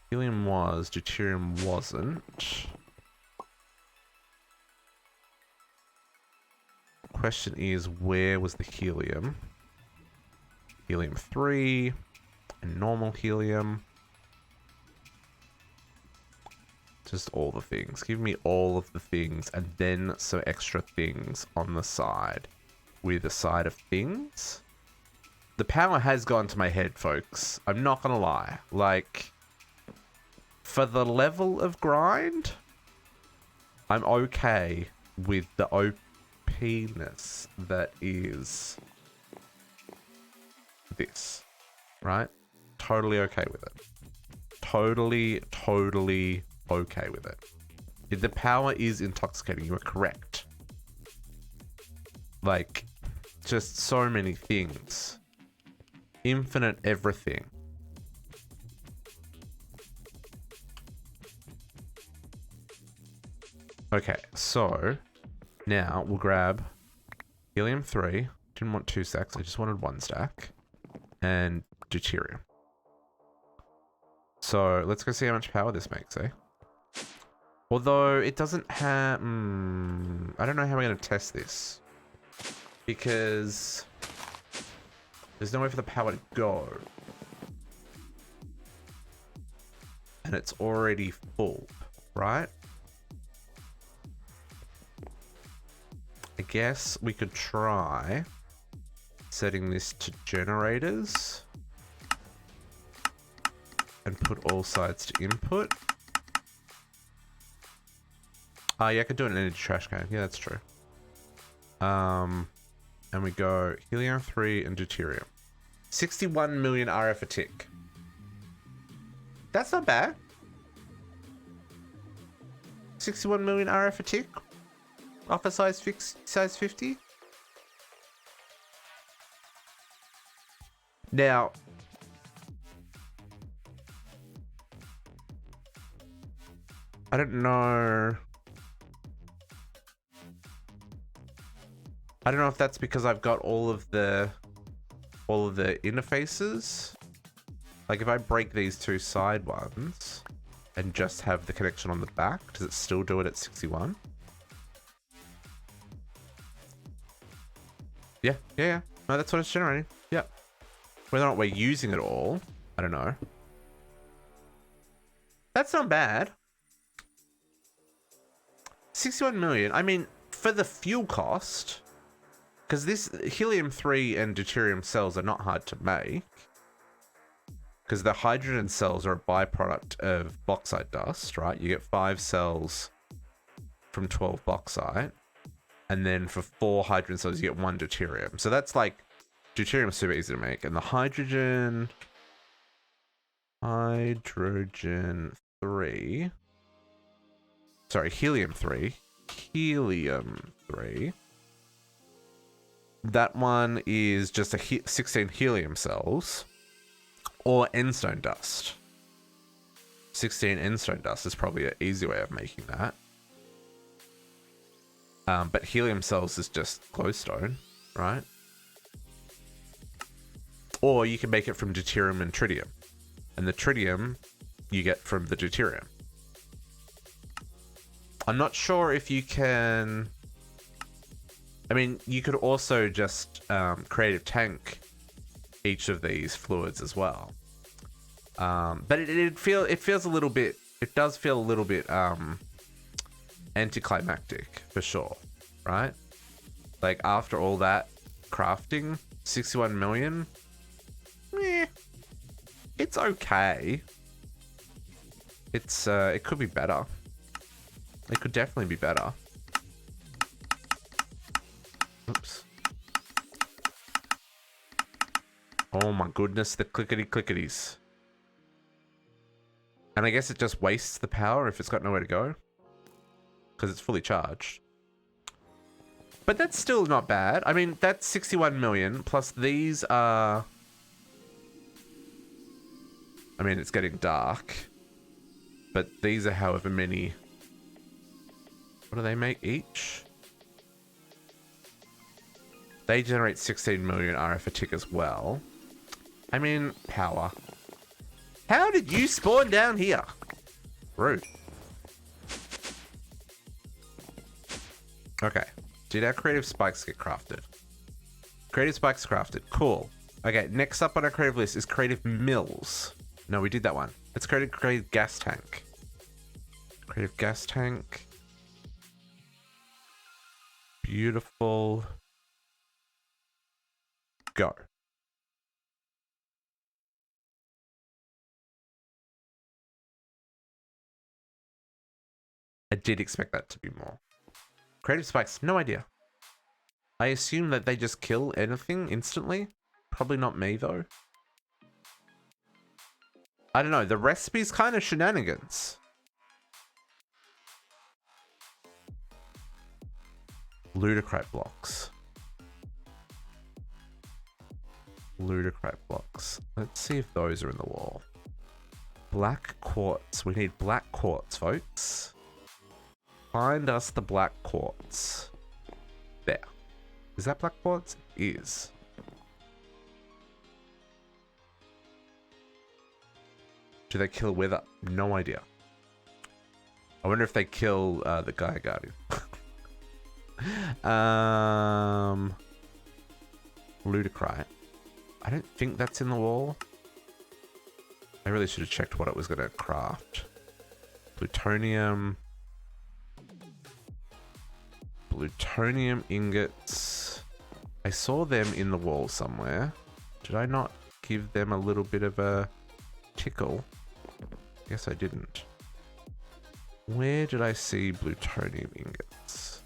Helium was, deuterium wasn't. Question is, where was the helium? Helium 3 and normal helium. Just all the things. Give me all of the things and then some extra things on the side. With a side of things. The power has gone to my head, folks. I'm not gonna lie. Like, for the level of grind, I'm okay with the OP-ness that is this, right? Totally okay with it. Totally okay with it. If the power is intoxicating, you are correct. Like, just so many things. Infinite everything. Okay, so now we'll grab helium-3. Didn't want 2 stacks, I just wanted 1 stack. And deuterium. So let's go see how much power this makes, eh? Although it doesn't have... I don't know how we're going to test this. Because there's nowhere for the power to go. And it's already full, right? I guess we could try setting this to generators. And put all sides to input. Yeah, I could do an energy trash can. Yeah, that's true. And we go helium-3 and deuterium. 61 million RF a tick. That's not bad. 61 million RF a tick. Off a size 50. Now, I don't know. I don't know if that's because I've got all of the interfaces. Like if I break these 2 side ones and just have the connection on the back, does it still do it at 61? Yeah. No, that's what it's generating. Yeah. Whether or not we're using it all, I don't know. That's not bad. 61 million. I mean, for the fuel cost, because this helium-3 and deuterium cells are not hard to make, because the hydrogen cells are a byproduct of bauxite dust, right? You get 5 cells from 12 bauxite, and then for 4 hydrogen cells, you get 1 deuterium. So that's like, deuterium is super easy to make, and the hydrogen 3. Sorry, helium-3. That one is just a 16 helium cells. Or endstone dust. 16 endstone dust is probably an easy way of making that. But helium cells is just glowstone, right? Or you can make it from deuterium and tritium. And the tritium you get from the deuterium. I'm not sure if you can... I mean, you could also just creative tank each of these fluids as well. But it feels a little bit... It does feel a little bit anticlimactic, for sure, right? Like, after all that crafting, 61 million? It's okay. It could be better. It could definitely be better. Oops. Oh my goodness, the clickety-clicketies. And I guess it just wastes the power if it's got nowhere to go. Because it's fully charged. But that's still not bad. I mean, that's 61 million, plus these are... I mean, it's getting dark. But these are however many... What do they make each? They generate 16 million RF a tick as well. I mean, power. How did you spawn down here? Rude. Okay. Did our creative spikes get crafted? Creative spikes crafted. Cool. Okay, next up on our creative list is creative mills. No, we did that one. Let's create a creative gas tank. Creative gas tank. Beautiful. Go. I did expect that to be more. Creative spikes, no idea. I assume that they just kill anything instantly. Probably not me though. I don't know, the recipe's kind of shenanigans. Ludicrate blocks. Ludicrate blocks. Let's see if those are in the wall. Black quartz. We need black quartz, folks. Find us the black quartz. There. Is that black quartz? It is. Do they kill wither? No idea. I wonder if they kill the Gaia Guardian. Ludicrite. I don't think that's in the wall. I really should have checked what it was going to craft. Plutonium. Plutonium ingots. I saw them in the wall somewhere. Did I not give them a little bit of a tickle? Guess I didn't. Where did I see plutonium ingots?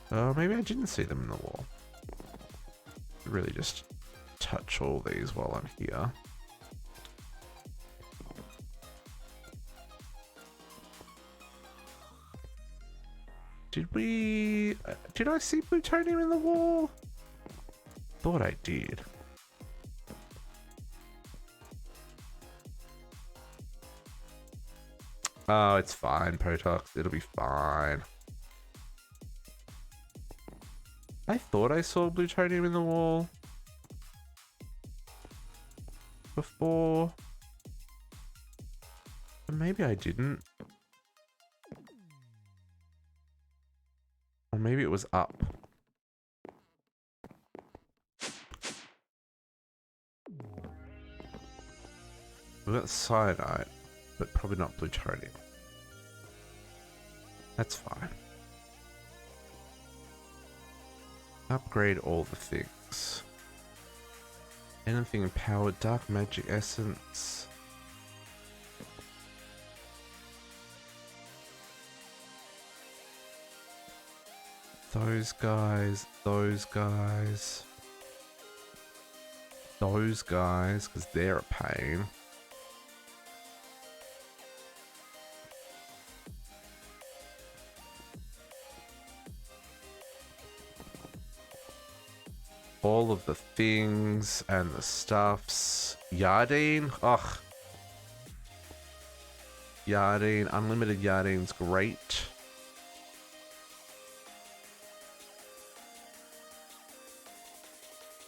Oh, maybe I didn't see them in the wall. Really just touch all these while I'm here. Did I see plutonium in the wall? Thought I did. Oh, it's fine, Potox. It'll be fine. I thought I saw plutonium in the wall before. But maybe I didn't. Or maybe it was up. We got cyanide, but probably not plutonium. That's fine. Upgrade all the things. Anything empowered, dark magic essence. Those guys, those guys. Those guys, because they're a pain. All of the things and the stuffs. Yardine, ugh. Yardine, unlimited Yardine's great.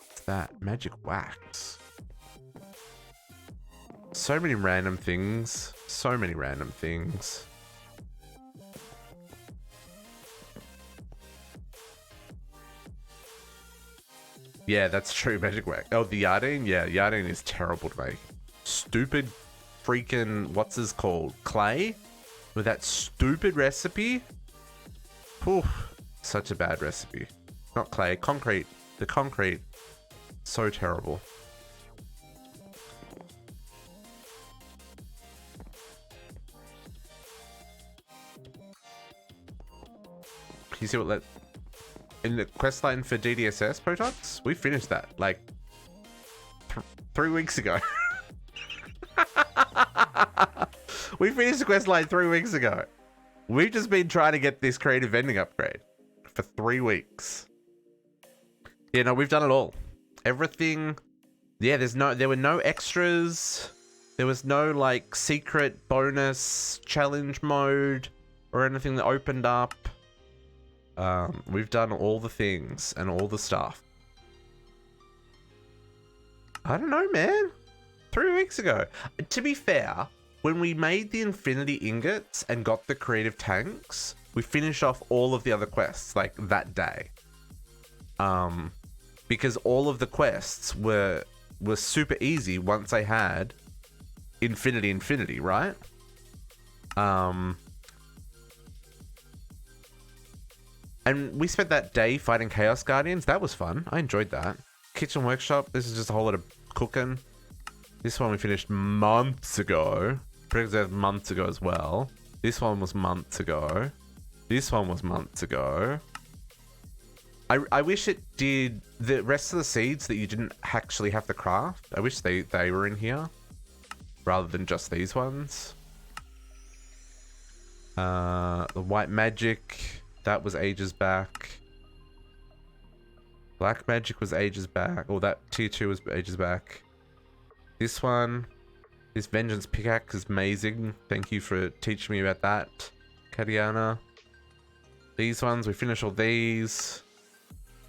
What's that? Magic wax. So many random things. So many random things. Yeah, that's true. Magic wax. Oh, the Yardine? Yeah, Yardine is terrible to make. Stupid freaking, what's this called? Clay? With that stupid recipe? Whew. Such a bad recipe. Not clay, concrete. The concrete. So terrible. You see what that... In the quest line for DDSS, Protox, we finished that like 3 weeks ago. We finished the quest line 3 weeks ago. We've just been trying to get this creative vending upgrade for 3 weeks. Yeah, no, we've done it all. Everything. Yeah, there were no extras. There was no like secret bonus challenge mode or anything that opened up. We've done all the things and all the stuff. I don't know, man. 3 weeks ago. To be fair, when we made the infinity ingots and got the creative tanks, we finished off all of the other quests like that day. Because all of the quests were super easy once I had infinity, right? And we spent that day fighting Chaos Guardians. That was fun. I enjoyed that. Kitchen Workshop. This is just a whole lot of cooking. This one we finished months ago. Pretty months ago as well. This one was months ago. This one was months ago. I wish it did the rest of the seeds that you didn't actually have to craft. I wish they were in here rather than just these ones. The white magic, that was ages back. Black magic was ages back. Oh, that tier 2 was ages back. This one, this vengeance pickaxe is amazing. Thank you for teaching me about that, Katiana. These ones, we finished all these.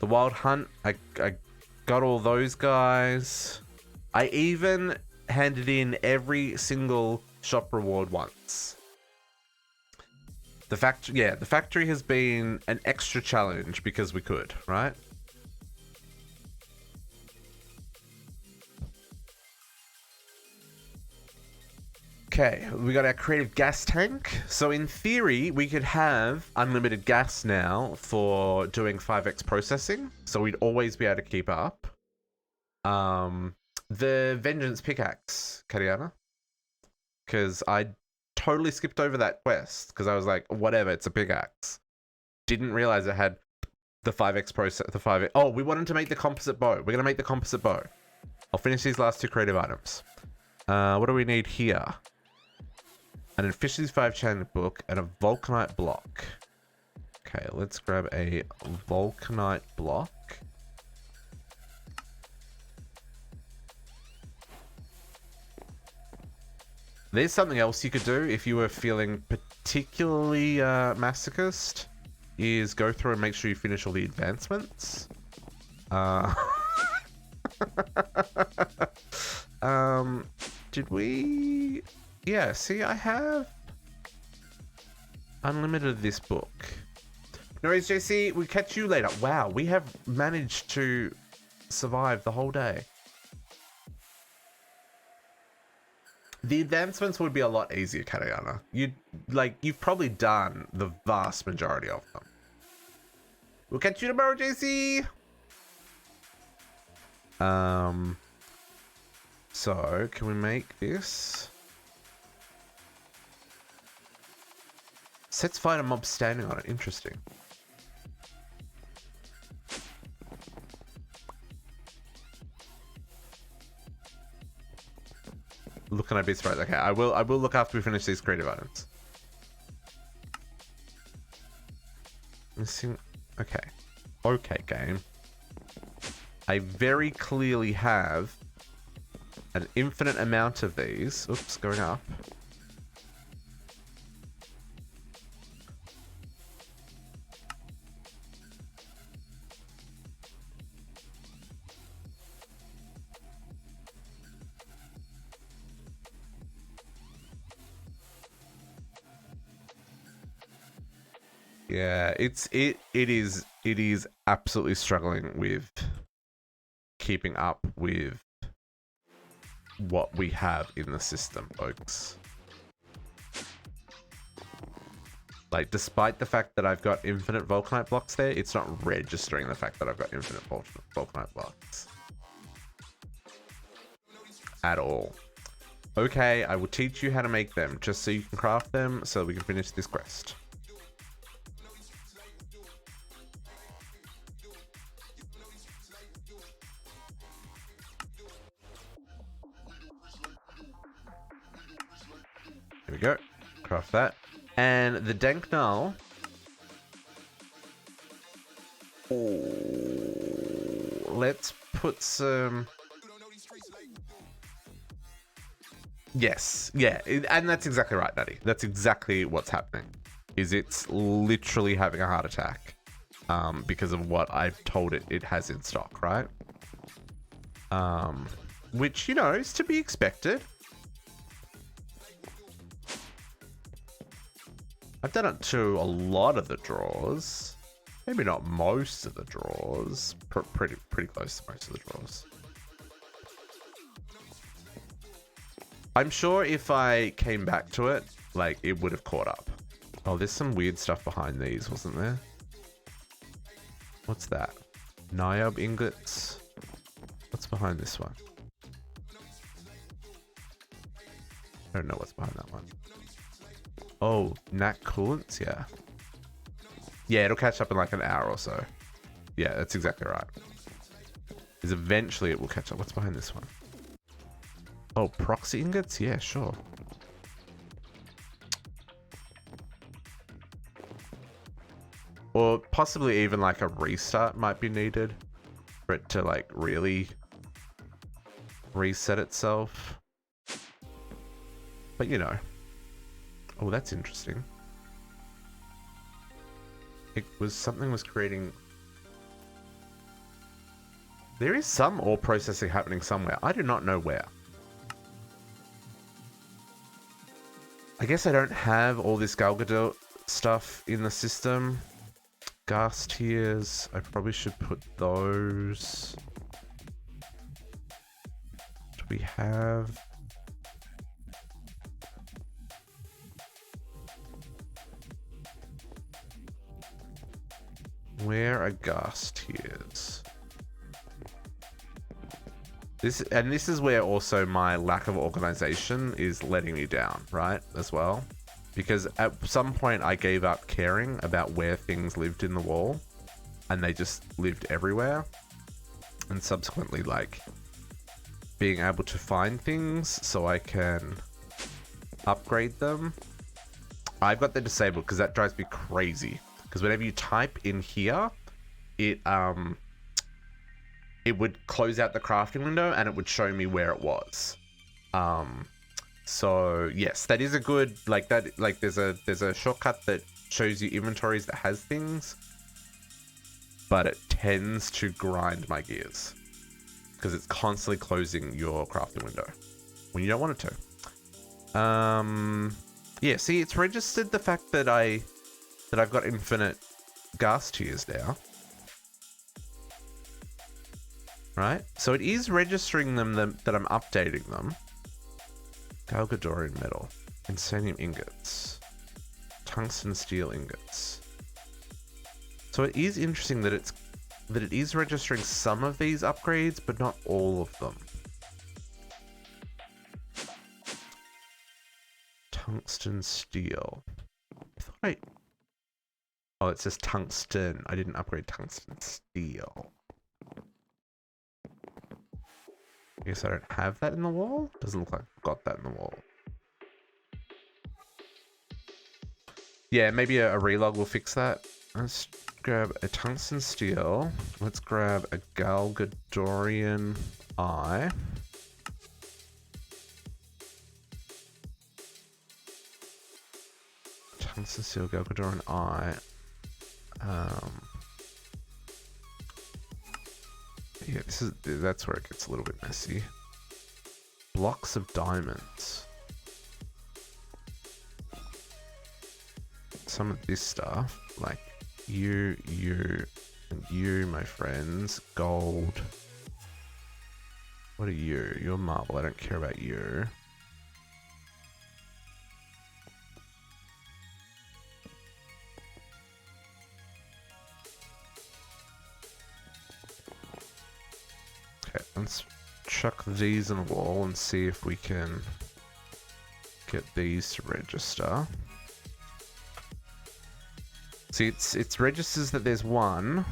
The wild hunt, I got all those guys. I even handed in every single shop reward once. The factory has been an extra challenge because we could, right? Okay, we got our creative gas tank. So in theory, we could have unlimited gas now for doing 5x processing. So we'd always be able to keep up. The vengeance pickaxe, Katiana. Because I totally skipped over that quest. Because I was like, whatever, it's a pickaxe. Didn't realize it had the 5x process, the 5x. Oh, we wanted to make the composite bow. We're going to make the composite bow. I'll finish these last 2 creative items. What do we need here? An efficiency 5 channel book and a vulcanite block. Okay, let's grab a vulcanite block. There's something else you could do if you were feeling particularly masochist, is go through and make sure you finish all the advancements. Did we... Yeah, see, I have unlimited this book. No worries, JC. We'll catch you later. Wow, we have managed to survive the whole day. The advancements would be a lot easier, Katiana. You've probably done the vast majority of them. We'll catch you tomorrow, JC. So, can we make this? Sets fight a mob standing on it. Interesting. Looking at be surprised. Okay, I will look after we finish these creative items. Missing. Okay. Okay, game. I very clearly have an infinite amount of these. Oops, going up. Yeah, it is absolutely struggling with keeping up with what we have in the system, folks. Like, despite the fact that I've got infinite vulcanite blocks there, it's not registering the fact that I've got infinite vulcanite blocks at all. Okay, I will teach you how to make them just so you can craft them so we can finish this quest. There we go. Craft that. And the dank null. Oh, let's put some... Yes. Yeah. And that's exactly right, Nutty. That's exactly what's happening. Is it's literally having a heart attack. Because of what I've told it has in stock, right? Which, you know, is to be expected. I've done it to a lot of the draws. Maybe not most of the draws. Pretty close to most of the draws. I'm sure if I came back to it like, it would have caught up. Oh, there's some weird stuff behind these, wasn't there? What's that? Niab ingots. What's behind this one? I don't know what's behind that one. Oh, NAC coolants? Yeah. Yeah, it'll catch up in like an hour or so. Yeah, that's exactly right. Because eventually it will catch up. What's behind this one? Oh, proxy ingots? Yeah, sure. Or possibly even like a restart might be needed for it to like really reset itself. But you know. Oh, that's interesting. It was something was creating. There is some ore processing happening somewhere. I do not know where. I guess I don't have all this Galgadot stuff in the system. Gas tiers. I probably should put those. Do we have? Where are gas tiers? This is where also my lack of organization is letting me down, right? As well. Because at some point I gave up caring about where things lived in the wall, and they just lived everywhere. And subsequently, like, being able to find things so I can upgrade them. I've got that disabled because that drives me crazy. Because whenever you type in here, it would close out the crafting window and it would show me where it was. So yes, that is a good, like that, like there's a shortcut that shows you inventories that has things, but it tends to grind my gears because it's constantly closing your crafting window when you don't want it to. Yeah, see, it's registered the fact that I've got infinite gas tiers now. Right? So it is registering them that I'm updating them. Galgadorian metal. Insanium ingots. Tungsten steel ingots. So it is interesting that it is registering some of these upgrades, but not all of them. Tungsten steel. Oh, it says tungsten. I didn't upgrade tungsten steel. I guess I don't have that in the wall? Doesn't look like I've got that in the wall. Yeah, maybe a relog will fix that. Let's grab a tungsten steel. Let's grab a Galgadorian eye. Tungsten steel, Galgadorian eye. Yeah, that's where it gets a little bit messy. Blocks of diamonds. Some of this stuff, like you, and you, my friends. Gold. What are you? You're marble. I don't care about you. Okay, let's chuck these in the wall and see if we can get these to register. See, it registers that there's one.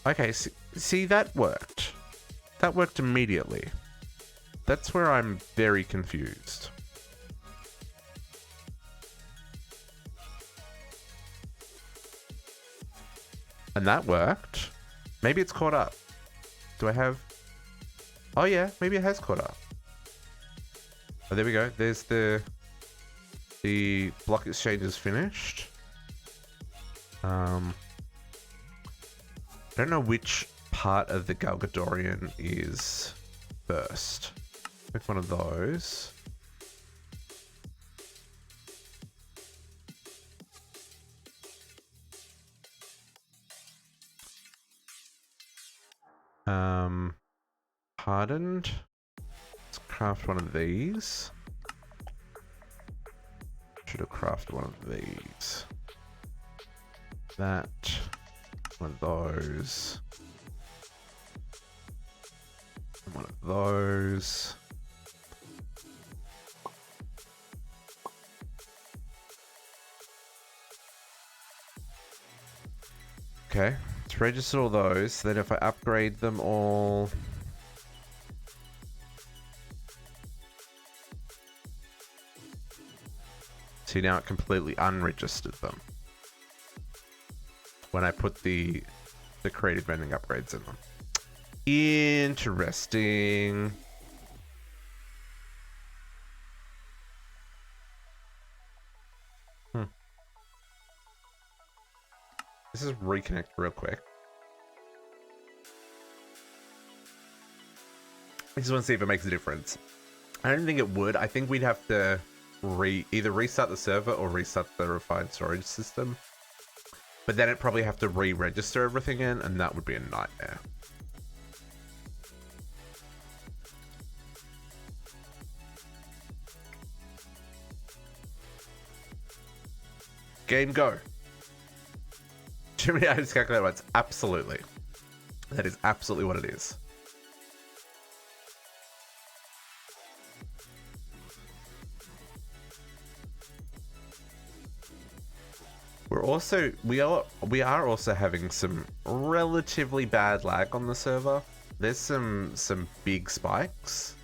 Okay, see that worked. That worked immediately. That's where I'm very confused. And that worked. Maybe it's caught up. Do I have... Oh yeah, maybe it has caught up. Oh, there we go. There's the block exchange is finished. I don't know which part of the Galgadorian is first. Pick one of those. Hardened. Let's craft one of these. Should have crafted one of these. That. One of those. One of those. Okay, let's register all those. Then if I upgrade them all... See, now it completely unregistered them. When I put the creative vending upgrades in them. Interesting. Let's just reconnect real quick. I just want to see if it makes a difference. I don't think it would. I think we'd have to either restart the server or restart the refined storage system. But then it'd probably have to re-register everything in, and that would be a nightmare. Game go. Too many items calculated once. Absolutely. That is absolutely what it is. We are also having some relatively bad lag on the server. There's some big spikes.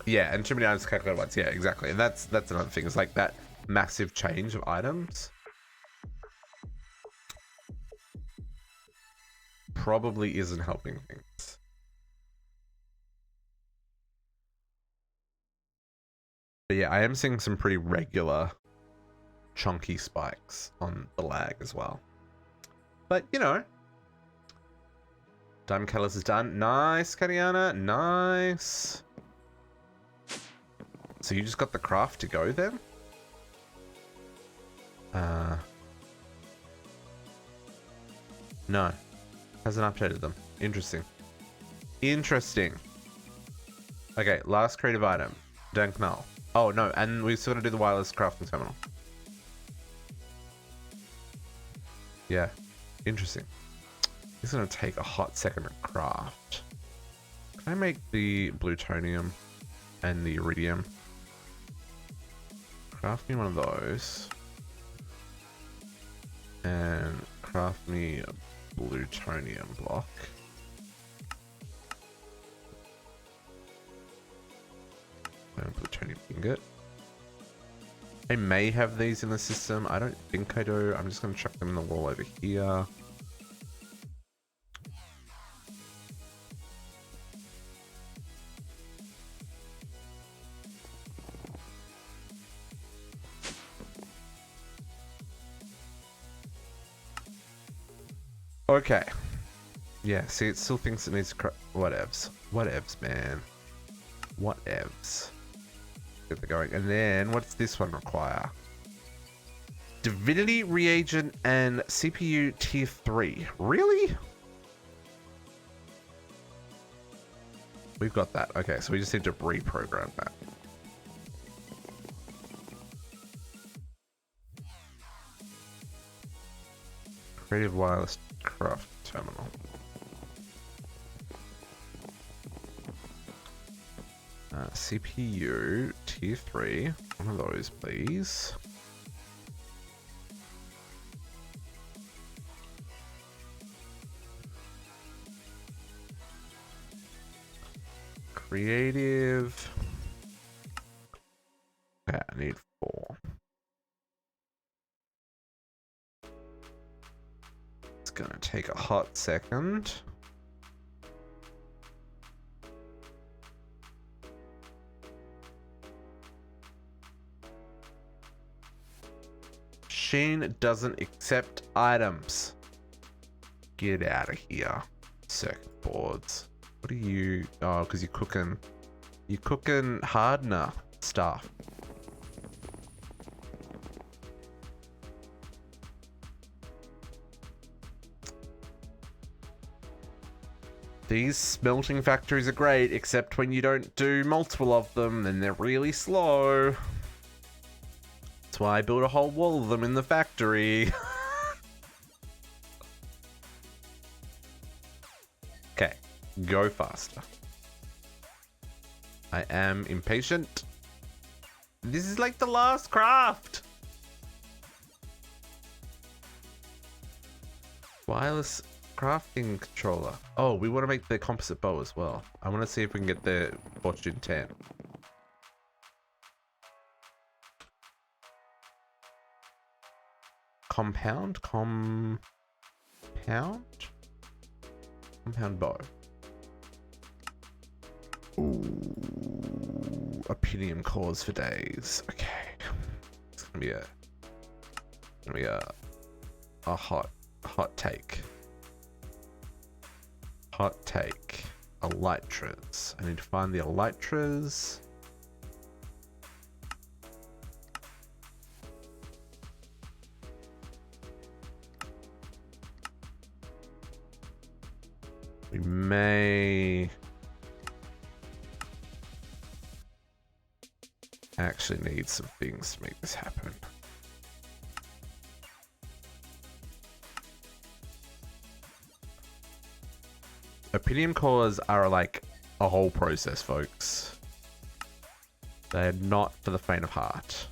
Yeah, and too many items calculated once. Yeah, exactly. And that's another thing. It's like that massive change of items probably isn't helping things. But yeah, I am seeing some pretty regular chunky spikes on the lag as well. But, you know, Diamond Catalyst is done. Nice, Katiana. Nice. So you just got the craft to go then? No. Hasn't updated them. Interesting. Interesting. Okay, last creative item. Dank null. Oh, no, and we still gotta do the wireless crafting terminal. Yeah. Interesting. It's gonna take a hot second to craft. Can I make the plutonium and the iridium? Craft me one of those. And craft me a plutonium block. And plutonium ingot. I may have these in the system. I don't think I do. I'm just going to chuck them in the wall over here. Okay. Yeah, see, it still thinks it needs to whatevs. Whatevs, man. Whatevs. Get that going. And then, what's this one require? Divinity reagent and CPU tier 3. Really? We've got that. Okay, so we just need to reprogram that. Creative wireless craft terminal. CPU tier 3. One of those, please. Creative. Okay, I need 4. It's gonna take a hot second. Machine doesn't accept items. Get out of here. Circuit boards. What are you? Oh, because you're cooking hardener stuff. These smelting factories are great, except when you don't do multiple of them, then they're really slow. That's why I built a whole wall of them in the factory. Okay, go faster. I am impatient. This is like the last craft. Wireless crafting controller. Oh, we want to make the composite bow as well. I want to see if we can get the Fortune 10. Compound bow. Ooh, opinion cores for days. Okay, it's gonna be a hot take. Hot take. Elytras. I need to find the elytras. We may actually need some things to make this happen. Opinion cores are like a whole process, folks. They're not for the faint of heart.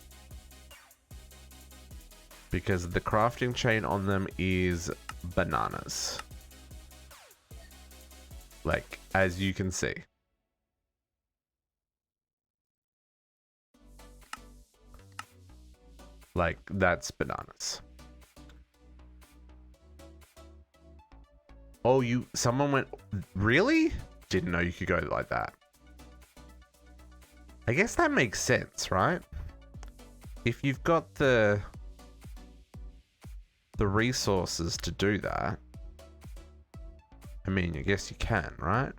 Because the crafting chain on them is bananas. Like, as you can see. Like, that's bananas. Oh, someone went, really? Didn't know you could go like that. I guess that makes sense, right? If you've got the resources to do that, I mean, I guess you can, right?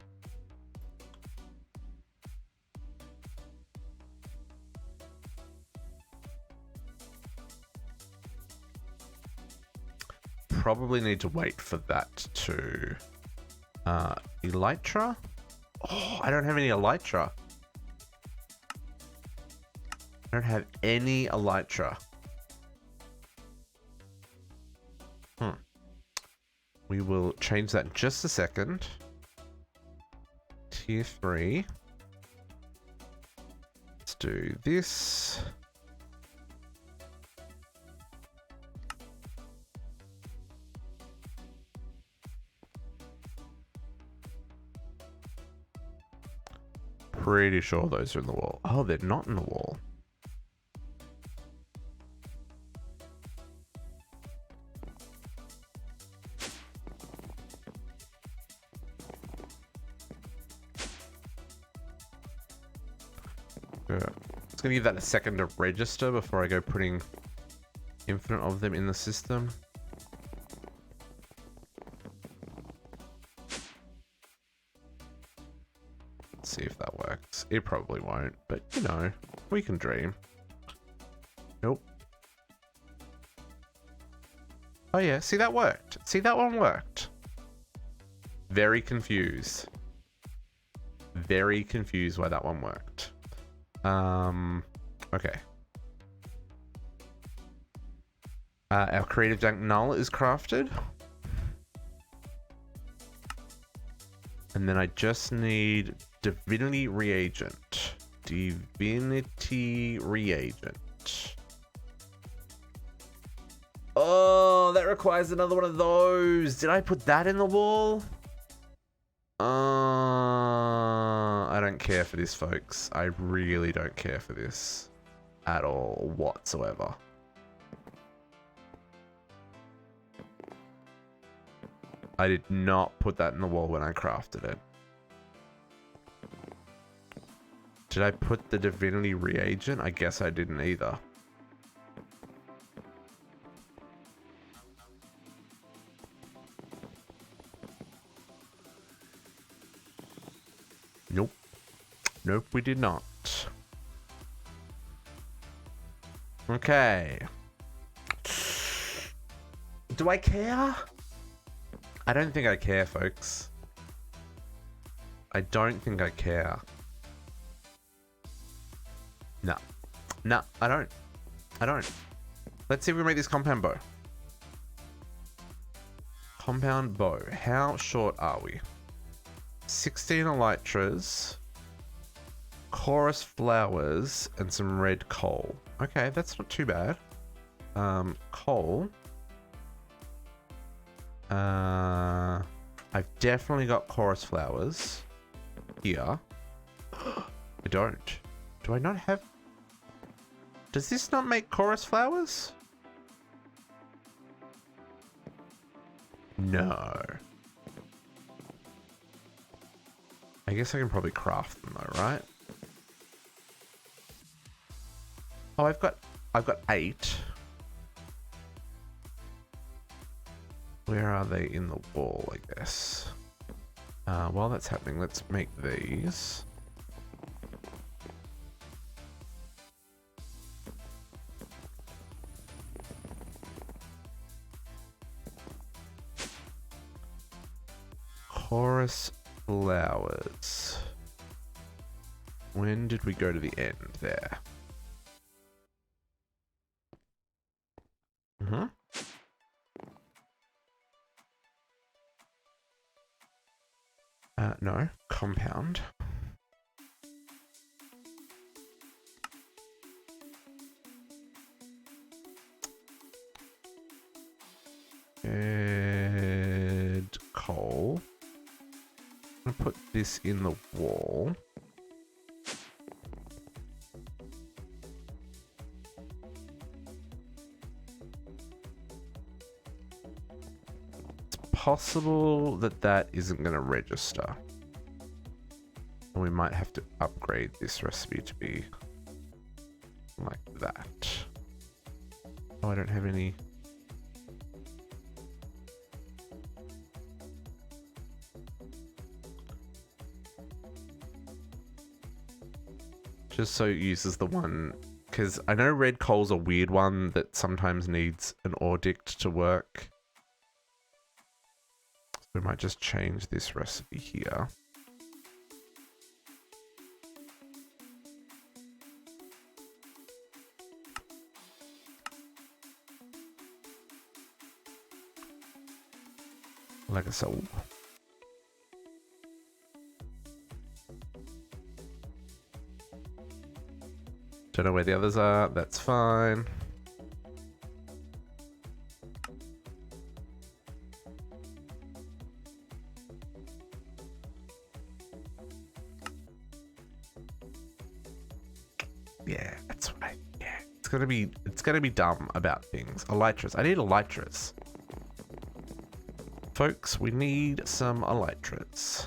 Probably need to wait for that to elytra. Oh, I don't have any elytra. I don't have any elytra. We will change that in just a second. Tier 3. Let's do this. Pretty sure those are in the wall. Oh, they're not in the wall. Just gonna give that a second to register before I go putting infinite of them in the system. Let's see if that works. It probably won't, but you know, we can dream. Nope. Oh yeah, see that worked. See that one worked. Very confused. Very confused why that one worked. Okay. Our creative junk null is crafted. And then I just need divinity reagent. Divinity reagent. Oh, that requires another one of those. Did I put that in the wall? I don't care for this, folks. I really don't care for this at all whatsoever. I did not put that in the wall when I crafted it. Did I put the divinity reagent? I guess I didn't either. Nope. Nope, we did not. Okay. Do I care? I don't think I care, folks. I don't think I care. No. No, I don't. I don't. Let's see if we make this compound bow. Compound bow. How short are we? 16 elytras, chorus flowers, and some red coal. Okay, that's not too bad. Coal. I've definitely got chorus flowers here. I don't. Do I not have... Does this not make chorus flowers? No. I guess I can probably craft them though, right? Oh, I've got 8. Where are they in the wall, I guess? While that's happening, let's make these. Chorus flowers. When did we go to the end there? Mm-hmm. No, compound. And coal. I'm gonna put this in the wall. It's possible that that isn't going to register. And we might have to upgrade this recipe to be like that. Oh, I don't have any... Just so it uses the one, because I know red coal's a weird one that sometimes needs an ordict to work. So we might just change this recipe here. Like a soul. Don't know where the others are. That's fine. Yeah, that's right. Yeah, it's gonna be dumb about things. Elytras. I need elytras. Folks, we need some elytras.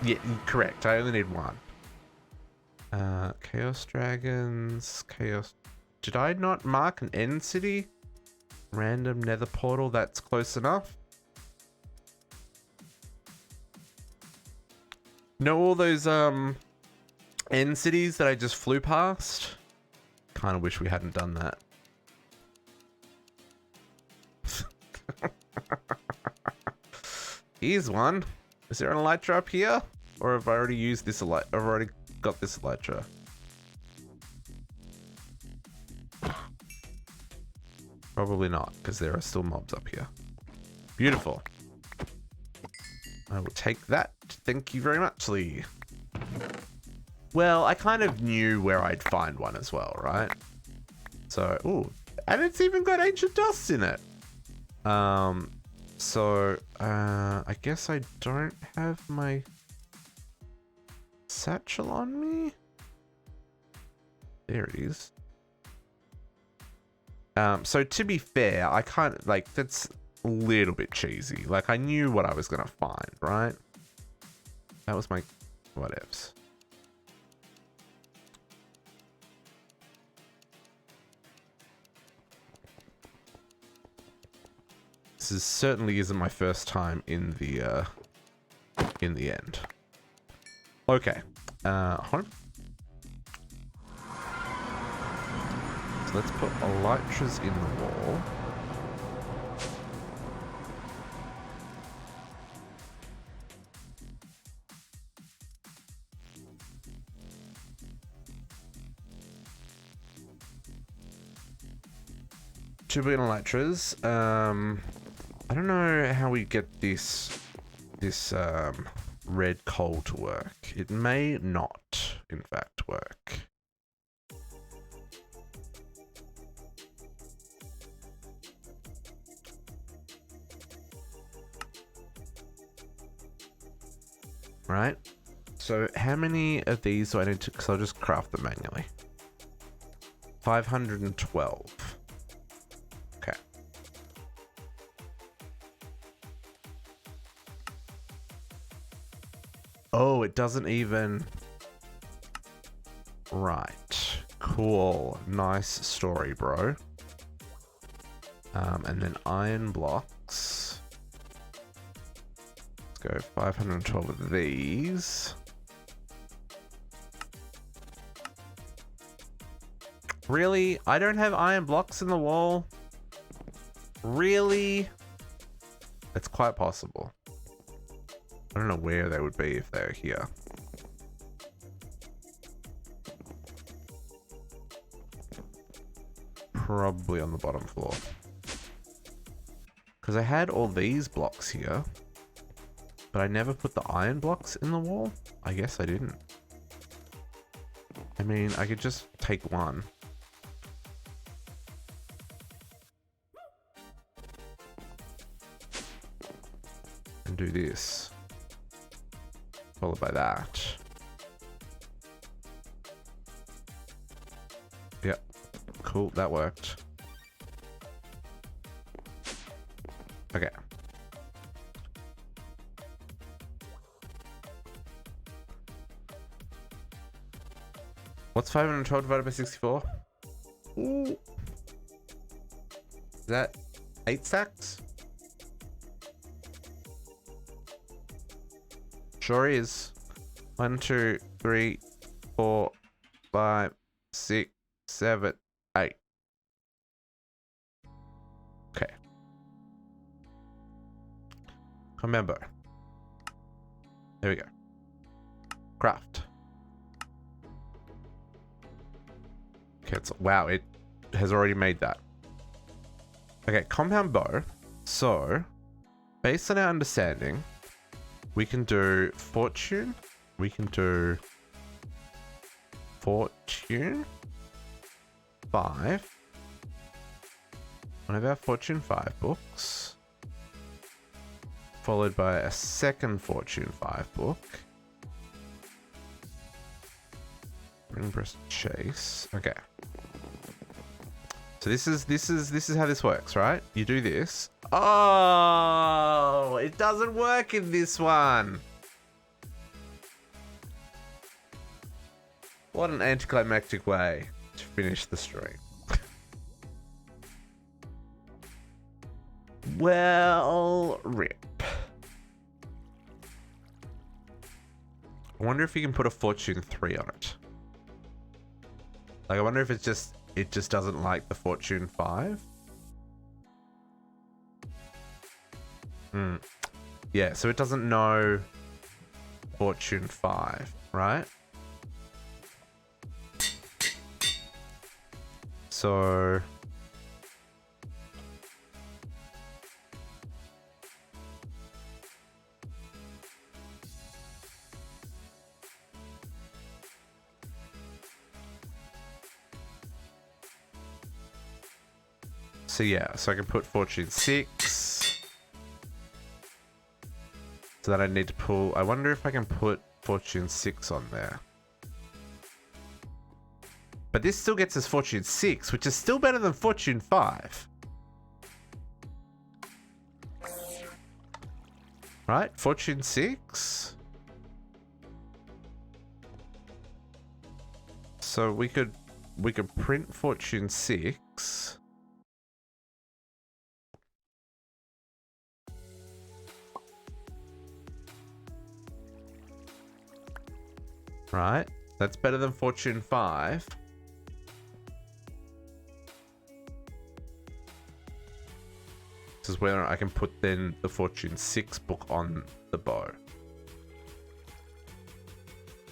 Yeah, correct. I only need one. Chaos Dragons, Chaos... Did I not mark an end city? Random nether portal, that's close enough. Know all those, end cities that I just flew past? Kind of wish we hadn't done that. Here's one. Is there an elytra up here? Or have I already used this elytra? I've already got this elytra. Probably not, because there are still mobs up here. Beautiful. I will take that. Thank you very much, Lee. Well, I kind of knew where I'd find one as well, right? So, ooh. And it's even got ancient dust in it. So, I guess I don't have my satchel on me. There it is. So to be fair, I kind of, like, that's a little bit cheesy. Like, I knew what I was gonna find, right? That was my whatevs. This certainly isn't my first time in the end. Okay. Hold on. So let's put elytras in the wall. Two billion elytras. I don't know how we get this red coal to work. It may not, in fact, work. Right? So how many of these do I need to, because I'll just craft them manually. 512. Okay. Oh, it doesn't even... Right. Cool. Nice story, bro. And then iron blocks. Let's go 512 of these. Really? I don't have iron blocks in the wall? Really? It's quite possible. I don't know where they would be if they're here. Probably on the bottom floor. Because I had all these blocks here. But I never put the iron blocks in the wall? I guess I didn't. I mean, I could just take one. And do this. Followed by that. Yep. Cool, that worked. Okay. What's 512 divided by 64? Ooh. Is that 8 stacks? Sure is. 1, 2, 3, 4, 5, 6, 7, 8. Okay. Remember. There we go. Craft. Okay, wow, it has already made that. Okay, compound bow. So, based on our understanding, we can do fortune. We can do fortune 5. One of our fortune 5 books. Followed by a second fortune 5 book. Ringbreast chase. Okay. So this is how this works, right? You do this. Oh, it doesn't work in this one. What an anticlimactic way to finish the stream. Well, rip. I wonder if you can put a fortune 3 on it. Like, I wonder if it's just, it just doesn't like the fortune 5. Yeah, so it doesn't know fortune 5, right? So yeah, so I can put fortune 6. So that I need to pull. I wonder if I can put fortune 6 on there. But this still gets us fortune 6, which is still better than fortune 5. Right? Fortune 6. So we could print fortune 6. right? That's better than Fortune 5. This is where I can put then the Fortune 6 book on the bow.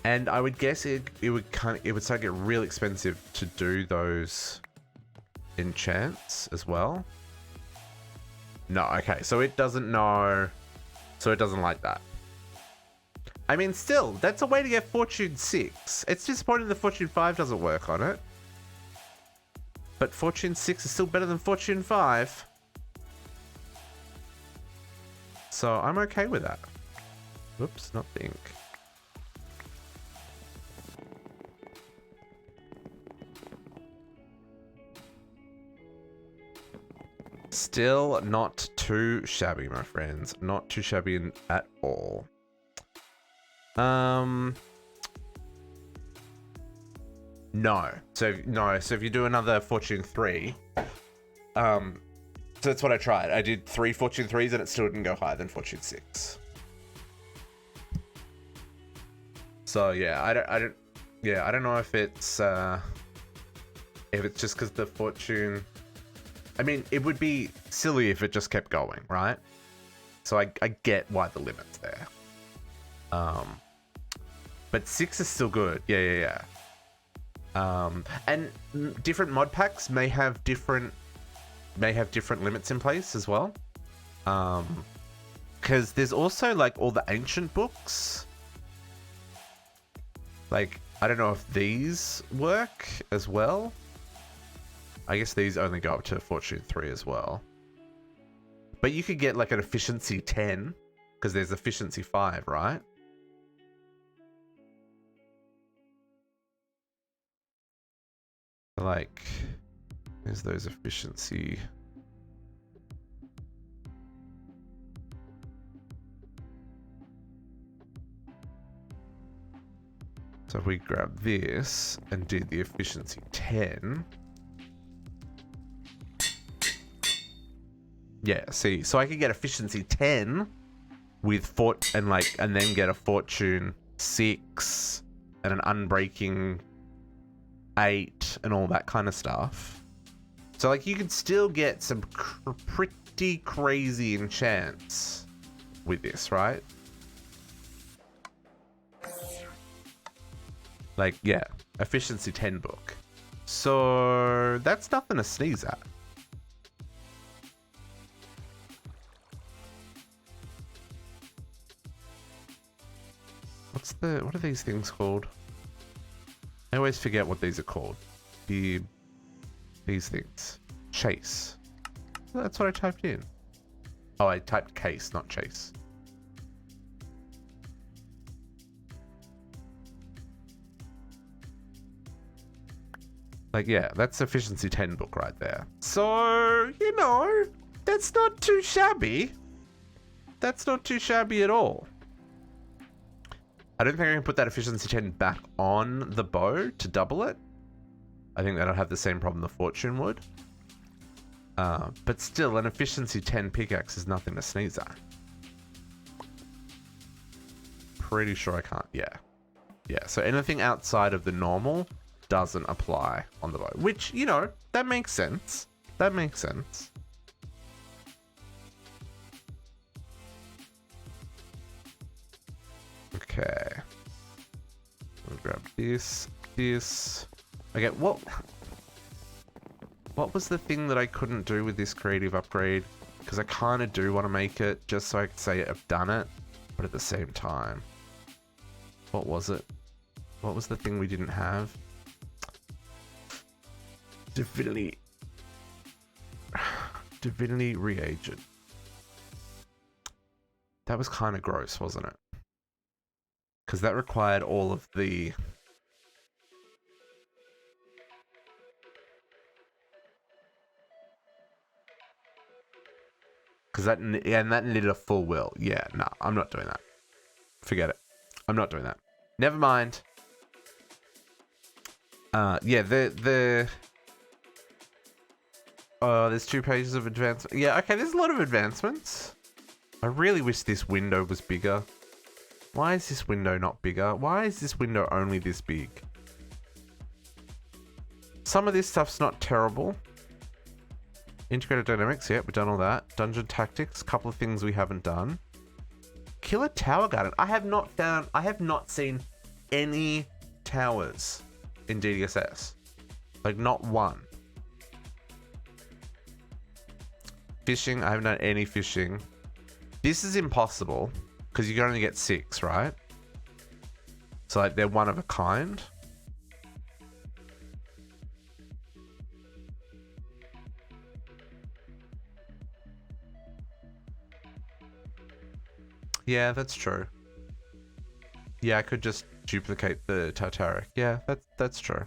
And I would guess it would start to get real expensive to do those enchants as well. No, okay, so it doesn't know, so it doesn't like that. I mean, still, that's a way to get Fortune 6. It's disappointing the Fortune 5 doesn't work on it. But Fortune 6 is still better than Fortune 5. So I'm okay with that. Whoops, not think. Still not too shabby, my friends. Not too shabby at all. No. So if you do another Fortune 3, so that's what I tried. I did 3 Fortune 3s and it still didn't go higher than Fortune 6. So yeah, I don't know if it's just because the Fortune. I mean, it would be silly if it just kept going, right? So I get why the limit's there. But 6 is still good. Yeah. And different mod packs may have different limits in place as well. Because there's also like all the ancient books. Like, I don't know if these work as well. I guess these only go up to Fortune 3 as well. But you could get like an efficiency 10 because there's efficiency 5, right? Like, there's those efficiency. So if we grab this and do the efficiency 10. Yeah, see, so I could get efficiency 10 with and then get a Fortune 6 and an unbreaking 8 and all that kind of stuff. So like you could still get some pretty crazy enchants with this, right? Like, yeah, efficiency 10 book. So that's nothing to sneeze at. What are these things called? I always forget what these are called. These things. Chase. That's what I typed in. Oh, I typed case, not chase. Like, yeah, that's efficiency 10 book right there. So, you know, that's not too shabby. That's not too shabby at all. I don't think I can put that efficiency 10 back on the bow to double it. I think that'll have the same problem the Fortune would. But still, an efficiency 10 pickaxe is nothing to sneeze at. Pretty sure I can't. Yeah. Yeah, so anything outside of the normal doesn't apply on the bow. Which, you know, that makes sense. That makes sense. Okay. We'll grab this. Okay, what was the thing that I couldn't do with this creative upgrade? Because I kind of do want to make it just so I can say I've done it, but at the same time. What was it? What was the thing we didn't have? Divinity reagent. That was kind of gross, wasn't it? Because that required all of the... Because that needed a full will. Yeah, no, I'm not doing that. Forget it. I'm not doing that. Never mind. Yeah, there's 2 pages of advancement. Yeah, okay, there's a lot of advancements. I really wish this window was bigger. Why is this window not bigger? Why is this window only this big? Some of this stuff's not terrible. Integrated dynamics, yeah, we've done all that. Dungeon tactics, couple of things we haven't done. Killer tower garden. I have not seen any towers in DDSS. Like, not one. Fishing, I haven't done any fishing. This is impossible, because you can only get 6, right? So, like, they're one of a kind. Yeah, that's true. Yeah, I could just duplicate the Tartaric. Yeah, that's true.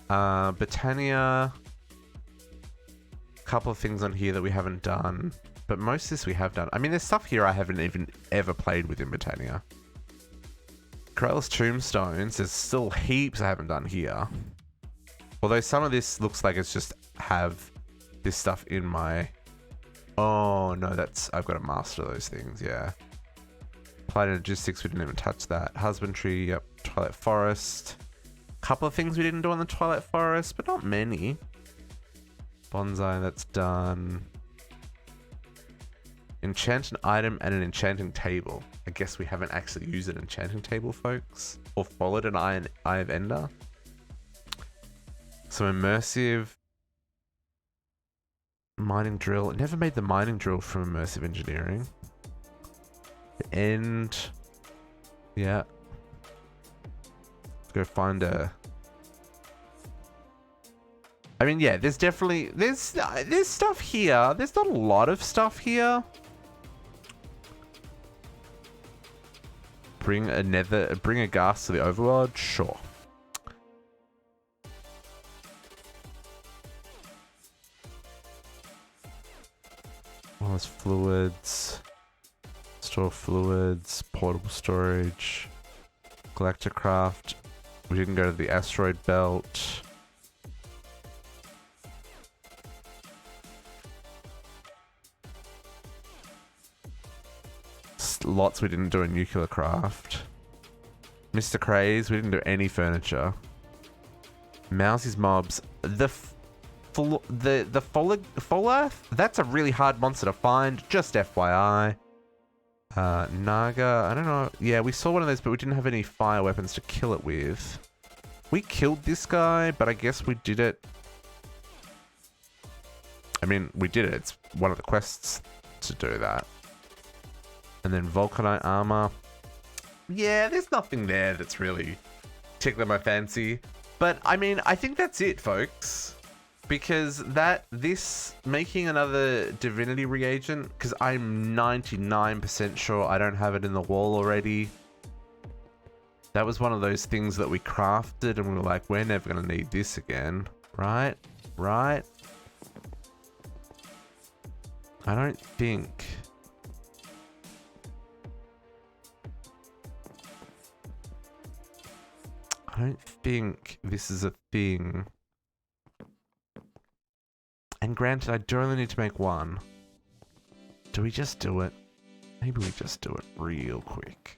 Britannia. Couple of things on here that we haven't done, but most of this we have done. I mean, there's stuff here I haven't even ever played with in Britannia. Corellis Tombstones, there's still heaps I haven't done here. Although some of this looks like it's just have this stuff in my... Oh, no, I've got to master those things, yeah. Applied logistics, we didn't even touch that. Husbandry, yep. Twilight Forest. Couple of things we didn't do on the Twilight Forest, but not many. Bonsai, that's done. Enchant an item and an enchanting table. I guess we haven't actually used an enchanting table, folks. Or followed an Eye of Ender. Some immersive mining drill. Never made the mining drill from immersive engineering. The end. Yeah. Let's go find a... I mean, yeah, there's definitely... There's stuff here. There's not a lot of stuff here. Bring a gas to the overworld? Sure. Well, there's fluids. Store fluids. Portable storage. Galacticraft. We didn't go to the asteroid belt. Lots we didn't do in nuclear craft. Mr. Craze, we didn't do any furniture. Mousie's mobs. The Folath? That's a really hard monster to find, just FYI. Naga, I don't know. Yeah, we saw one of those, but we didn't have any fire weapons to kill it with. We killed this guy, but I guess we did it. I mean, we did it. It's one of the quests to do that. And then Vulcanite armor. Yeah, there's nothing there that's really tickling my fancy. But, I mean, I think that's it, folks. Because this making another divinity reagent, because I'm 99% sure I don't have it in the wall already. That was one of those things that we crafted and we were like, we're never going to need this again. Right? Right? I don't think... I don't think this is a thing. And granted, I do only need to make one. Do we just do it? Maybe we just do it real quick.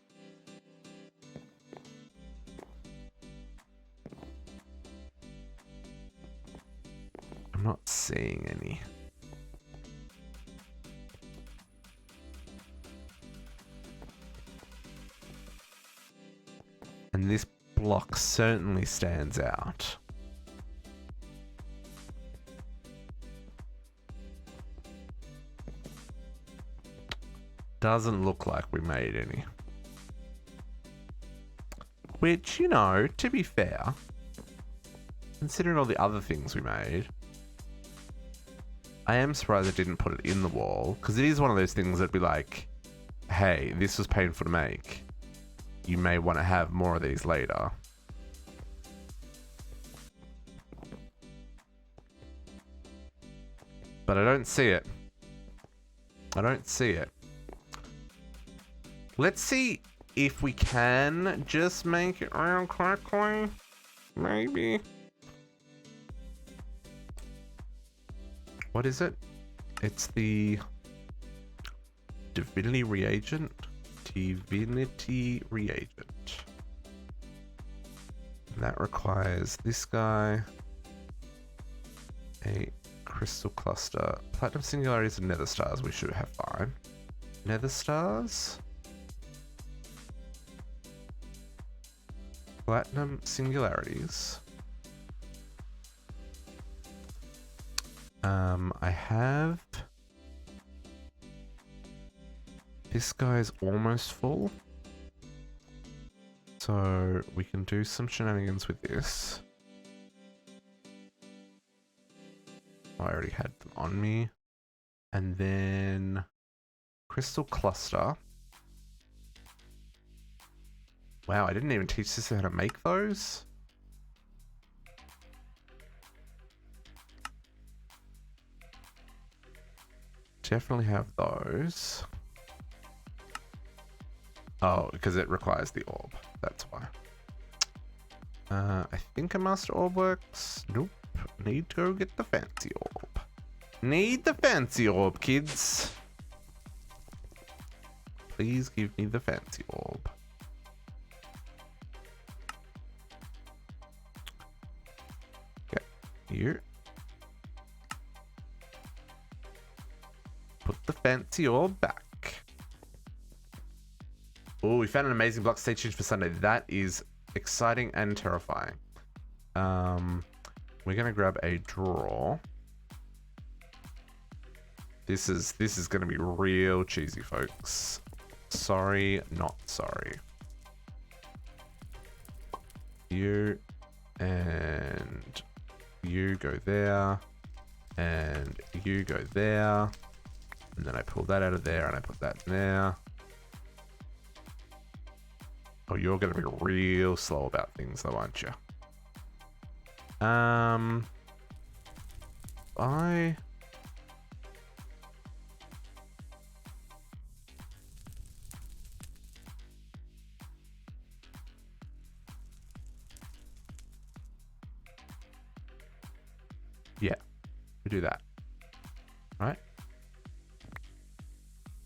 I'm not seeing any. And this block certainly stands out. Doesn't look like we made any. Which, you know, to be fair, considering all the other things we made, I am surprised I didn't put it in the wall, because it is one of those things that'd be like, hey, this was painful to make. You may want to have more of these later. But I don't see it. I don't see it. Let's see if we can just make it real quickly. Maybe. What is it? It's the Divinity Reagent. divinity reagent. And that requires this guy, a crystal cluster, platinum singularities and nether stars. We should have fine. Nether stars, platinum singularities. I have this guy's almost full, so we can do some shenanigans with this. I already had them on me. And then crystal cluster. Wow, I didn't even teach this how to make those. Definitely have those. Oh, because it requires the orb. That's why. I think a master orb works. Nope. Need to go get the fancy orb. Need the fancy orb, kids. Please give me the fancy orb. Okay, here. Put the fancy orb back. Oh, we found an amazing block. Stay tuned for Sunday. That is exciting and terrifying. We're gonna grab a draw. This is gonna be real cheesy, folks. Sorry, not sorry. You and you go there, and you go there, and then I pull that out of there and I put that in there. Oh, you're gonna be real slow about things though, aren't you? Yeah, we do that. Right?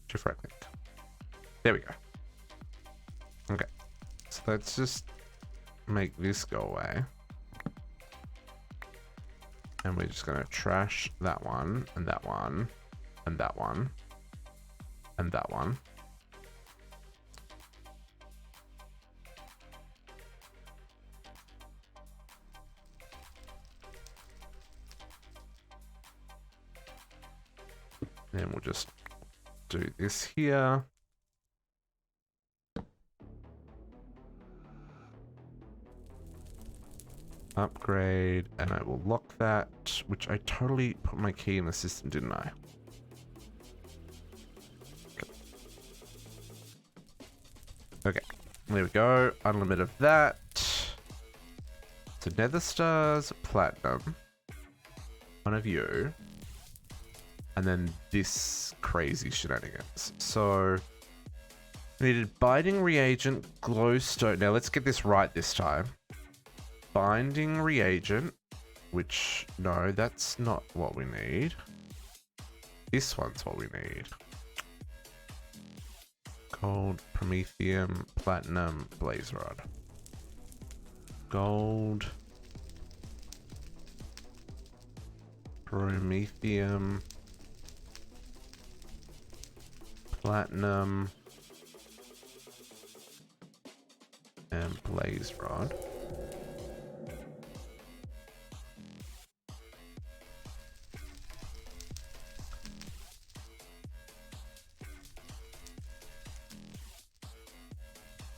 Shift right click. There we go. Okay. So let's just make this go away. And we're just gonna trash that one, and that one, and that one, and that one. Then we'll just do this here. Upgrade, and I will lock that, which I totally put my key in the system, didn't I? Okay, there we go. Unlimited of that. So nether stars, platinum. One of you. And then this crazy shenanigans. So needed binding reagent, glowstone. Now let's get this right this time. Binding reagent, which, no, that's not what we need. This one's what we need. Gold, promethium, platinum, blaze rod. Gold, promethium, platinum, and blaze rod.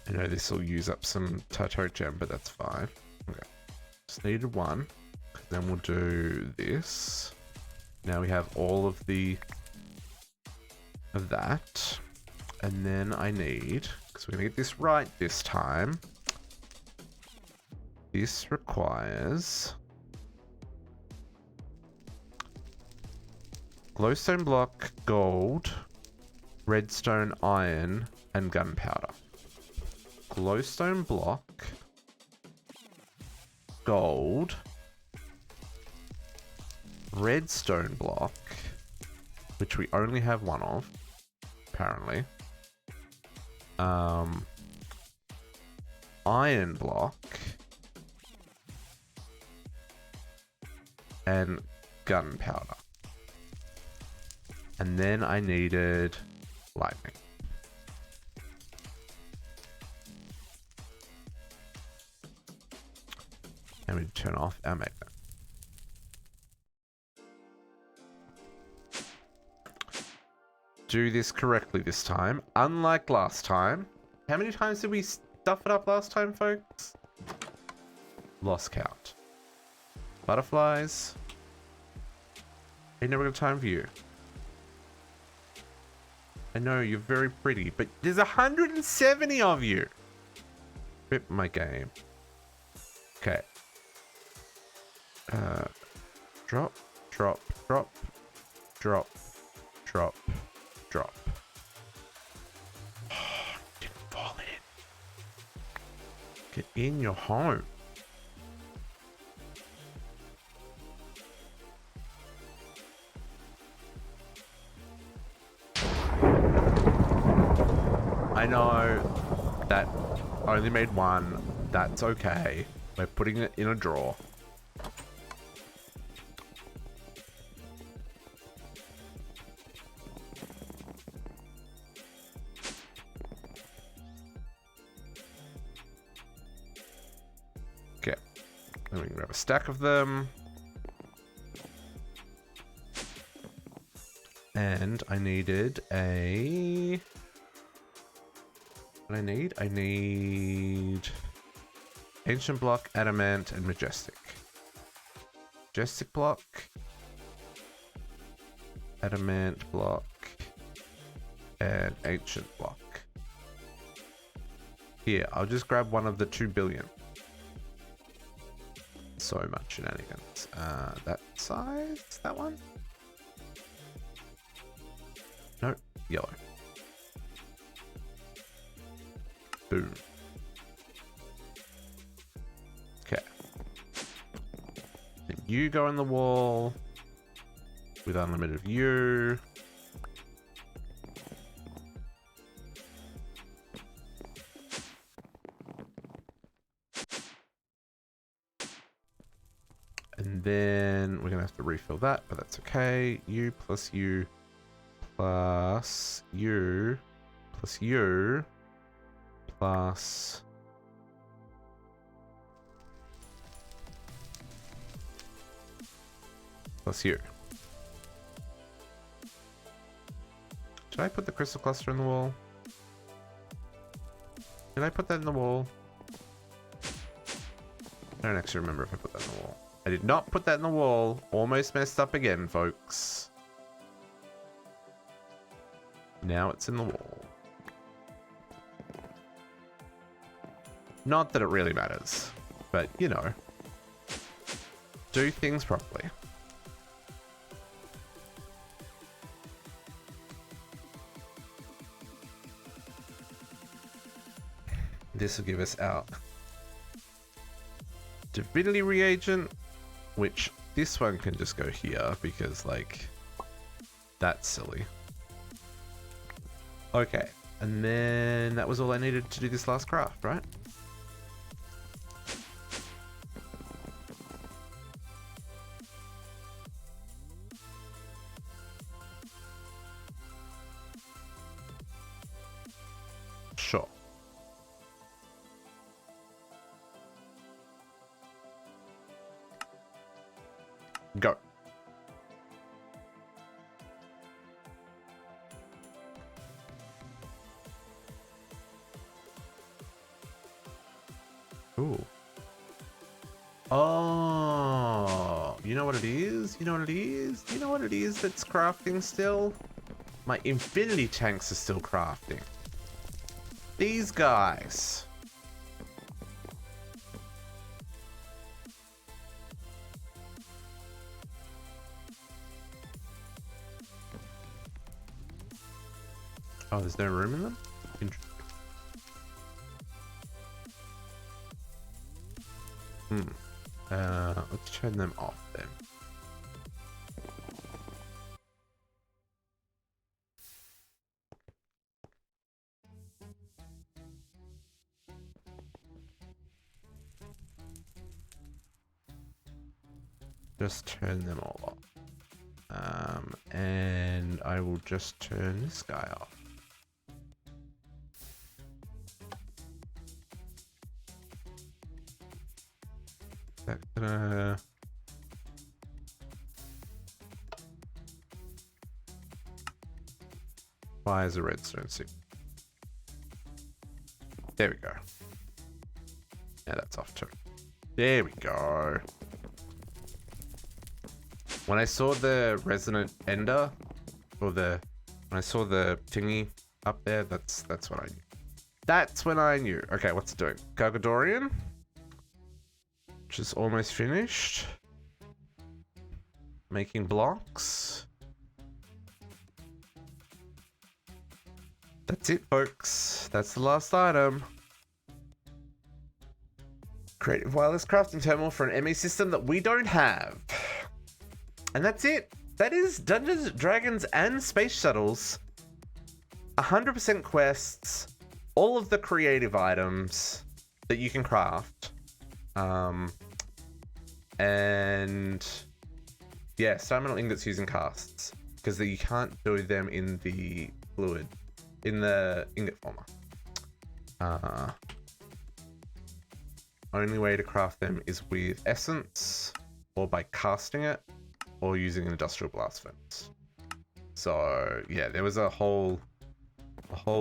I know this will use up some Tato gem, but that's fine. Okay, just needed one. Then we'll do this. Now we have all of that. And then I need, because we're gonna get this right this time. This requires glowstone block, gold, redstone, iron, and gunpowder. Glowstone block, gold, redstone block, which we only have one of, apparently. iron block, and gunpowder. And then I needed lightning. And we turn off our magnet. Do this correctly this time. Unlike last time. How many times did we stuff it up last time, folks? Lost count. Butterflies. Ain't never got time for you. I know, you're very pretty, but there's 170 of you. Rip my game. Okay. Drop, drop, drop, drop, drop, drop. Didn't fall in. Get in your home. I know that only made one. That's okay. We're putting it in a drawer. Okay. Then we can grab a stack of them. And I needed a... What do I need ancient block, adamant, and majestic. Majestic block, adamant block, and ancient block. Here, I'll just grab one of the 2 billion. So much shenanigans. That size? That one? No, yellow. Boom. Okay. And you go on the wall with unlimited view. And then we're gonna have to refill that, but that's okay. You plus you plus you plus you plus you. Should I put the crystal cluster in the wall? Did I put that in the wall? I don't actually remember if I put that in the wall. I did not put that in the wall. Almost messed up again, folks. Now it's in the wall. Not that it really matters, but you know, do things properly. This will give us our divinity reagent, which this one can just go here because, like, that's silly. Okay, and then that was all I needed to do this last craft, right? Sure. Go. Ooh. Oh, you know what it is? You know what it is? You know what it is that's crafting still? My infinity tanks are still crafting. These guys. Oh, there's no room in them? Interesting. Let's turn them off then. just turn them all off. And I will just turn this guy off. That's gonna... Why is a redstone suit? There we go. Yeah, that's off too. There we go. When I saw the resonant ender, or when I saw the thingy up there, that's what I knew. That's when I knew. Okay, what's it doing? Gargadorian, which is almost finished. Making blocks. That's it, folks. That's the last item. Creative wireless crafting terminal for an ME system that we don't have. And that's it. That is Dungeons, Dragons, and Space Shuttles. 100% quests. All of the creative items that you can craft. And yeah, star metal ingots using casts. Because you can't do them in the fluid. In the ingot former. Only way to craft them is with essence, or by casting it, or using an industrial blast furnace. So yeah, there was a whole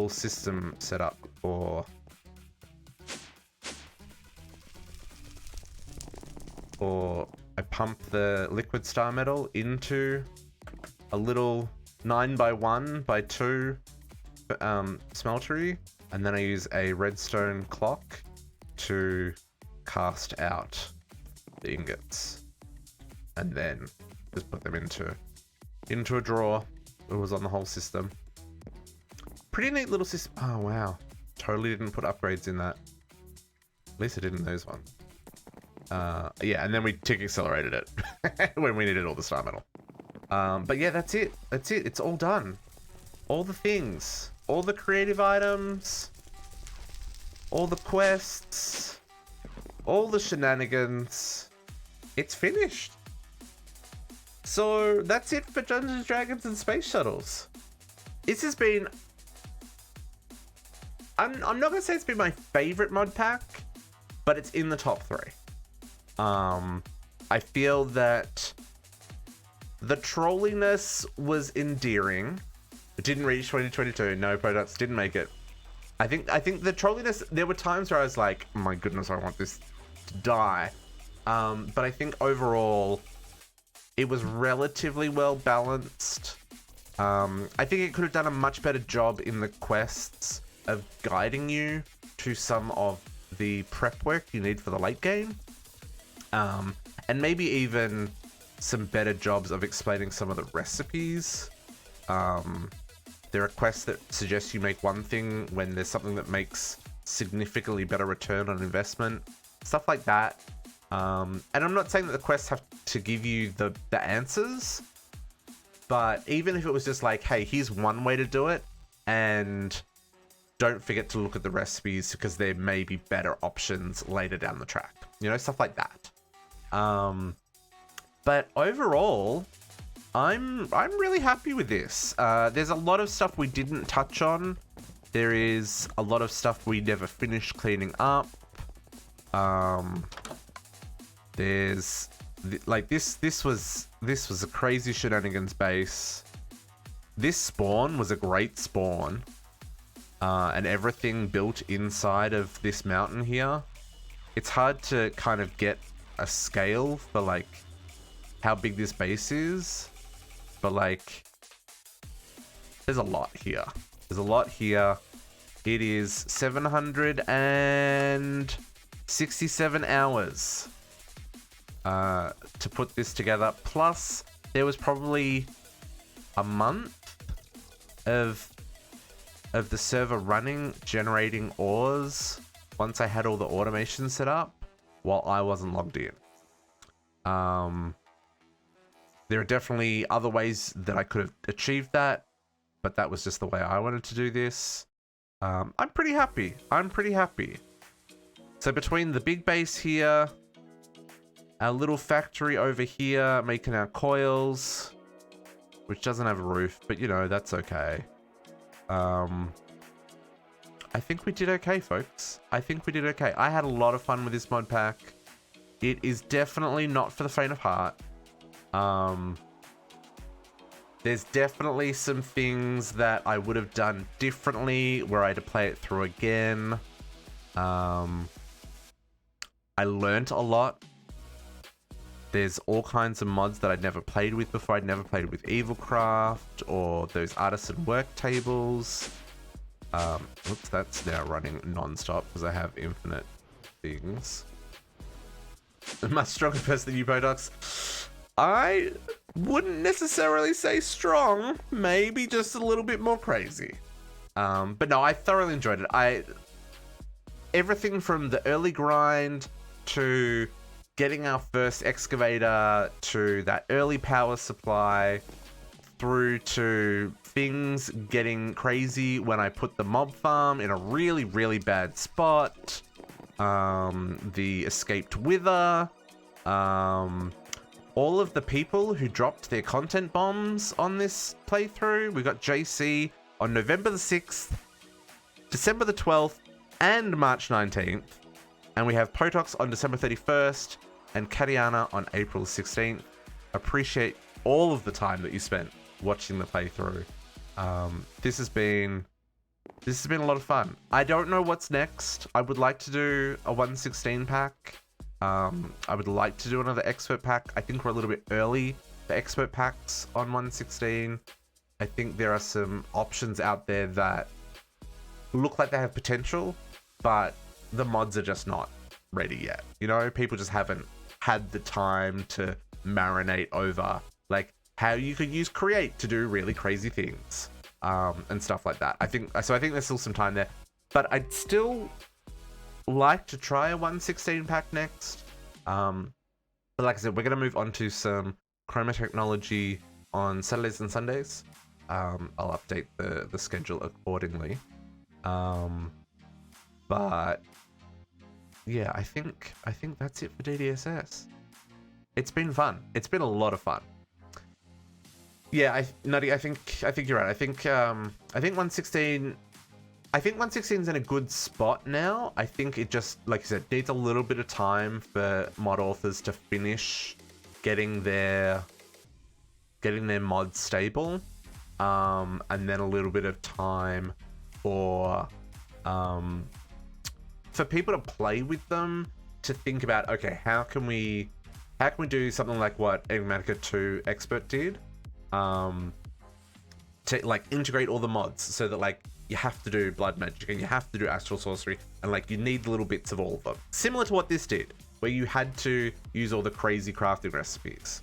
system set up for I pump the liquid star metal into a little 9x1x2 smeltery, and then I use a redstone clock to cast out the ingots, and then just put them into a drawer. It was on the whole system. Pretty neat little system. Oh wow, totally didn't put upgrades in that. At least I did in those ones. Yeah, and then we tick accelerated it when we needed all the star metal. But yeah, that's it. It's all done. All the things, all the creative items, all the quests, all the shenanigans. It's finished. So that's it for Dungeons, Dragons, and Space Shuttles. This has been... I'm not going to say it's been my favorite mod pack, but it's in the top 3. I feel that the trolliness was endearing. It didn't reach 2022. No, products didn't make it. I think the trolliness, there were times where I was like, oh my goodness, I want this to die. But I think overall, it was relatively well balanced. I think it could have done a much better job in the quests of guiding you to some of the prep work you need for the late game. And maybe even some better jobs of explaining some of the recipes. There are quests that suggest you make one thing when there's something that makes significantly better return on investment. Stuff like that. And I'm not saying that the quests have to give you the answers, but even if it was just like, hey, here's one way to do it, and don't forget to look at the recipes because there may be better options later down the track. You know, stuff like that. But overall, I'm really happy with this. There's a lot of stuff we didn't touch on. There is a lot of stuff we never finished cleaning up. There's like this was a crazy shenanigans base. This spawn was a great spawn. And everything built inside of this mountain here. It's hard to kind of get a scale for like how big this base is, but like there's a lot here. There's a lot here. It is 767 hours to put this together. Plus, there was probably a month of the server running, generating ores once I had all the automation set up while I wasn't logged in. There are definitely other ways that I could have achieved that, but that was just the way I wanted to do this. I'm pretty happy. So between the big base here, Our little factory over here making our coils, which doesn't have a roof, but you know, that's okay. I think we did okay, folks. I think we did okay. I had a lot of fun with this mod pack. It is definitely not for the faint of heart. There's definitely some things that I would have done differently were I to play it through again. I learnt a lot. There's all kinds of mods that I'd never played with before. I'd never played with Evilcraft or those artisan work tables. Oops, that's now running non-stop because I have infinite things. A much stronger person than you, Botox. I wouldn't necessarily say strong, maybe just a little bit more crazy. But no, I thoroughly enjoyed it. Everything from the early grind to getting our first excavator to that early power supply through to things getting crazy when I put the mob farm in a really, really bad spot. The escaped wither. All of the people who dropped their content bombs on this playthrough. We got JC on November the 6th, December the 12th, and March 19th. And we have Potox on December 31st and Katiana on April 16th. Appreciate all of the time that you spent watching the playthrough. This has been a lot of fun. I don't know what's next. I would like to do a 116 pack. I would like to do another expert pack. I think we're a little bit early for expert packs on 116. I think there are some options out there that look like they have potential, but the mods are just not ready yet. You know, people just haven't had the time to marinate over like how you could use create to do really crazy things and stuff like that. I think there's still some time there, but I'd still like to try a 116 pack next. But like I said, we're gonna move on to some chroma technology on Saturdays and Sundays. I'll update the schedule accordingly. But yeah, I think that's it for DDSS. It's been fun. It's been a lot of fun. Yeah, Nutty, I think you're right. I think 116. I think 116's in a good spot now. I think it just, like you said, needs a little bit of time for mod authors to finish getting their mods stable, and then a little bit of time for people to play with them, to think about, okay, how can we do something like what Enigmatica 2 Expert did, to like integrate all the mods so that like you have to do blood magic and you have to do astral sorcery and like you need little bits of all of them, similar to what this did, where you had to use all the crazy crafting recipes.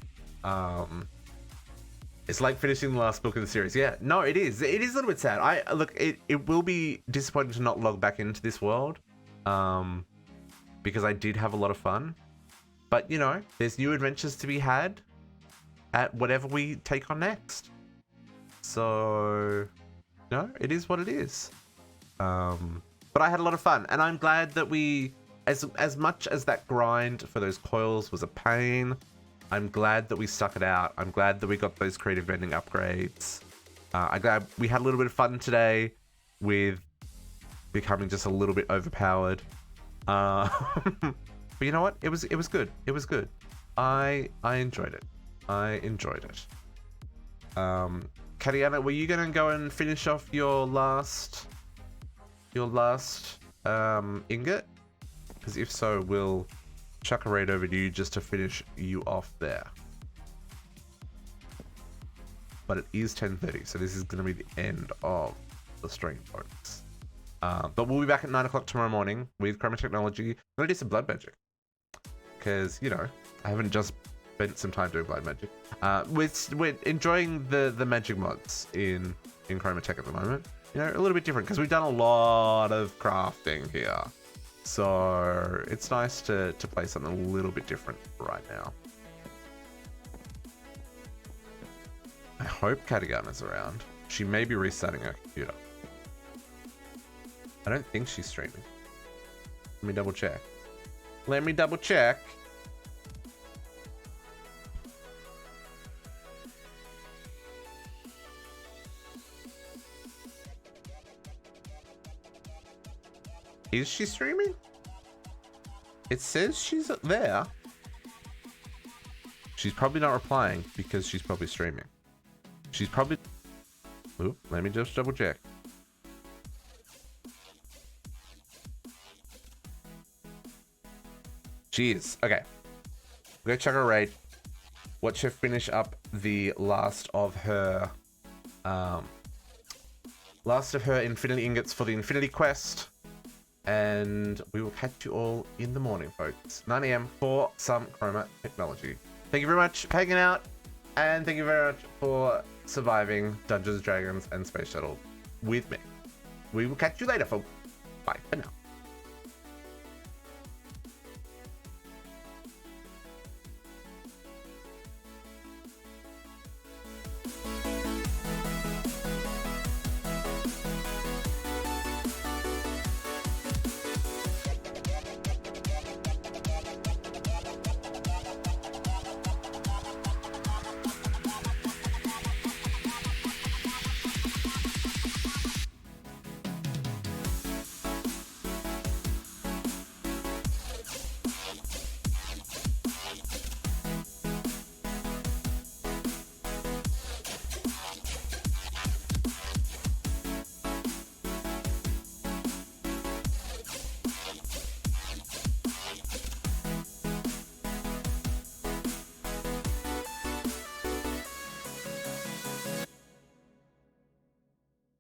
It's like finishing the last book in the series. Yeah, no, it is a little bit sad. It will be disappointing to not log back into this world, because I did have a lot of fun, but you know, there's new adventures to be had at whatever we take on next. So no, it is what it is. But I had a lot of fun, and I'm glad that we, as much as that grind for those coils was a pain, I'm glad that we stuck it out. I'm glad that we got those creative vending upgrades. I'm glad we had a little bit of fun today with becoming just a little bit overpowered. But you know what? It was good. It was good. I enjoyed it. Katiana, were you gonna go and finish off your last ingot? Because if so, we'll chuck a raid over to you just to finish you off there. But it is 10:30, so this is gonna be the end of the stream, folks. But we'll be back at 9 o'clock tomorrow morning with Chroma Technology. I'm gonna do some blood magic, because you know I haven't just spent some time doing blood magic. We're enjoying the magic mods in Chroma Tech at the moment. You know, a little bit different because we've done a lot of crafting here, so it's nice to play something a little bit different right now. I hope Katagana's around. She may be restarting her computer. I don't think she's streaming. Let me double check. Is she streaming? It says she's there. She's probably not replying because she's probably streaming. She's probably... Ooh, let me just double check. She is. Okay. Go check her raid. Watch her finish up the last of her infinity ingots for the infinity quest. And we will catch you all in the morning, folks. 9 AM for some chroma technology. Thank you very much for hanging out. And thank you very much for surviving Dungeons & Dragons and Space Shuttle with me. We will catch you later, folks. Bye for now.